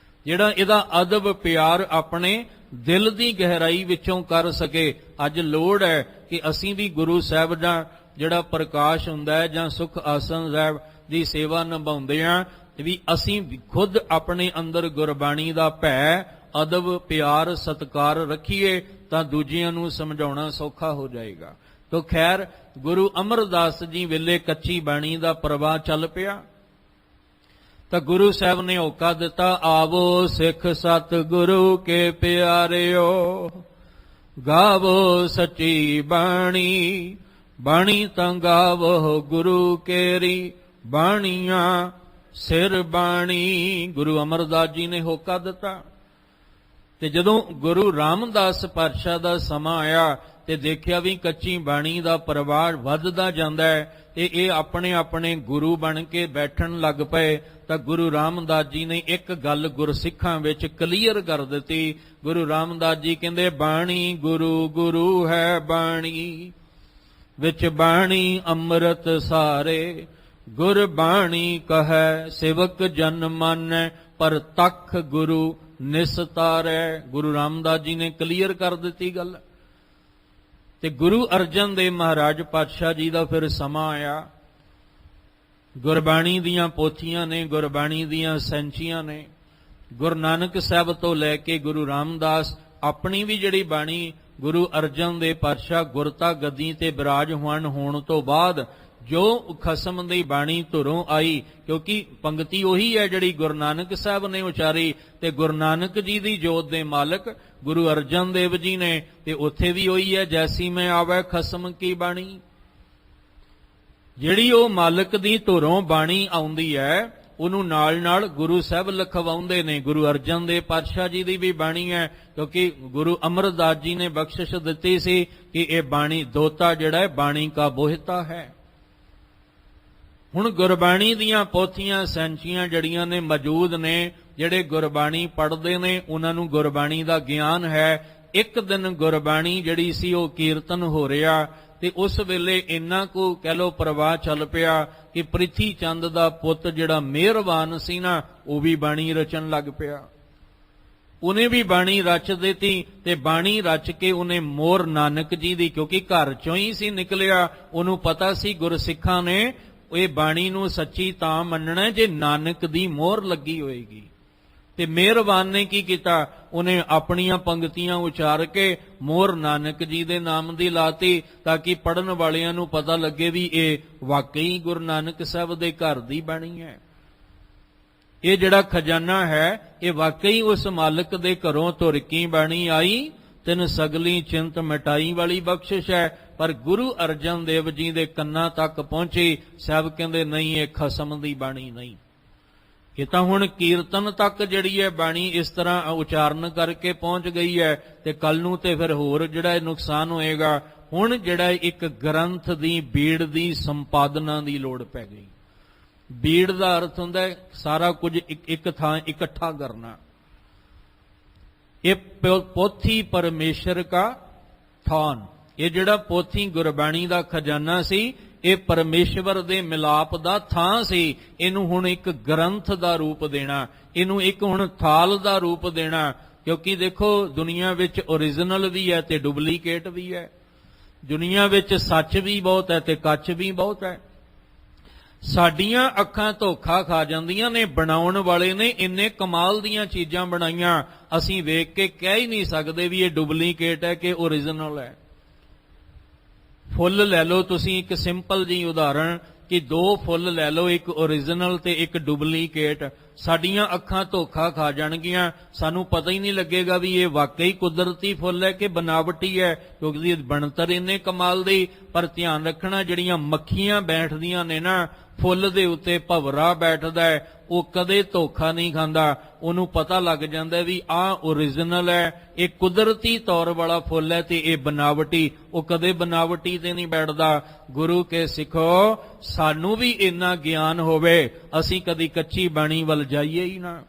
ਜਿਹੜਾ ਇਹਦਾ ਅਦਬ ਪਿਆਰ ਆਪਣੇ ਦਿਲ ਦੀ ਗਹਿਰਾਈ ਵਿੱਚੋਂ ਕਰ ਸਕੇ। ਅੱਜ ਲੋੜ ਹੈ ਕਿ ਅਸੀਂ ਵੀ ਗੁਰੂ ਸਾਹਿਬ ਦਾ ਜਿਹੜਾ ਪ੍ਰਕਾਸ਼ ਹੁੰਦਾ ਹੈ ਜਾਂ ਸੁਖ ਆਸਨ ਸਾਹਿਬ ਦੀ ਸੇਵਾ ਨਿਭਾਉਂਦੇ ਹਾਂ, ਵੀ ਅਸੀਂ ਖੁਦ ਆਪਣੇ ਅੰਦਰ ਗੁਰਬਾਣੀ ਦਾ ਭੈ, ਅਦਬ, ਪਿਆਰ, ਸਤਿਕਾਰ ਰੱਖੀਏ, ਤਾਂ ਦੂਜਿਆਂ ਨੂੰ ਸਮਝਾਉਣਾ ਸੌਖਾ ਹੋ ਜਾਏਗਾ। ਤੋ ਖੈਰ, ਗੁਰੂ ਅਮਰਦਾਸ ਜੀ ਵੇਲੇ ਕੱਚੀ ਬਾਣੀ ਦਾ ਪ੍ਰਵਾਹ ਚੱਲ ਪਿਆ, ਤਾਂ ਗੁਰੂ ਸਾਹਿਬ ਨੇ ਹੋਕਾ ਦਿੱਤਾ, ਆਵੋ ਸਿੱਖ ਸਤਿਗੁਰੂ ਕੇ ਪਿਆਰਿਓ, ਗਾਵੋ ਸੱਚੀ ਬਾਣੀ, ਬਾਣੀ ਤਾਂ ਗਾਵੋ ਗੁਰੂ ਕੇਰੀ, ਬਾਣੀਆਂ ਸਿਰ ਬਾਣੀ। ਗੁਰੂ ਅਮਰਦਾਸ ਜੀ ਨੇ ਹੋਕਾ ਦਿੱਤਾ। ਤੇ ਜਦੋਂ ਗੁਰੂ ਰਾਮਦਾਸ ਪਾਤਸ਼ਾਹ ਦਾ ਸਮਾਂ ਆਇਆ ਤੇ ਦੇਖਿਆ ਵੀ ਕੱਚੀ ਬਾਣੀ ਦਾ ਪ੍ਰਵਾਹ ਵੱਧਦਾ ਜਾਂਦਾ ਹੈ, ਤੇ ਇਹ ਆਪਣੇ ਆਪਣੇ ਗੁਰੂ ਬਣ ਕੇ ਬੈਠਣ ਲੱਗ ਪਏ, ਤਾਂ ਗੁਰੂ ਰਾਮਦਾਸ ਜੀ ਨੇ ਇੱਕ ਗੱਲ ਗੁਰਸਿੱਖਾਂ ਵਿੱਚ ਕਲੀਅਰ ਕਰ ਦਿੱਤੀ। ਗੁਰੂ ਰਾਮਦਾਸ ਜੀ ਕਹਿੰਦੇ, ਬਾਣੀ ਗੁਰੂ ਗੁਰੂ ਹੈ ਬਾਣੀ, ਵਿੱਚ ਬਾਣੀ ਅੰਮ੍ਰਿਤ ਸਾਰੇ, ਗੁਰ ਬਾਣੀ ਕਹੈ ਸੇਵਕ ਜਨ ਮਾਨੈ, ਪਰ ਤਖ ਗੁਰੂ ਨਿਸਤਾਰੈ। ਗੁਰੂ ਰਾਮਦਾਸ ਜੀ ਨੇ ਕਲੀਅਰ ਕਰ ਦਿੱਤੀ ਗੱਲ। ਤੇ ਗੁਰੂ ਅਰਜਨ ਦੇਵ ਮਹਾਰਾਜ ਪਾਤਸ਼ਾਹ ਜੀ ਦਾ ਫਿਰ ਸਮਾਂ ਆਇਆ। ਗੁਰਬਾਣੀ ਦੀਆਂ ਪੋਥੀਆਂ ਨੇ, ਗੁਰਬਾਣੀ ਦੀਆਂ ਸੈਂਚੀਆਂ ਨੇ। ਗੁਰੂ ਨਾਨਕ ਸਾਹਿਬ ਤੋਂ ਲੈ ਕੇ ਗੁਰੂ ਰਾਮਦਾਸ, ਆਪਣੀ ਵੀ ਜਿਹੜੀ ਬਾਣੀ ਗੁਰੂ ਅਰਜਨ ਦੇਵ ਪਾਤਸ਼ਾਹ ਗੁਰਤਾ ਗੱਦੀ ਤੇ ਬਿਰਾਜਮਾਨ ਹੋਣ ਤੋਂ ਬਾਅਦ ਜੋ ਖਸਮ ਦੀ ਬਾਣੀ ਧੁਰੋਂ ਆਈ, ਕਿਉਂਕਿ ਪੰਕਤੀ ਉਹੀ ਹੈ ਜਿਹੜੀ ਗੁਰੂ ਨਾਨਕ ਸਾਹਿਬ ਨੇ ਉਚਾਰੀ, ਤੇ ਗੁਰੂ ਨਾਨਕ ਜੀ ਦੀ ਜੋਤ ਦੇ ਮਾਲਕ ਗੁਰੂ ਅਰਜਨ ਦੇਵ ਜੀ ਨੇ, ਤੇ ਉੱਥੇ ਵੀ ਉਹੀ ਹੈ, ਜੈਸੀ ਮੈਂ ਆਵੈ ਖਸਮ ਕੀ ਬਾਣੀ। ਜਿਹੜੀ ਉਹ ਮਾਲਕ ਦੀ ਧੁਰੋਂ ਬਾਣੀ ਆਉਂਦੀ ਹੈ, ਉਹਨੂੰ ਨਾਲ ਗੁਰੂ ਸਾਹਿਬ ਲਿਖਵਾਉਂਦੇ ਨੇ। ਗੁਰੂ ਅਰਜਨ ਦੇਵ ਪਾਤਸ਼ਾਹ ਜੀ ਦੀ ਵੀ ਬਾਣੀ ਹੈ, ਕਿਉਂਕਿ ਗੁਰੂ ਅਮਰਦਾਸ ਜੀ ਨੇ ਬਖਸ਼ਿਸ਼ ਦਿੱਤੀ ਸੀ ਕਿ ਇਹ ਬਾਣੀ ਦੋਤਾ ਜਿਹੜਾ ਹੈ ਬਾਣੀ ਕਾ ਬੋਹਿਤਾ ਹੈ। ਹੁਣ ਗੁਰਬਾਣੀ ਦੀਆਂ ਪੋਥੀਆਂ ਸੈਂਚੀਆਂ ਜਿਹੜੀਆਂ ਨੇ ਮੌਜੂਦ ਨੇ, ਜਿਹੜੇ ਗੁਰਬਾਣੀ ਪੜ੍ਹਦੇ ਨੇ ਉਹਨਾਂ ਨੂੰ ਗੁਰਬਾਣੀ ਦਾ ਗਿਆਨ ਹੈ। ਇੱਕ ਦਿਨ ਗੁਰਬਾਣੀ ਜਿਹੜੀ ਸੀ ਉਹ ਕੀਰਤਨ ਹੋ ਰਿਹਾ, ਤੇ ਉਸ ਵੇਲੇ ਇੰਨਾ ਕੁ ਕਹਿ ਲੋ ਪ੍ਰਵਾਹ ਚੱਲ ਪਿਆ ਕਿ ਪ੍ਰਿਥੀ ਚੰਦ ਦਾ ਪੁੱਤ ਜਿਹੜਾ ਮਿਹਰਬਾਨ ਸੀ ਨਾ, ਉਹ ਵੀ ਬਾਣੀ ਰਚਣ ਲੱਗ ਪਿਆ। ਉਹਨੇ ਵੀ ਬਾਣੀ ਰਚ ਦਿੱਤੀ, ਤੇ ਬਾਣੀ ਰਚ ਕੇ ਉਹਨੇ ਮੋਹਰ ਨਾਨਕ ਜੀ ਦੀ, ਕਿਉਂਕਿ ਘਰ ਚੋਂ ਹੀ ਸੀ ਨਿਕਲਿਆ, ਉਹਨੂੰ ਪਤਾ ਸੀ ਗੁਰਸਿੱਖਾਂ ਨੇ ਇਹ ਬਾਣੀ ਨੂੰ ਸੱਚੀ ਤਾਂ ਮੰਨਣਾ ਜੇ ਨਾਨਕ ਦੀ ਮੋਹਰ ਲੱਗੀ ਹੋਏਗੀ। ਤੇ ਮਿਹਰਬਾਨ ਨੇ ਕੀ ਕੀਤਾ, ਉਹਨੇ ਆਪਣੀਆਂ ਪੰਕਤੀਆਂ ਉਚਾਰ ਕੇ ਮੋਹਰ ਨਾਨਕ ਜੀ ਦੇ ਨਾਮ ਦੀ ਲਾਤੀ, ਤਾਂ ਕਿ ਪੜਨ ਵਾਲਿਆਂ ਨੂੰ ਪਤਾ ਲੱਗੇ ਵੀ ਇਹ ਵਾਕਈ ਗੁਰੂ ਨਾਨਕ ਸਾਹਿਬ ਦੇ ਘਰ ਦੀ ਬਾਣੀ ਹੈ। ਇਹ ਜਿਹੜਾ ਖਜ਼ਾਨਾ ਹੈ, ਇਹ ਵਾਕਈ ਉਸ ਮਾਲਕ ਦੇ ਘਰੋਂ ਤੁਰਕੀ ਬਾਣੀ ਆਈ, ਤਿਨ ਸਗਲੀ ਚਿੰਤ ਮਿਟਾਈ ਵਾਲੀ ਬਖਸ਼ਿਸ਼ ਹੈ। ਪਰ ਗੁਰੂ ਅਰਜਨ ਦੇਵ ਜੀ ਦੇ ਕੰਨਾਂ ਤੱਕ ਪਹੁੰਚੀ। ਸਾਹਿਬ ਕਹਿੰਦੇ ਨਹੀਂ, ਇਹ ਖਸਮ ਦੀ ਬਾਣੀ ਨਹੀਂ, ਇਹ ਤਾਂ ਹੁਣ ਕੀਰਤਨ ਤੱਕ ਜਿਹੜੀ ਹੈ ਬਾਣੀ ਇਸ ਤਰ੍ਹਾਂ ਉਚਾਰਨ ਕਰਕੇ ਪਹੁੰਚ ਗਈ ਹੈ, ਤੇ ਕੱਲ ਨੂੰ ਤੇ ਫਿਰ ਹੋਰ ਜਿਹੜਾ ਨੁਕਸਾਨ ਹੋਏਗਾ। ਹੁਣ ਜਿਹੜਾ ਇੱਕ ਗ੍ਰੰਥ ਦੀ ਬੀੜ ਦੀ ਸੰਪਾਦਨਾ ਦੀ ਲੋੜ ਪੈ ਗਈ। ਬੀੜ ਦਾ ਅਰਥ ਹੁੰਦਾ ਹੈ ਸਾਰਾ ਕੁਝ ਇੱਕ ਥਾਂ ਇਕੱਠਾ ਕਰਨਾ। ਇਹ ਪੋਥੀ ਪਰਮੇਸ਼ਰ ਕਾ ਥਾਨ, ਇਹ ਜਿਹੜਾ ਪੋਥੀ ਗੁਰਬਾਣੀ ਦਾ ਖਜ਼ਾਨਾ ਸੀ, ਇਹ ਪਰਮੇਸ਼ਵਰ ਦੇ ਮਿਲਾਪ ਦਾ ਥਾਂ ਸੀ। ਇਹਨੂੰ ਹੁਣ ਇੱਕ ਗ੍ਰੰਥ ਦਾ ਰੂਪ ਦੇਣਾ, ਇਹਨੂੰ ਇੱਕ ਹੁਣ ਥਾਲ ਦਾ ਰੂਪ ਦੇਣਾ। ਕਿਉਂਕਿ ਦੇਖੋ, ਦੁਨੀਆ ਵਿੱਚ ਓਰੀਜਨਲ ਵੀ ਹੈ ਤੇ ਡੁਪਲੀਕੇਟ ਵੀ ਹੈ। ਦੁਨੀਆ ਵਿੱਚ ਸੱਚ ਵੀ ਬਹੁਤ ਹੈ ਤੇ ਕੱਚ ਵੀ ਬਹੁਤ ਹੈ। ਸਾਡੀਆਂ ਅੱਖਾਂ ਧੋਖਾ ਖਾ ਜਾਂਦੀਆਂ ਨੇ। ਬਣਾਉਣ ਵਾਲੇ ਨੇ ਇੰਨੇ ਕਮਾਲ ਦੀਆਂ ਚੀਜ਼ਾਂ ਬਣਾਈਆਂ, ਅਸੀਂ ਵੇਖ ਕੇ ਕਹਿ ਹੀ ਨਹੀਂ ਸਕਦੇ ਵੀ ਇਹ ਡੁਪਲੀਕੇਟ ਹੈ ਕਿ ਓਰੀਜਨਲ ਹੈ। ਫੁੱਲ ਲੈ ਲਓ ਤੁਸੀਂ, ਇੱਕ ਸਿੰਪਲ ਜੀ ਉਦਾਹਰਣ ਕਿ 2 ਫੁੱਲ ਲੈ ਲਓ, ਇੱਕ ਓਰੀਜਨਲ ਤੇ ਇੱਕ ਡੁਪਲੀਕੇਟ। ਸਾਡੀਆਂ ਅੱਖਾਂ ਧੋਖਾ ਖਾ ਜਾਣਗੀਆਂ, ਸਾਨੂੰ ਪਤਾ ਹੀ ਨਹੀਂ ਲੱਗੇਗਾ ਵੀ ਇਹ ਵਾਕਈ ਕੁਦਰਤੀ ਫੁੱਲ ਹੈ ਕਿ ਬਨਾਵਟੀ ਹੈ, ਕਿਉਂਕਿ ਬਣਤਰ ਇੰਨੇ ਕਮਾਲ ਦੀ। ਪਰ ਧਿਆਨ ਰੱਖਣਾ, ਜਿਹੜੀਆਂ ਮੱਖੀਆਂ ਬੈਠਦੀਆਂ ਨੇ ਨਾ ਫੁੱਲ ਦੇ ਉੱਤੇ, ਭਵਰਾ ਬੈਠਦਾ ਹੈ, ਉਹ ਕਦੇ ਧੋਖਾ ਨਹੀਂ ਖਾਂਦਾ। ਉਹਨੂੰ ਪਤਾ ਲੱਗ ਜਾਂਦਾ ਵੀ ਆਹ ਓਰੀਜਨਲ ਹੈ, ਇਹ ਕੁਦਰਤੀ ਤੌਰ ਵਾਲਾ ਫੁੱਲ ਹੈ ਤੇ ਇਹ ਬਨਾਵਟੀ। ਉਹ ਕਦੇ ਬਨਾਵਟੀ ਤੇ ਨਹੀਂ ਬੈਠਦਾ। ਗੁਰੂ ਕੇ ਸਿੱਖੋ, ਸਾਨੂੰ ਵੀ ਇੰਨਾ ਗਿਆਨ ਹੋਵੇ, ਅਸੀਂ ਕਦੀ ਕੱਚੀ ਬਾਣੀ ਵੱਲ ਜਾਈਏ ਹੀ ਨਾ।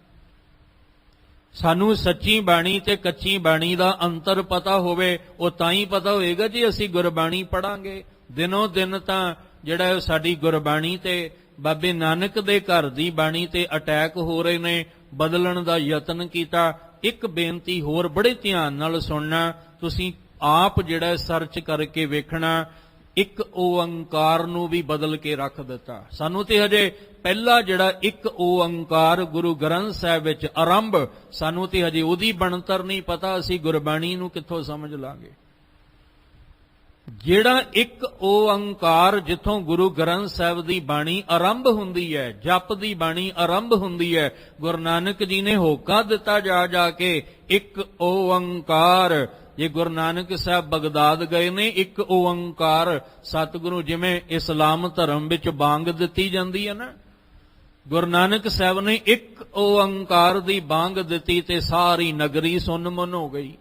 ਸਾਨੂੰ ਸੱਚੀ ਬਾਣੀ ਤੇ ਕੱਚੀ ਬਾਣੀ ਦਾ ਅੰਤਰ ਪਤਾ ਹੋਵੇ। ਉਹ ਤਾਂ ਹੀ ਪਤਾ ਹੋਏਗਾ ਜੇ ਅਸੀਂ ਗੁਰਬਾਣੀ ਪੜਾਂਗੇ। ਦਿਨੋਂ ਦਿਨ ਤਾਂ ਜਿਹੜਾ ਸਾਡੀ ਗੁਰਬਾਣੀ ਤੇ ਬਾਬੇ ਨਾਨਕ ਦੇ ਘਰ ਦੀ ਬਾਣੀ ਤੇ ਅਟੈਕ ਹੋ ਰਹੇ ਨੇ, ਬਦਲਣ ਦਾ ਯਤਨ ਕੀਤਾ। ਇੱਕ ਬੇਨਤੀ ਹੋਰ, ਬੜੇ ਧਿਆਨ ਨਾਲ ਸੁਣਨਾ, ਤੁਸੀਂ ਆਪ ਜਿਹੜਾ ਸਰਚ ਕਰਕੇ ਵੇਖਣਾ। ਇੱਕ ਓੰਕਾਰ ਨੂੰ ਵੀ ਬਦਲ ਕੇ ਰੱਖ ਦਿੱਤਾ। ਸਾਨੂੰ ਤੇ ਹਜੇ ਪਹਿਲਾ ਜਿਹੜਾ ਇੱਕ ਓੰਕਾਰ ਗੁਰੂ ਗ੍ਰੰਥ ਸਾਹਿਬ ਵਿੱਚ ਆਰੰਭ, ਸਾਨੂੰ ਤੇ ਹਜੇ ਉਹਦੀ ਬਣਤਰ ਨਹੀਂ ਪਤਾ, ਅਸੀਂ ਗੁਰਬਾਣੀ ਨੂੰ ਕਿੱਥੋਂ ਸਮਝ ਲਾਂਗੇ। ਜਿਹੜਾ ਇੱਕ ਓੰਕਾਰ ਜਿੱਥੋਂ ਗੁਰੂ ਗ੍ਰੰਥ ਸਾਹਿਬ ਦੀ ਬਾਣੀ ਆਰੰਭ ਹੁੰਦੀ ਹੈ, ਜਪ ਦੀ ਬਾਣੀ ਆਰੰਭ ਹੁੰਦੀ ਹੈ, ਗੁਰੂ ਨਾਨਕ ਜੀ ਨੇ ਹੋਕਾ ਦਿੱਤਾ ਜਾ ਜਾ ਕੇ ਇੱਕ ਓੰਕਾਰ। ਜੇ ਗੁਰੂ ਨਾਨਕ ਸਾਹਿਬ ਬਗਦਾਦ ਗਏ ਨੇ, ਇੱਕ ਓੰਕਾਰ ਸਤਿਗੁਰੂ, ਜਿਵੇਂ ਇਸਲਾਮ ਧਰਮ ਵਿੱਚ ਬਾਂਗ ਦਿੱਤੀ ਜਾਂਦੀ ਹੈ ਨਾ, ਗੁਰੂ ਨਾਨਕ ਸਾਹਿਬ ਨੇ ਇੱਕ ਓੰਕਾਰ ਦੀ ਬਾਂਗ ਦਿੱਤੀ ਤੇ ਸਾਰੀ ਨਗਰੀ ਸੁੰਨ-ਮੁੰਨ ਹੋ ਗਈ।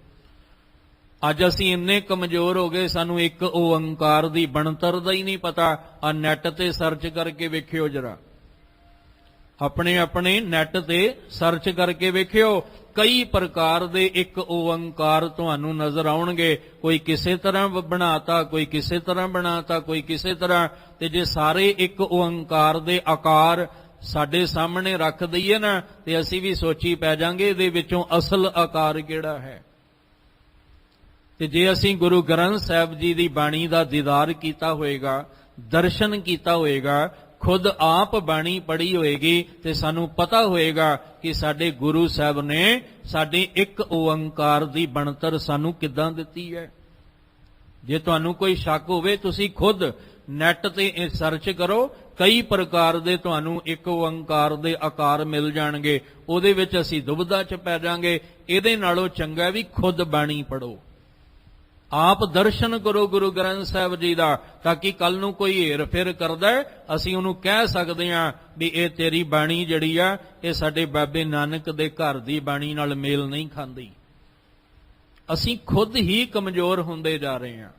ਅੱਜ ਅਸੀਂ ਇੰਨੇ ਕਮਜ਼ੋਰ ਹੋ ਗਏ, ਸਾਨੂੰ ਇੱਕ ਓੰਕਾਰ ਦੀ ਬਣਤਰ ਦਾ ਹੀ ਨਹੀਂ ਪਤਾ। ਆ ਨੈਟ ਤੇ ਸਰਚ ਕਰਕੇ ਵੇਖਿਓ ਜਰਾ, ਆਪਣੇ ਆਪਣੇ ਨੈਟ ਤੇ ਸਰਚ ਕਰਕੇ ਵੇਖਿਓ, ਕਈ ਪ੍ਰਕਾਰ ਦੇ ਇੱਕ ਓੰਕਾਰ ਤੁਹਾਨੂੰ ਨਜ਼ਰ ਆਉਣਗੇ। ਕੋਈ ਕਿਸੇ ਤਰ੍ਹਾਂ ਬਣਾਤਾ, ਕੋਈ ਕਿਸੇ ਤਰ੍ਹਾਂ ਬਣਾਤਾ, ਕੋਈ ਕਿਸੇ ਤਰ੍ਹਾਂ। ਤੇ ਜੇ ਸਾਰੇ ਇੱਕ ਓੰਕਾਰ ਦੇ ਆਕਾਰ ਸਾਡੇ ਸਾਹਮਣੇ ਰੱਖ ਦਈਏ ਨਾ, ਤੇ ਅਸੀਂ ਵੀ ਸੋਚੀ ਪੈ ਜਾਾਂਗੇ ਇਹਦੇ ਵਿੱਚੋਂ ਅਸਲ ਆਕਾਰ ਕਿਹੜਾ ਹੈ। ਤੇ ਜੇ ਅਸੀਂ ਗੁਰੂ ਗ੍ਰੰਥ ਸਾਹਿਬ ਜੀ ਦੀ ਬਾਣੀ ਦਾ ਦੀਦਾਰ ਕੀਤਾ ਹੋਏਗਾ, ਦਰਸ਼ਨ ਕੀਤਾ ਹੋਏਗਾ, ਖੁਦ ਆਪ ਬਾਣੀ ਪੜ੍ਹੀ ਹੋਏਗੀ, ਤੇ ਸਾਨੂੰ ਪਤਾ ਹੋਏਗਾ ਕਿ ਸਾਡੇ ਗੁਰੂ ਸਾਹਿਬ ਨੇ ਸਾਡੇ ਇੱਕ ਓੰਕਾਰ ਦੀ ਬਣਤਰ ਸਾਨੂੰ ਕਿੱਦਾਂ ਦਿੱਤੀ ਹੈ। ਜੇ ਤੁਹਾਨੂੰ ਕੋਈ ਸ਼ੱਕ ਹੋਵੇ, ਤੁਸੀਂ ਖੁਦ ਨੈਟ ਤੇ ਸਰਚ ਕਰੋ, ਕਈ ਪ੍ਰਕਾਰ ਦੇ ਤੁਹਾਨੂੰ ਇੱਕ ਓੰਕਾਰ ਦੇ ਆਕਾਰ ਮਿਲ ਜਾਣਗੇ। ਉਹਦੇ ਵਿੱਚ ਅਸੀਂ ਦੁਬਿਧਾ 'ਚ ਪੈ ਜਾਾਂਗੇ। ਇਹਦੇ ਨਾਲੋਂ ਚੰਗਾ ਵੀ ਖੁਦ ਬਾਣੀ ਪੜ੍ਹੋ, ਆਪ ਦਰਸ਼ਨ ਕਰੋ ਗੁਰੂ ਗ੍ਰੰਥ ਸਾਹਿਬ ਜੀ ਦਾ, ਤਾਂ ਕਿ ਕੱਲ ਨੂੰ ਕੋਈ ਹੇਰ ਫੇਰ ਕਰਦਾ ਅਸੀਂ ਉਹਨੂੰ ਕਹਿ ਸਕਦੇ ਹਾਂ ਵੀ ਇਹ ਤੇਰੀ ਬਾਣੀ ਜਿਹੜੀ ਆ ਇਹ ਸਾਡੇ ਬਾਬੇ ਨਾਨਕ ਦੇ ਘਰ ਦੀ ਬਾਣੀ ਨਾਲ ਮੇਲ ਨਹੀਂ ਖਾਂਦੀ। ਅਸੀਂ ਖੁਦ ਹੀ ਕਮਜ਼ੋਰ ਹੁੰਦੇ ਜਾ ਰਹੇ ਹਾਂ।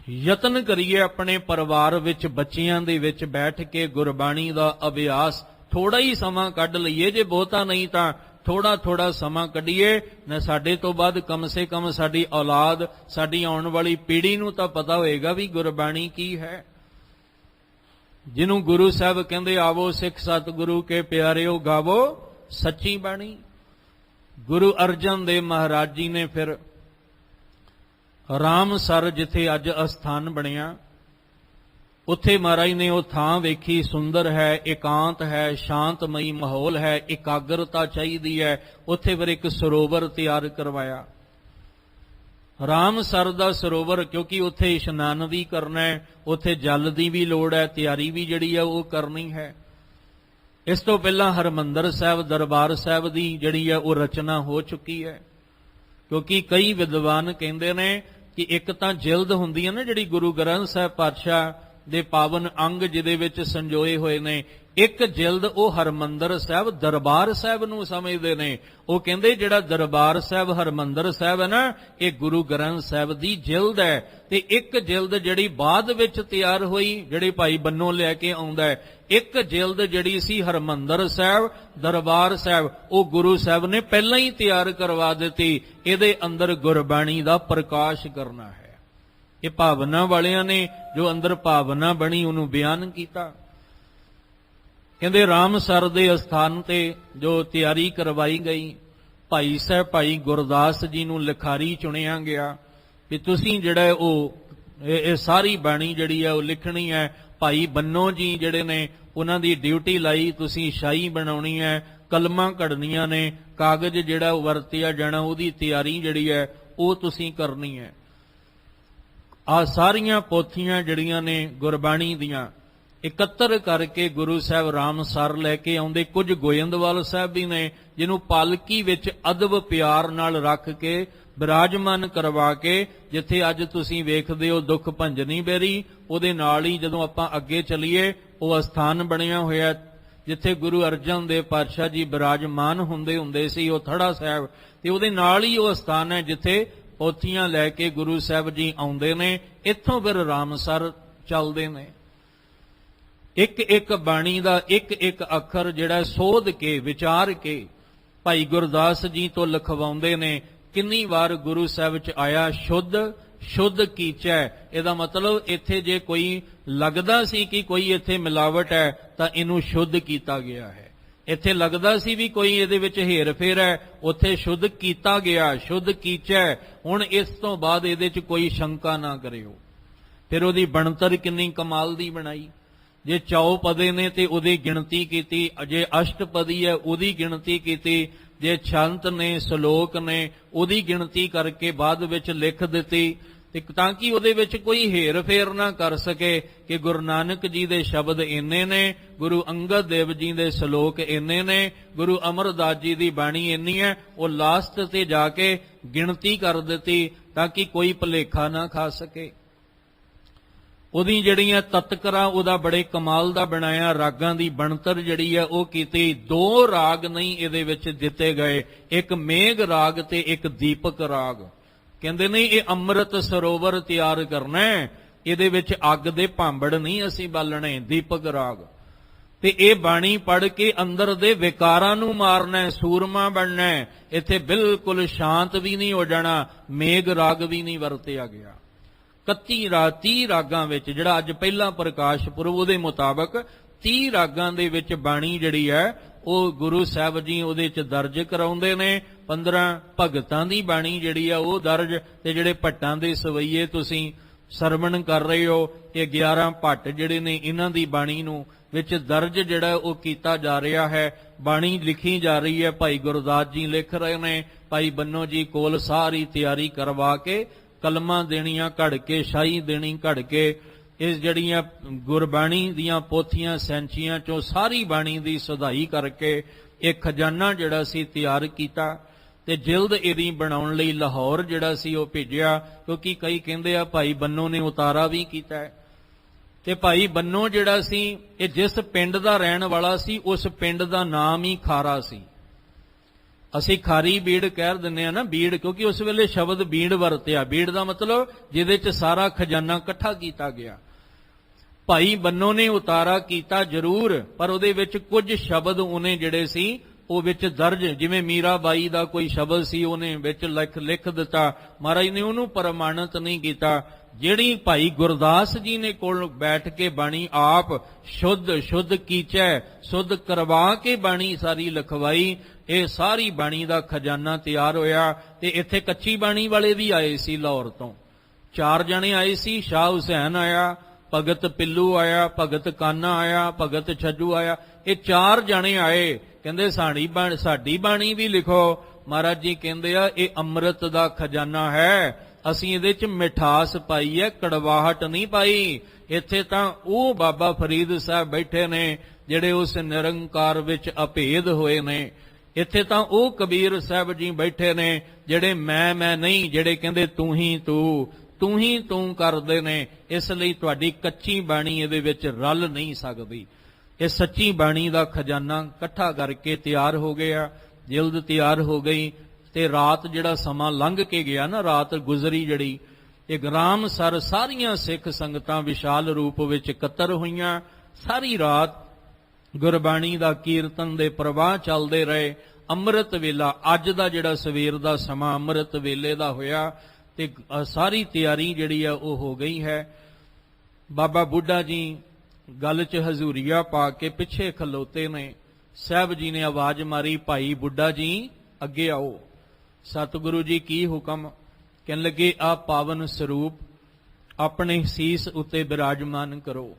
ਯਤਨ ਕਰੀਏ ਆਪਣੇ ਪਰਿਵਾਰ ਵਿੱਚ, ਬੱਚਿਆਂ ਦੇ ਵਿੱਚ ਬੈਠ ਕੇ ਗੁਰਬਾਣੀ ਦਾ ਅਭਿਆਸ ਥੋੜਾ ਹੀ ਸਮਾਂ ਕੱਢ ਲਈਏ। ਜੇ ਬਹੁਤਾ ਨਹੀਂ ਤਾਂ ਥੋੜਾ ਥੋੜਾ ਸਮਾਂ ਕੱਢੀਏ ਨਾ। ਸਾਡੇ ਤੋਂ ਬਾਅਦ ਕਮ ਸੇ ਕਮ ਸਾਡੀ ਔਲਾਦ, ਸਾਡੀ ਆਉਣ ਵਾਲੀ ਪੀੜ੍ਹੀ ਨੂੰ ਤਾਂ ਪਤਾ ਹੋਏਗਾ ਵੀ ਗੁਰਬਾਣੀ ਕੀ ਹੈ। ਜਿਹਨੂੰ ਗੁਰੂ ਸਾਹਿਬ ਕਹਿੰਦੇ ਆਵੋ ਸਿੱਖ ਸਤਿਗੁਰੂ ਕੇ ਪਿਆਰਿਓ ਗਾਵੋ ਸੱਚੀ ਬਾਣੀ। ਗੁਰੂ ਅਰਜਨ ਦੇਵ ਮਹਾਰਾਜ ਜੀ ਨੇ ਫਿਰ ਰਾਮਸਰ, ਜਿੱਥੇ ਅੱਜ ਅਸਥਾਨ ਬਣਿਆ, ਉੱਥੇ ਮਹਾਰਾਜ ਨੇ ਉਹ ਥਾਂ ਵੇਖੀ, ਸੁੰਦਰ ਹੈ, ਇਕਾਂਤ ਹੈ, ਸ਼ਾਂਤਮਈ ਮਾਹੌਲ ਹੈ, ਇਕਾਗਰਤਾ ਚਾਹੀਦੀ ਹੈ। ਉੱਥੇ ਫਿਰ ਇੱਕ ਸਰੋਵਰ ਤਿਆਰ ਕਰਵਾਇਆ, ਰਾਮਸਰ ਦਾ ਸਰੋਵਰ, ਕਿਉਂਕਿ ਉੱਥੇ ਇਸ਼ਨਾਨ ਵੀ ਕਰਨਾ ਹੈ, ਉੱਥੇ ਜਲ ਦੀ ਵੀ ਲੋੜ ਹੈ, ਤਿਆਰੀ ਵੀ ਜਿਹੜੀ ਹੈ ਉਹ ਕਰਨੀ ਹੈ। ਇਸ ਤੋਂ ਪਹਿਲਾਂ ਹਰਿਮੰਦਰ ਸਾਹਿਬ ਦਰਬਾਰ ਸਾਹਿਬ ਦੀ ਜਿਹੜੀ ਹੈ ਉਹ ਰਚਨਾ ਹੋ ਚੁੱਕੀ ਹੈ। ਕਿਉਂਕਿ ਕਈ ਵਿਦਵਾਨ ਕਹਿੰਦੇ ਨੇ ਕਿ ਇੱਕ ਤਾਂ ਜਿਲਦ ਹੁੰਦੀ ਹੈ ਨਾ ਜਿਹੜੀ ਗੁਰੂ ਗ੍ਰੰਥ ਸਾਹਿਬ ਪਾਤਸ਼ਾਹ ਦੇ ਪਾਵਨ ਅੰਗ ਜਿਹਦੇ ਵਿੱਚ ਸੰਜੋਏ ਹੋਏ ਨੇ, ਇੱਕ ਜਿਲਦ ਉਹ ਹਰਿਮੰਦਰ ਸਾਹਿਬ ਦਰਬਾਰ ਸਾਹਿਬ ਨੂੰ ਸਮਝਦੇ ਨੇ। ਉਹ ਕਹਿੰਦੇ ਜਿਹੜਾ ਦਰਬਾਰ ਸਾਹਿਬ ਹਰਿਮੰਦਰ ਸਾਹਿਬ ਹੈ ਨਾ, ਇਹ ਗੁਰੂ ਗ੍ਰੰਥ ਸਾਹਿਬ ਦੀ ਜਿਲਦ ਹੈ। ਤੇ ਇੱਕ ਜਿਲਦ ਜਿਹੜੀ ਬਾਅਦ ਵਿੱਚ ਤਿਆਰ ਹੋਈ, ਜਿਹੜੇ ਭਾਈ ਬੰਨੋਂ ਲੈ ਕੇ ਆਉਂਦਾ ਹੈ, ਇੱਕ ਜਿਲਦ ਜਿਹੜੀ ਸੀ ਹਰਿਮੰਦਰ ਸਾਹਿਬ ਦਰਬਾਰ ਸਾਹਿਬ, ਉਹ ਗੁਰੂ ਸਾਹਿਬ ਨੇ ਪਹਿਲਾਂ ਹੀ ਤਿਆਰ ਕਰਵਾ ਦਿੱਤੀ। ਇਹਦੇ ਅੰਦਰ ਗੁਰਬਾਣੀ ਦਾ ਪ੍ਰਕਾਸ਼ ਕਰਨਾ ਹੈ। ਇਹ ਭਾਵਨਾ ਵਾਲਿਆਂ ਨੇ ਜੋ ਅੰਦਰ ਭਾਵਨਾ ਬਣੀ ਉਹਨੂੰ ਬਿਆਨ ਕੀਤਾ। ਕਹਿੰਦੇ ਰਾਮਸਰ ਦੇ ਅਸਥਾਨ ਤੇ ਜੋ ਤਿਆਰੀ ਕਰਵਾਈ ਗਈ, ਭਾਈ ਸਾਹਿਬ ਭਾਈ ਗੁਰਦਾਸ ਜੀ ਨੂੰ ਲਿਖਾਰੀ ਚੁਣਿਆ ਗਿਆ ਕਿ ਤੁਸੀਂ ਜਿਹੜਾ ਉਹ ਇਹ ਸਾਰੀ ਬਾਣੀ ਜਿਹੜੀ ਹੈ ਉਹ ਲਿਖਣੀ ਹੈ। ਭਾਈ ਬੰਨੋ ਜੀ ਜਿਹੜੇ ਨੇ ਉਹਨਾਂ ਦੀ ਡਿਊਟੀ ਲਾਈ, ਤੁਸੀਂ ਸ਼ਾਹੀ ਬਣਾਉਣੀ ਹੈ, ਕਲਮਾਂ ਘੜਨੀਆਂ ਨੇ, ਕਾਗਜ਼ ਜਿਹੜਾ ਵਰਤਿਆ ਜਾਣਾ ਉਹਦੀ ਤਿਆਰੀ ਜਿਹੜੀ ਹੈ ਉਹ ਤੁਸੀਂ ਕਰਨੀ ਹੈ। ਆ ਸਾਰੀਆਂ ਪੋਥੀਆਂ ਜਿਹੜੀਆਂ ਨੇ ਗੁਰਬਾਣੀ ਦੀਆਂ ਇਕੱਤਰ ਕਰਕੇ ਗੁਰੂ ਸਾਹਿਬ ਰਾਮਸਰ ਲੈ ਕੇ ਆਉਂਦੇ। ਕੁਝ ਗੋਇੰਦਵਾਲ ਸਾਹਿਬ ਵੀ ਨੇ ਜਿਹਨੂੰ ਪਾਲਕੀ ਵਿੱਚ ਅਦਬ ਪਿਆਰ ਨਾਲ ਰੱਖ ਕੇ ਬਿਰਾਜਮਾਨ ਕਰਵਾ ਕੇ, ਜਿੱਥੇ ਅੱਜ ਤੁਸੀਂ ਵੇਖਦੇ ਹੋ ਦੁੱਖ ਭੰਜਨੀ ਬੇਰੀ, ਉਹਦੇ ਨਾਲ ਹੀ ਜਦੋਂ ਆਪਾਂ ਅੱਗੇ ਚੱਲੀਏ ਉਹ ਅਸਥਾਨ ਬਣਿਆ ਹੋਇਆ ਜਿੱਥੇ ਗੁਰੂ ਅਰਜਨ ਦੇਵ ਪਾਤਸ਼ਾਹ ਜੀ ਬਿਰਾਜਮਾਨ ਹੁੰਦੇ ਸੀ, ਉਹ ਥੜਾ ਸਾਹਿਬ, ਤੇ ਉਹਦੇ ਨਾਲ ਹੀ ਉਹ ਅਸਥਾਨ ਹੈ ਜਿੱਥੇ ਪੋਥੀਆਂ ਲੈ ਕੇ ਗੁਰੂ ਸਾਹਿਬ ਜੀ ਆਉਂਦੇ ਨੇ। ਇੱਥੋਂ ਫਿਰ ਰਾਮਸਰ ਚੱਲਦੇ ਨੇ। ਇੱਕ ਇੱਕ ਬਾਣੀ ਦਾ ਇੱਕ ਇੱਕ ਅੱਖਰ ਜਿਹੜਾ ਸੋਧ ਕੇ ਵਿਚਾਰ ਕੇ ਭਾਈ ਗੁਰਦਾਸ ਜੀ ਤੋਂ ਲਿਖਵਾਉਂਦੇ ਨੇ। ਕਿੰਨੀ ਵਾਰ ਗੁਰੂ ਸਾਹਿਬ ਚ ਆਇਆ ਸ਼ੁੱਧ ਕੀਚੈ, ਇਹਦਾ ਮਤਲਬ ਇੱਥੇ ਜੇ ਕੋਈ ਲੱਗਦਾ ਸੀ ਕਿ ਕੋਈ ਇੱਥੇ ਮਿਲਾਵਟ ਹੈ ਤਾਂ ਇਹਨੂੰ ਸ਼ੁੱਧ ਕੀਤਾ ਗਿਆ ਹੈ। ਇੱਥੇ ਲੱਗਦਾ ਸੀ ਵੀ ਕੋਈ ਇਹਦੇ ਵਿੱਚ ਹੇਰ ਫੇਰ ਹੈ, ਉੱਥੇ ਸ਼ੁੱਧ ਕੀਤਾ ਗਿਆ, ਸ਼ੁੱਧ ਕੀਚੈ। ਹੁਣ ਇਸ ਤੋਂ ਬਾਅਦ ਇਹਦੇ 'ਚ ਕੋਈ ਸ਼ੰਕਾ ਨਾ ਕਰਿਓ। ਫਿਰ ਉਹਦੀ ਬਣਤਰ ਕਿੰਨੀ ਕਮਾਲ ਦੀ ਬਣਾਈ। ਜੇ ਚੌਪਦੇ ਨੇ ਤੇ ਉਹਦੀ ਗਿਣਤੀ ਕੀਤੀ, ਜੇ ਅਸ਼ਟਪਦੀ ਹੈ ਉਹਦੀ ਗਿਣਤੀ ਕੀਤੀ, ਜੇ ਛੰਤ ਨੇ ਸ਼ਲੋਕ ਨੇ ਉਹਦੀ ਗਿਣਤੀ ਕਰਕੇ ਬਾਅਦ ਵਿੱਚ ਲਿਖ ਦਿੱਤੀ, ਤੇ ਤਾਂ ਕਿ ਉਹਦੇ ਵਿੱਚ ਕੋਈ ਹੇਰ ਫੇਰ ਨਾ ਕਰ ਸਕੇ ਕਿ ਗੁਰੂ ਨਾਨਕ ਜੀ ਦੇ ਸ਼ਬਦ ਇੰਨੇ ਨੇ, ਗੁਰੂ ਅੰਗਦ ਦੇਵ ਜੀ ਦੇ ਸ਼ਲੋਕ ਇੰਨੇ ਨੇ, ਗੁਰੂ ਅਮਰਦਾਸ ਜੀ ਦੀ ਬਾਣੀ ਇੰਨੀ ਹੈ। ਉਹ ਲਾਸਟ ਤੇ ਜਾ ਕੇ ਗਿਣਤੀ ਕਰ ਦਿੱਤੀ ਤਾਂ ਕਿ ਕੋਈ ਭੁਲੇਖਾ ਨਾ ਖਾ ਸਕੇ। ਉਹਦੀ ਜਿਹੜੀਆਂ ਤਤਕਰਾਂ ਉਹਦਾ ਬੜੇ ਕਮਾਲ ਦਾ ਬਣਾਇਆ। ਰਾਗਾਂ ਦੀ ਬਣਤਰ ਜਿਹੜੀ ਹੈ ਉਹ ਕੀਤੀ। 2 ਰਾਗ ਨਹੀਂ ਇਹਦੇ ਵਿੱਚ ਦਿੱਤੇ ਗਏ, ਇੱਕ ਮੇਘ ਰਾਗ ਤੇ ਇੱਕ ਦੀਪਕ ਰਾਗ। ਕਹਿੰਦੇ ਨਹੀਂ ਇਹ ਅੰਮ੍ਰਿਤ ਸਰੋਵਰ ਤਿਆਰ ਕਰਨਾ, ਇਹਦੇ ਵਿੱਚ ਅੱਗ ਦੇ ਭਾਂਬੜ ਨਹੀਂ ਅਸੀਂ ਬਾਲਣੇ, ਦੀਪਕ ਰਾਗ। ਤੇ ਇਹ ਬਾਣੀ ਪੜ੍ਹ ਕੇ ਅੰਦਰ ਦੇ ਵਿਕਾਰਾਂ ਨੂੰ ਮਾਰਨਾ, ਸੂਰਮਾ ਬਣਨਾ। ਇੱਥੇ ਬਿਲਕੁਲ ਸ਼ਾਂਤ ਵੀ ਨਹੀਂ ਹੋ ਜਾਣਾ, ਮੇਘ ਰਾਗ ਵੀ ਨਹੀਂ ਵਰਤਿਆ ਗਿਆ। 30 ਰਾਗਾਂ ਵਿੱਚ ਜਿਹੜਾ ਅੱਜ ਪਹਿਲਾ ਪ੍ਰਕਾਸ਼ ਪੁਰਬ ਉਹਦੇ ਮੁਤਾਬਕ 30 ਰਾਗਾਂ ਦੇ ਵਿੱਚ ਬਾਣੀ ਜਿਹੜੀ ਹੈ ਉਹ ਗੁਰੂ ਸਾਹਿਬ ਜੀ ਉਹਦੇ 'ਚ ਦਰਜ ਕਰਾਉਂਦੇ ਨੇ। 15 ਭਗਤਾਂ ਦੀ ਬਾਣੀ ਜਿਹੜੀ ਆ ਉਹ ਦਰਜ, ਤੇ ਜਿਹੜੇ ਭੱਟਾਂ ਦੇ ਸਵਈਏ ਤੁਸੀਂ ਸਰਵਣ ਕਰ ਰਹੇ ਹੋ, ਇਹ 11 ਭੱਟ ਜਿਹੜੇ ਨੇ ਇਹਨਾਂ ਦੀ ਬਾਣੀ ਨੂੰ ਵਿੱਚ ਦਰਜ ਜਿਹੜਾ ਉਹ ਕੀਤਾ ਜਾ ਰਿਹਾ ਹੈ। ਬਾਣੀ ਲਿਖੀ ਜਾ ਰਹੀ ਹੈ, ਭਾਈ ਗੁਰਦਾਸ ਜੀ ਲਿਖ ਰਹੇ ਨੇ, ਭਾਈ ਬੰਨੋ ਜੀ ਕੋਲ ਸਾਰੀ ਤਿਆਰੀ ਕਰਵਾ ਕੇ ਕਲਮਾਂ ਦੇਣੀਆਂ ਘੜ ਕੇ, ਸ਼ਾਹੀ ਦੇਣੀ ਘੜ ਕੇ, ਇਸ ਜਿਹੜੀਆਂ ਗੁਰਬਾਣੀ ਦੀਆਂ ਪੋਥੀਆਂ ਸੈਂਚੀਆਂ ਚੋਂ ਸਾਰੀ ਬਾਣੀ ਦੀ ਸੁਧਾਈ ਕਰਕੇ ਇਹ ਖਜ਼ਾਨਾ ਜਿਹੜਾ ਸੀ ਤਿਆਰ ਕੀਤਾ। ਤੇ ਜਿਲਦ ਇਹਦੀ ਬਣਾਉਣ ਲਈ ਲਾਹੌਰ ਜਿਹੜਾ ਸੀ ਉਹ ਭੇਜਿਆ, ਕਿਉਂਕਿ ਕਈ ਕਹਿੰਦੇ ਆ ਭਾਈ ਬੰਨੋ ਨੇ ਉਤਾਰਾ ਵੀ ਕੀਤਾ ਹੈ। ਤੇ ਭਾਈ ਬੰਨੋ ਜਿਹੜਾ ਸੀ ਇਹ ਜਿਸ ਪਿੰਡ ਦਾ ਰਹਿਣ ਵਾਲਾ ਸੀ ਉਸ ਪਿੰਡ ਦਾ ਨਾਮ ਹੀ ਖਾਰਾ ਸੀ। ਅਸੀਂ ਖਾਰੀ ਬੀੜ ਕਹਿ ਦਿੰਦੇ ਆ ਨਾ, ਬੀੜ, ਕਿਉਂਕਿ ਉਸ ਵੇਲੇ ਸ਼ਬਦ ਬੀੜ ਵਰਤਿਆ। ਬੀੜ ਦਾ ਮਤਲਬ ਜਿਹਦੇ 'ਚ ਸਾਰਾ ਖਜ਼ਾਨਾ ਇਕੱਠਾ ਕੀਤਾ ਗਿਆ। ਭਾਈ ਬੰਨੋ ਨੇ ਉਤਾਰਾ ਕੀਤਾ ਜ਼ਰੂਰ, ਪਰ ਉਹਦੇ ਵਿੱਚ ਕੁਝ ਸ਼ਬਦ ਉਹਨੇ ਜਿਹੜੇ ਸੀ ਉਹ ਵਿੱਚ ਦਰਜ, ਜਿਵੇਂ ਮੀਰਾ ਬਾਈ ਦਾ ਕੋਈ ਸ਼ਬਦ ਸੀ ਉਹਨੇ ਵਿੱਚ ਲਿਖ ਦਿੱਤਾ। ਮਹਾਰਾਜ ਨੇ ਉਹਨੂੰ ਪ੍ਰਮਾਣਿਤ ਨਹੀਂ ਕੀਤਾ। ਜਿਹੜੀ ਭਾਈ ਗੁਰਦਾਸ ਜੀ ਨੇ ਕੋਲ ਬੈਠ ਕੇ ਬਾਣੀ ਆਪ ਸ਼ੁੱਧ ਕੀਚੈ, ਸ਼ੁੱਧ ਕਰਵਾ ਕੇ ਬਾਣੀ ਸਾਰੀ ਲਿਖਵਾਈ। ਇਹ ਸਾਰੀ ਬਾਣੀ ਦਾ ਖਜ਼ਾਨਾ ਤਿਆਰ ਹੋਇਆ। ਤੇ ਇੱਥੇ ਕੱਚੀ ਬਾਣੀ ਵਾਲੇ ਵੀ ਆਏ ਸੀ ਲਾਹੌਰ ਤੋਂ, 4 ਜਣੇ ਆਏ ਸੀ। ਸ਼ਾਹ ਹੁਸੈਨ ਆਇਆ, ਭਗਤ ਪਿੱਲੂ ਆਇਆ, ਭਗਤ ਕਾਨਾ ਆਇਆ, ਭਗਤ ਛੱਜੂ ਆਇਆ। ਇਹ 4 ਜਣੇ ਆਏ, ਕਹਿੰਦੇ ਸਾਡੀ ਬਾਣੀ ਵੀ ਲਿਖੋ। ਮਹਾਰਾਜ ਜੀ ਕਹਿੰਦੇ ਆ ਇਹ ਅੰਮ੍ਰਿਤ ਦਾ ਖਜ਼ਾਨਾ ਹੈ, ਅਸੀਂ ਇਹਦੇ 'ਚ ਮਿਠਾਸ ਪਾਈ ਹੈ, ਕੜਵਾਹਟ ਨਹੀਂ ਪਾਈ। ਇੱਥੇ ਤਾਂ ਉਹ ਬਾਬਾ ਫਰੀਦ ਸਾਹਿਬ ਬੈਠੇ ਨੇ ਜਿਹੜੇ ਉਸ ਨਿਰੰਕਾਰ ਵਿੱਚ ਅਭੇਦ ਹੋਏ ਨੇ। ਇੱਥੇ ਤਾਂ ਉਹ ਕਬੀਰ ਸਾਹਿਬ ਜੀ ਬੈਠੇ ਨੇ ਜਿਹੜੇ ਮੈਂ ਨਹੀਂ, ਜਿਹੜੇ ਕਹਿੰਦੇ ਤੂੰ ਹੀ ਤੂੰ ਕਰਦੇ ਨੇ। ਇਸ ਲਈ ਤੁਹਾਡੀ ਕੱਚੀ ਬਾਣੀ ਇਹਦੇ ਵਿੱਚ ਰਲ ਨਹੀਂ ਸਕਦੀ। ਇਹ ਸੱਚੀ ਬਾਣੀ ਦਾ ਖਜ਼ਾਨਾ ਇਕੱਠਾ ਕਰਕੇ ਤਿਆਰ ਹੋ ਗਿਆ, ਜਿਲਦ ਤਿਆਰ ਹੋ ਗਈ। ਤੇ ਰਾਤ ਜਿਹੜਾ ਸਮਾਂ ਲੰਘ ਕੇ ਗਿਆ ਨਾ, ਰਾਤ ਗੁਜ਼ਰੀ ਜਿਹੜੀ, ਇਹ ਰਾਮਸਰ ਸਾਰੀਆਂ ਸਿੱਖ ਸੰਗਤਾਂ ਵਿਸ਼ਾਲ ਰੂਪ ਵਿੱਚ ਇਕੱਤਰ ਹੋਈਆਂ। ਸਾਰੀ ਰਾਤ ਗੁਰਬਾਣੀ ਦਾ ਕੀਰਤਨ ਦੇ ਪ੍ਰਵਾਹ ਚੱਲਦੇ ਰਹੇ। ਅੰਮ੍ਰਿਤ ਵੇਲਾ, ਅੱਜ ਦਾ ਜਿਹੜਾ ਸਵੇਰ ਦਾ ਸਮਾਂ ਅੰਮ੍ਰਿਤ ਵੇਲੇ ਦਾ ਹੋਇਆ ਤੇ ਸਾਰੀ ਤਿਆਰੀ ਜਿਹੜੀ ਆ ਉਹ ਹੋ ਗਈ ਹੈ। ਬਾਬਾ ਬੁੱਢਾ ਜੀ ਗੱਲ 'ਚ ਹਜ਼ੂਰੀਆ ਪਾ ਕੇ ਪਿੱਛੇ ਖਲੋਤੇ ਨੇ। ਸਾਹਿਬ ਜੀ ਨੇ ਆਵਾਜ਼ ਮਾਰੀ, ਭਾਈ ਬੁੱਢਾ ਜੀ ਅੱਗੇ ਆਓ। ਸਤਿਗੁਰੂ ਜੀ ਕੀ ਹੁਕਮ? ਕਹਿਣ ਲੱਗੇ ਆ ਪਾਵਨ ਸਰੂਪ ਆਪਣੇ ਸੀਸ ਉੱਤੇ ਬਿਰਾਜਮਾਨ ਕਰੋ।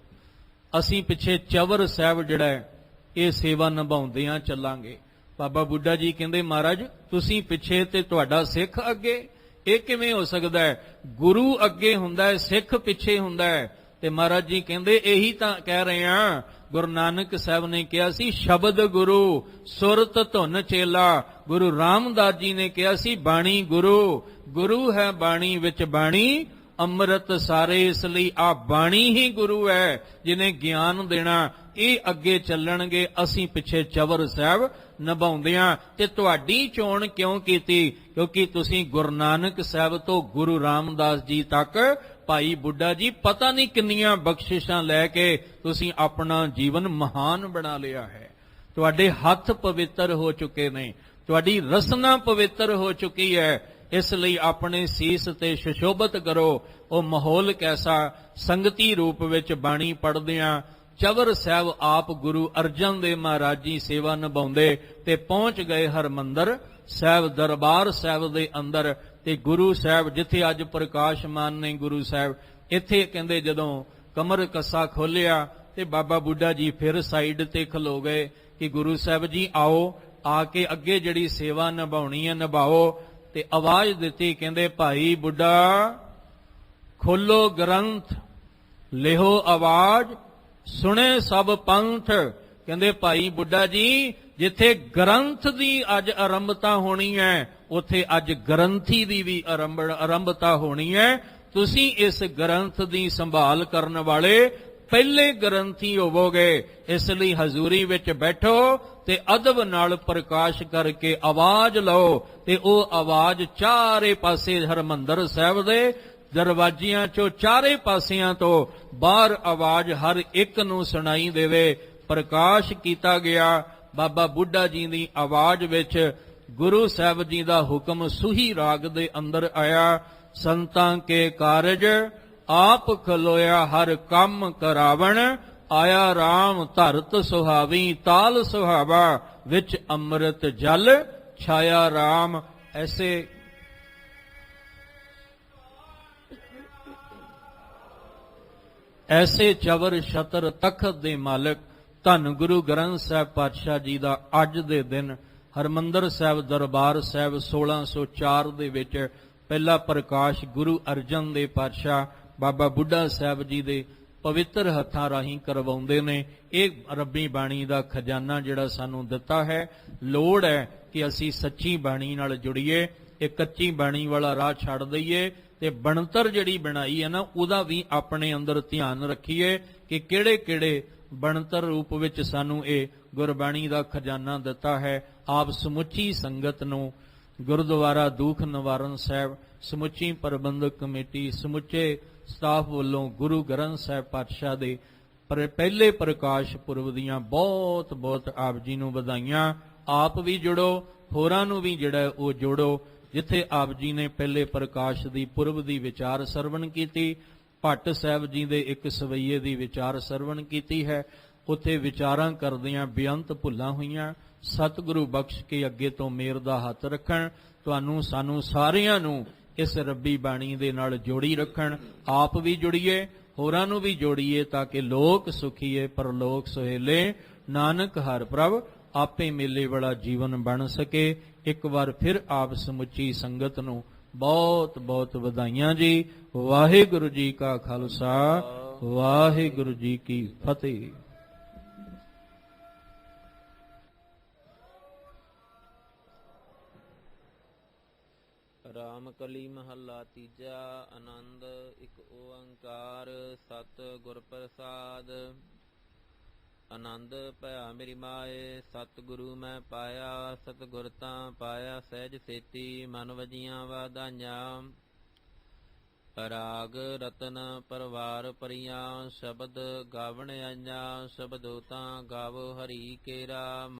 ਅਸੀਂ ਪਿੱਛੇ ਚਵਰ ਸਾਹਿਬ ਜਿਹੜਾ ਹੈ ਇਹ ਸੇਵਾ ਨਿਭਾਉਂਦਿਆਂ ਚੱਲਾਂਗੇ। ਬਾਬਾ ਬੁੱਢਾ ਜੀ ਕਹਿੰਦੇ ਮਹਾਰਾਜ ਤੁਸੀਂ ਪਿੱਛੇ ਤੇ ਤੁਹਾਡਾ ਸਿੱਖ ਅੱਗੇ, ਇਹ ਕਿਵੇਂ ਹੋ ਸਕਦਾ ਹੈ? ਗੁਰੂ ਅੱਗੇ ਹੁੰਦਾ ਹੈ, ਸਿੱਖ ਪਿੱਛੇ ਹੁੰਦਾ ਹੈ। ਤੇ ਮਹਾਰਾਜ ਜੀ ਕਹਿੰਦੇ ਇਹੀ ਤਾਂ ਕਹਿ ਰਹੇ ਆ। ਗੁਰੂ ਨਾਨਕ ਸਾਹਿਬ ਨੇ ਕਿਹਾ ਸੀ ਸ਼ਬਦ ਗੁਰੂ ਸੁਰਤ ਧੁਨ ਚੇਲਾ। ਗੁਰੂ ਰਾਮਦਾਸ ਜੀ ਨੇ ਕਿਹਾ ਸੀ ਬਾਣੀ ਗੁਰੂ, ਗੁਰੂ ਹੈ ਬਾਣੀ ਵਿੱਚ ਬਾਣੀ ਅੰਮ੍ਰਿਤ ਸਾਰੇ। ਇਸ ਲਈ ਆ ਬਾਣੀ ਹੀ ਗੁਰੂ ਹੈ ਜਿਹਨੇ ਗਿਆਨ ਦੇਣਾ। ਇਹ ਅੱਗੇ ਚੱਲਣਗੇ, ਅਸੀਂ ਪਿੱਛੇ ਚਵਰ ਸਾਹਿਬ ਨਿਭਾਉਂਦਿਆਂ। ਤੇ ਤੁਹਾਡੀ ਚੋਣ ਕਿਉਂ ਕੀਤੀ? ਕਿਉਂਕਿ ਤੁਸੀਂ ਗੁਰੂ ਨਾਨਕ ਸਾਹਿਬ ਤੋਂ ਗੁਰੂ ਰਾਮਦਾਸ ਜੀ ਤੱਕ ਭਾਈ ਬੁੱਢਾ ਜੀ ਪਤਾ ਨਹੀਂ ਕਿੰਨੀਆਂ ਬਖਸ਼ਿਸ਼ਾਂ ਲੈ ਕੇ ਤੁਸੀਂ ਆਪਣਾ ਜੀਵਨ ਮਹਾਨ ਬਣਾ ਲਿਆ ਹੈ। ਤੁਹਾਡੇ ਹੱਥ ਪਵਿੱਤਰ ਹੋ ਚੁੱਕੇ ਨੇ, ਤੁਹਾਡੀ ਰਸਨਾ ਪਵਿੱਤਰ ਹੋ ਚੁੱਕੀ ਹੈ। ਇਸ ਲਈ ਆਪਣੇ ਸੀਸ ਤੇ ਸੁਸ਼ੋਭਿਤ ਕਰੋ ਉਹ ਮਾਹੌਲ ਕੈਸਾ। ਸੰਗਤੀ ਰੂਪ ਵਿੱਚ ਬਾਣੀ ਪੜ੍ਹਦਿਆਂ ਚਵਰ ਸਾਹਿਬ ਆਪ ਗੁਰੂ ਅਰਜਨ ਦੇਵ ਮਹਾਰਾਜ ਜੀ ਸੇਵਾ ਨਿਭਾਉਂਦੇ ਤੇ ਪਹੁੰਚ ਗਏ ਹਰਮੰਦਰ ਸਾਹਿਬ ਦਰਬਾਰ ਸਾਹਿਬ ਦੇ ਅੰਦਰ। ਤੇ ਗੁਰੂ ਸਾਹਿਬ ਜਿੱਥੇ ਅੱਜ ਪ੍ਰਕਾਸ਼ਮਾਨ ਨੇ ਗੁਰੂ ਸਾਹਿਬ, ਇੱਥੇ ਕਹਿੰਦੇ ਜਦੋਂ ਕਮਰ ਕੱਸਾ ਖੋਲਿਆ ਤੇ ਬਾਬਾ ਬੁੱਢਾ ਜੀ ਫਿਰ ਸਾਈਡ ਤੇ ਖਲੋ ਗਏ ਕਿ ਗੁਰੂ ਸਾਹਿਬ ਜੀ ਆਓ, ਆ ਕੇ ਅੱਗੇ ਜਿਹੜੀ ਸੇਵਾ ਨਿਭਾਉਣੀ ਹੈ ਨਿਭਾਓ। ਤੇ ਆਵਾਜ਼ ਦਿੱਤੀ, ਕਹਿੰਦੇ ਭਾਈ ਬੁੱਢਾ ਖੋਲੋ ਗ੍ਰੰਥ, ਲਿਹੋ ਆਵਾਜ਼, ਸੁਣੇ ਸਭ ਪੰਥ। ਕਹਿੰਦੇ ਭਾਈ ਬੁੱਢਾ ਜੀ ਜਿੱਥੇ ਗ੍ਰੰਥ ਦੀ ਅੱਜ ਆਰੰਭਤਾ ਹੋਣੀ ਹੈ ਉੱਥੇ ਅੱਜ ਗ੍ਰੰਥੀ ਦੀ ਵੀ ਆਰੰਭਤਾ ਹੋਣੀ ਹੈ। ਤੁਸੀਂ ਇਸ ਗ੍ਰੰਥ ਦੀ ਸੰਭਾਲ ਕਰਨ ਵਾਲੇ ਪਹਿਲੇ ਗ੍ਰੰਥੀ ਹੋਵੋਗੇ। ਇਸ ਲਈ ਹਜ਼ੂਰੀ ਵਿੱਚ ਬੈਠੋ ਤੇ ਅਦਬ ਨਾਲ ਪ੍ਰਕਾਸ਼ ਕਰਕੇ ਆਵਾਜ਼ ਲਓ। ਤੇ ਉਹ ਆਵਾਜ਼ ਚਾਰੇ ਪਾਸੇ ਹਰਮੰਦਰ ਸਾਹਿਬ ਦੇ ਦਰਵਾਜ਼ਿਆਂ ਚੋਂ ਚਾਰੇ ਪਾਸਿਆਂ ਤੋਂ ਬਾਹਰ ਆਵਾਜ਼ ਹਰ ਇੱਕ ਨੂੰ ਸੁਣਾਈ ਦੇਵੇ। ਪ੍ਰਕਾਸ਼ ਕੀਤਾ ਗਿਆ। ਬਾਬਾ ਬੁੱਢਾ ਜੀ ਦੀ ਆਵਾਜ਼ ਵਿੱਚ ਗੁਰੂ ਸਾਹਿਬ ਜੀ ਦਾ ਹੁਕਮ ਸੂਹੀ ਰਾਗ ਦੇ ਅੰਦਰ ਆਇਆ। ਸੰਤਾਂ ਕੇ ਕਾਰਜ ਆਪ ਖਲੋਇਆ ਹਰ ਕੰਮ ਕਰਾਵਣ, ਆਇਆ RAM ਧਰਤ ਸੁਹਾਵੀ ਤਾਲ ਸੁਹਾਵਾ, ਵਿੱਚ ਅੰਮ੍ਰਿਤ ਜਲ ਛਾਇਆ RAM। ਐਸੇ ਚਵਰ ਛਤਰ ਤਖਤ ਦੇ ਮਾਲਕ ਧੰਨ ਗੁਰੂ ਗ੍ਰੰਥ ਸਾਹਿਬ ਪਾਤਸ਼ਾਹ ਜੀ ਦਾ ਅੱਜ ਦੇ ਦਿਨ ਹਰਮੰਦਰ ਸਾਹਿਬ ਦਰਬਾਰ ਸਾਹਿਬ 1604 ਦੇ ਵਿੱਚ ਪਹਿਲਾ ਪ੍ਰਕਾਸ਼ ਗੁਰੂ ਅਰਜਨ ਦੇਵ ਪਾਤਸ਼ਾਹ ਬਾਬਾ ਬੁੱਢਾ ਸਾਹਿਬ ਜੀ ਦੇ ਪਵਿੱਤਰ ਹੱਥਾਂ ਰਾਹੀਂ ਕਰਵਾਉਂਦੇ ਨੇ। ਇਹ ਰੱਬੀ ਬਾਣੀ ਦਾ ਖਜ਼ਾਨਾ ਜਿਹੜਾ ਸਾਨੂੰ ਦਿੱਤਾ ਹੈ। ਲੋੜ ਹੈ ਕਿ ਅਸੀਂ ਸੱਚੀ ਬਾਣੀ ਨਾਲ ਜੁੜੀਏ, ਇਹ ਕੱਚੀ ਬਾਣੀ ਵਾਲਾ ਰਾਹ ਛੱਡ ਦਈਏ ਤੇ ਬਣਤਰ ਜਿਹੜੀ ਬਣਾਈ ਹੈ ਨਾ ਉਹਦਾ ਵੀ ਆਪਣੇ ਅੰਦਰ ਧਿਆਨ ਰੱਖੀਏ ਕਿ ਕਿਹੜੇ ਕਿਹੜੇ ਬਣਤਰ ਰੂਪ ਵਿੱਚ ਸਾਨੂੰ ਇਹ ਗੁਰਬਾਣੀ ਦਾ ਖਜ਼ਾਨਾ ਦਿੱਤਾ ਹੈ। ਆਪ ਸਮੁੱਚੀ ਸੰਗਤ ਨੂੰ ਗੁਰਦੁਆਰਾ ਦੂਖ ਨਿਵਾਰਨ ਸਾਹਿਬ, ਸਮੁੱਚੀ ਪ੍ਰਬੰਧਕ ਕਮੇਟੀ, ਸਮੁੱਚੇ ਸਟਾਫ ਵੱਲੋਂ ਗੁਰੂ ਗ੍ਰੰਥ ਸਾਹਿਬ ਪਾਤਸ਼ਾਹ ਦੇ ਪਹਿਲੇ ਪ੍ਰਕਾਸ਼ ਪੁਰਬ ਦੀਆਂ ਬਹੁਤ ਬਹੁਤ ਆਪ ਜੀ ਨੂੰ ਵਧਾਈਆਂ। ਆਪ ਵੀ ਜੁੜੋ, ਹੋਰਾਂ ਨੂੰ ਵੀ ਜਿਹੜਾ ਉਹ ਜੋੜੋ। ਜਿੱਥੇ ਆਪ ਜੀ ਨੇ ਪਹਿਲੇ ਪ੍ਰਕਾਸ਼ ਦੀ ਪੁਰਬ ਦੀ ਵਿਚਾਰ ਸਰਵਣ ਕੀਤੀ, ਭੱਟ ਸਾਹਿਬ ਜੀ ਦੇ ਇੱਕ ਸਵਈਏ ਦੀ ਵਿਚਾਰ ਸਰਵਣ ਕੀਤੀ ਹੈ, ਉੱਥੇ ਵਿਚਾਰਾਂ ਕਰਦਿਆਂ ਬੇਅੰਤ ਭੁੱਲਾਂ ਹੋਈਆਂ। ਸਤਿਗੁਰੂ ਬਖਸ਼ ਕੇ ਅੱਗੇ ਤੋਂ ਮੇਰ ਦਾ ਹੱਥ ਰੱਖਣ, ਤੁਹਾਨੂੰ ਸਾਨੂੰ ਸਾਰਿਆਂ ਨੂੰ ਇਸ ਰੱਬੀ ਬਾਣੀ ਦੇ ਨਾਲ ਜੋੜੀ ਰੱਖਣ। ਆਪ ਵੀ ਜੁੜੀਏ, ਹੋਰਾਂ ਨੂੰ ਵੀ ਜੋੜੀਏ ਤਾਂ ਕਿ ਲੋਕ ਸੁਖੀਏ ਪਰਲੋਕ ਸੁਹੇਲੇ। ਨਾਨਕ ਹਰਿ ਪ੍ਰਭ ਆਪੇ ਮੇਲੇ ਵਾਲਾ ਜੀਵਨ ਬਣ ਸਕੇ। ਇੱਕ ਵਾਰ ਫਿਰ ਆਪ ਸਮੁੱਚੀ ਸੰਗਤ ਨੂੰ ਬਹੁਤ ਬਹੁਤ ਵਧਾਈਆਂ ਜੀ। ਵਾਹਿਗੁਰੂ ਜੀ ਕਾ ਖਾਲਸਾ, ਵਾਹਿਗੁਰੂ ਜੀ ਕੀ ਫਤਿਹ। ਰਾਮ ਕਲੀ ਮਹੱਲਾ ਤੀਜਾ। ਆਨੰਦ ਇੱਕ ਓੰਕਾਰ ਸਤ ਗੁਰ ਪ੍ਰਸਾਦ। ਆਨੰਦ ਭਇਆ ਮੇਰੀ ਮਾਏ, ਸਤ ਗੁਰੂ ਮੈਂ ਪਾਇਆ। ਸਤ ਗੁਰ ਤਾਂ ਪਾਇਆ ਸਹਿਜ ਸੇਤੀ, ਮਨ ਵਜੀਆਂ ਵਾਧਾਈਆਂ। ਰਾਗ ਰਤਨ ਪਰਵਾਰ ਪਰੀਆਂ, ਸ਼ਬਦ ਗਾਵਣ ਆਈਆਂ। ਸ਼ਬਦੋ ਤਾਂ ਗਾਵੋ ਹਰੀ ਕੇਰਾ।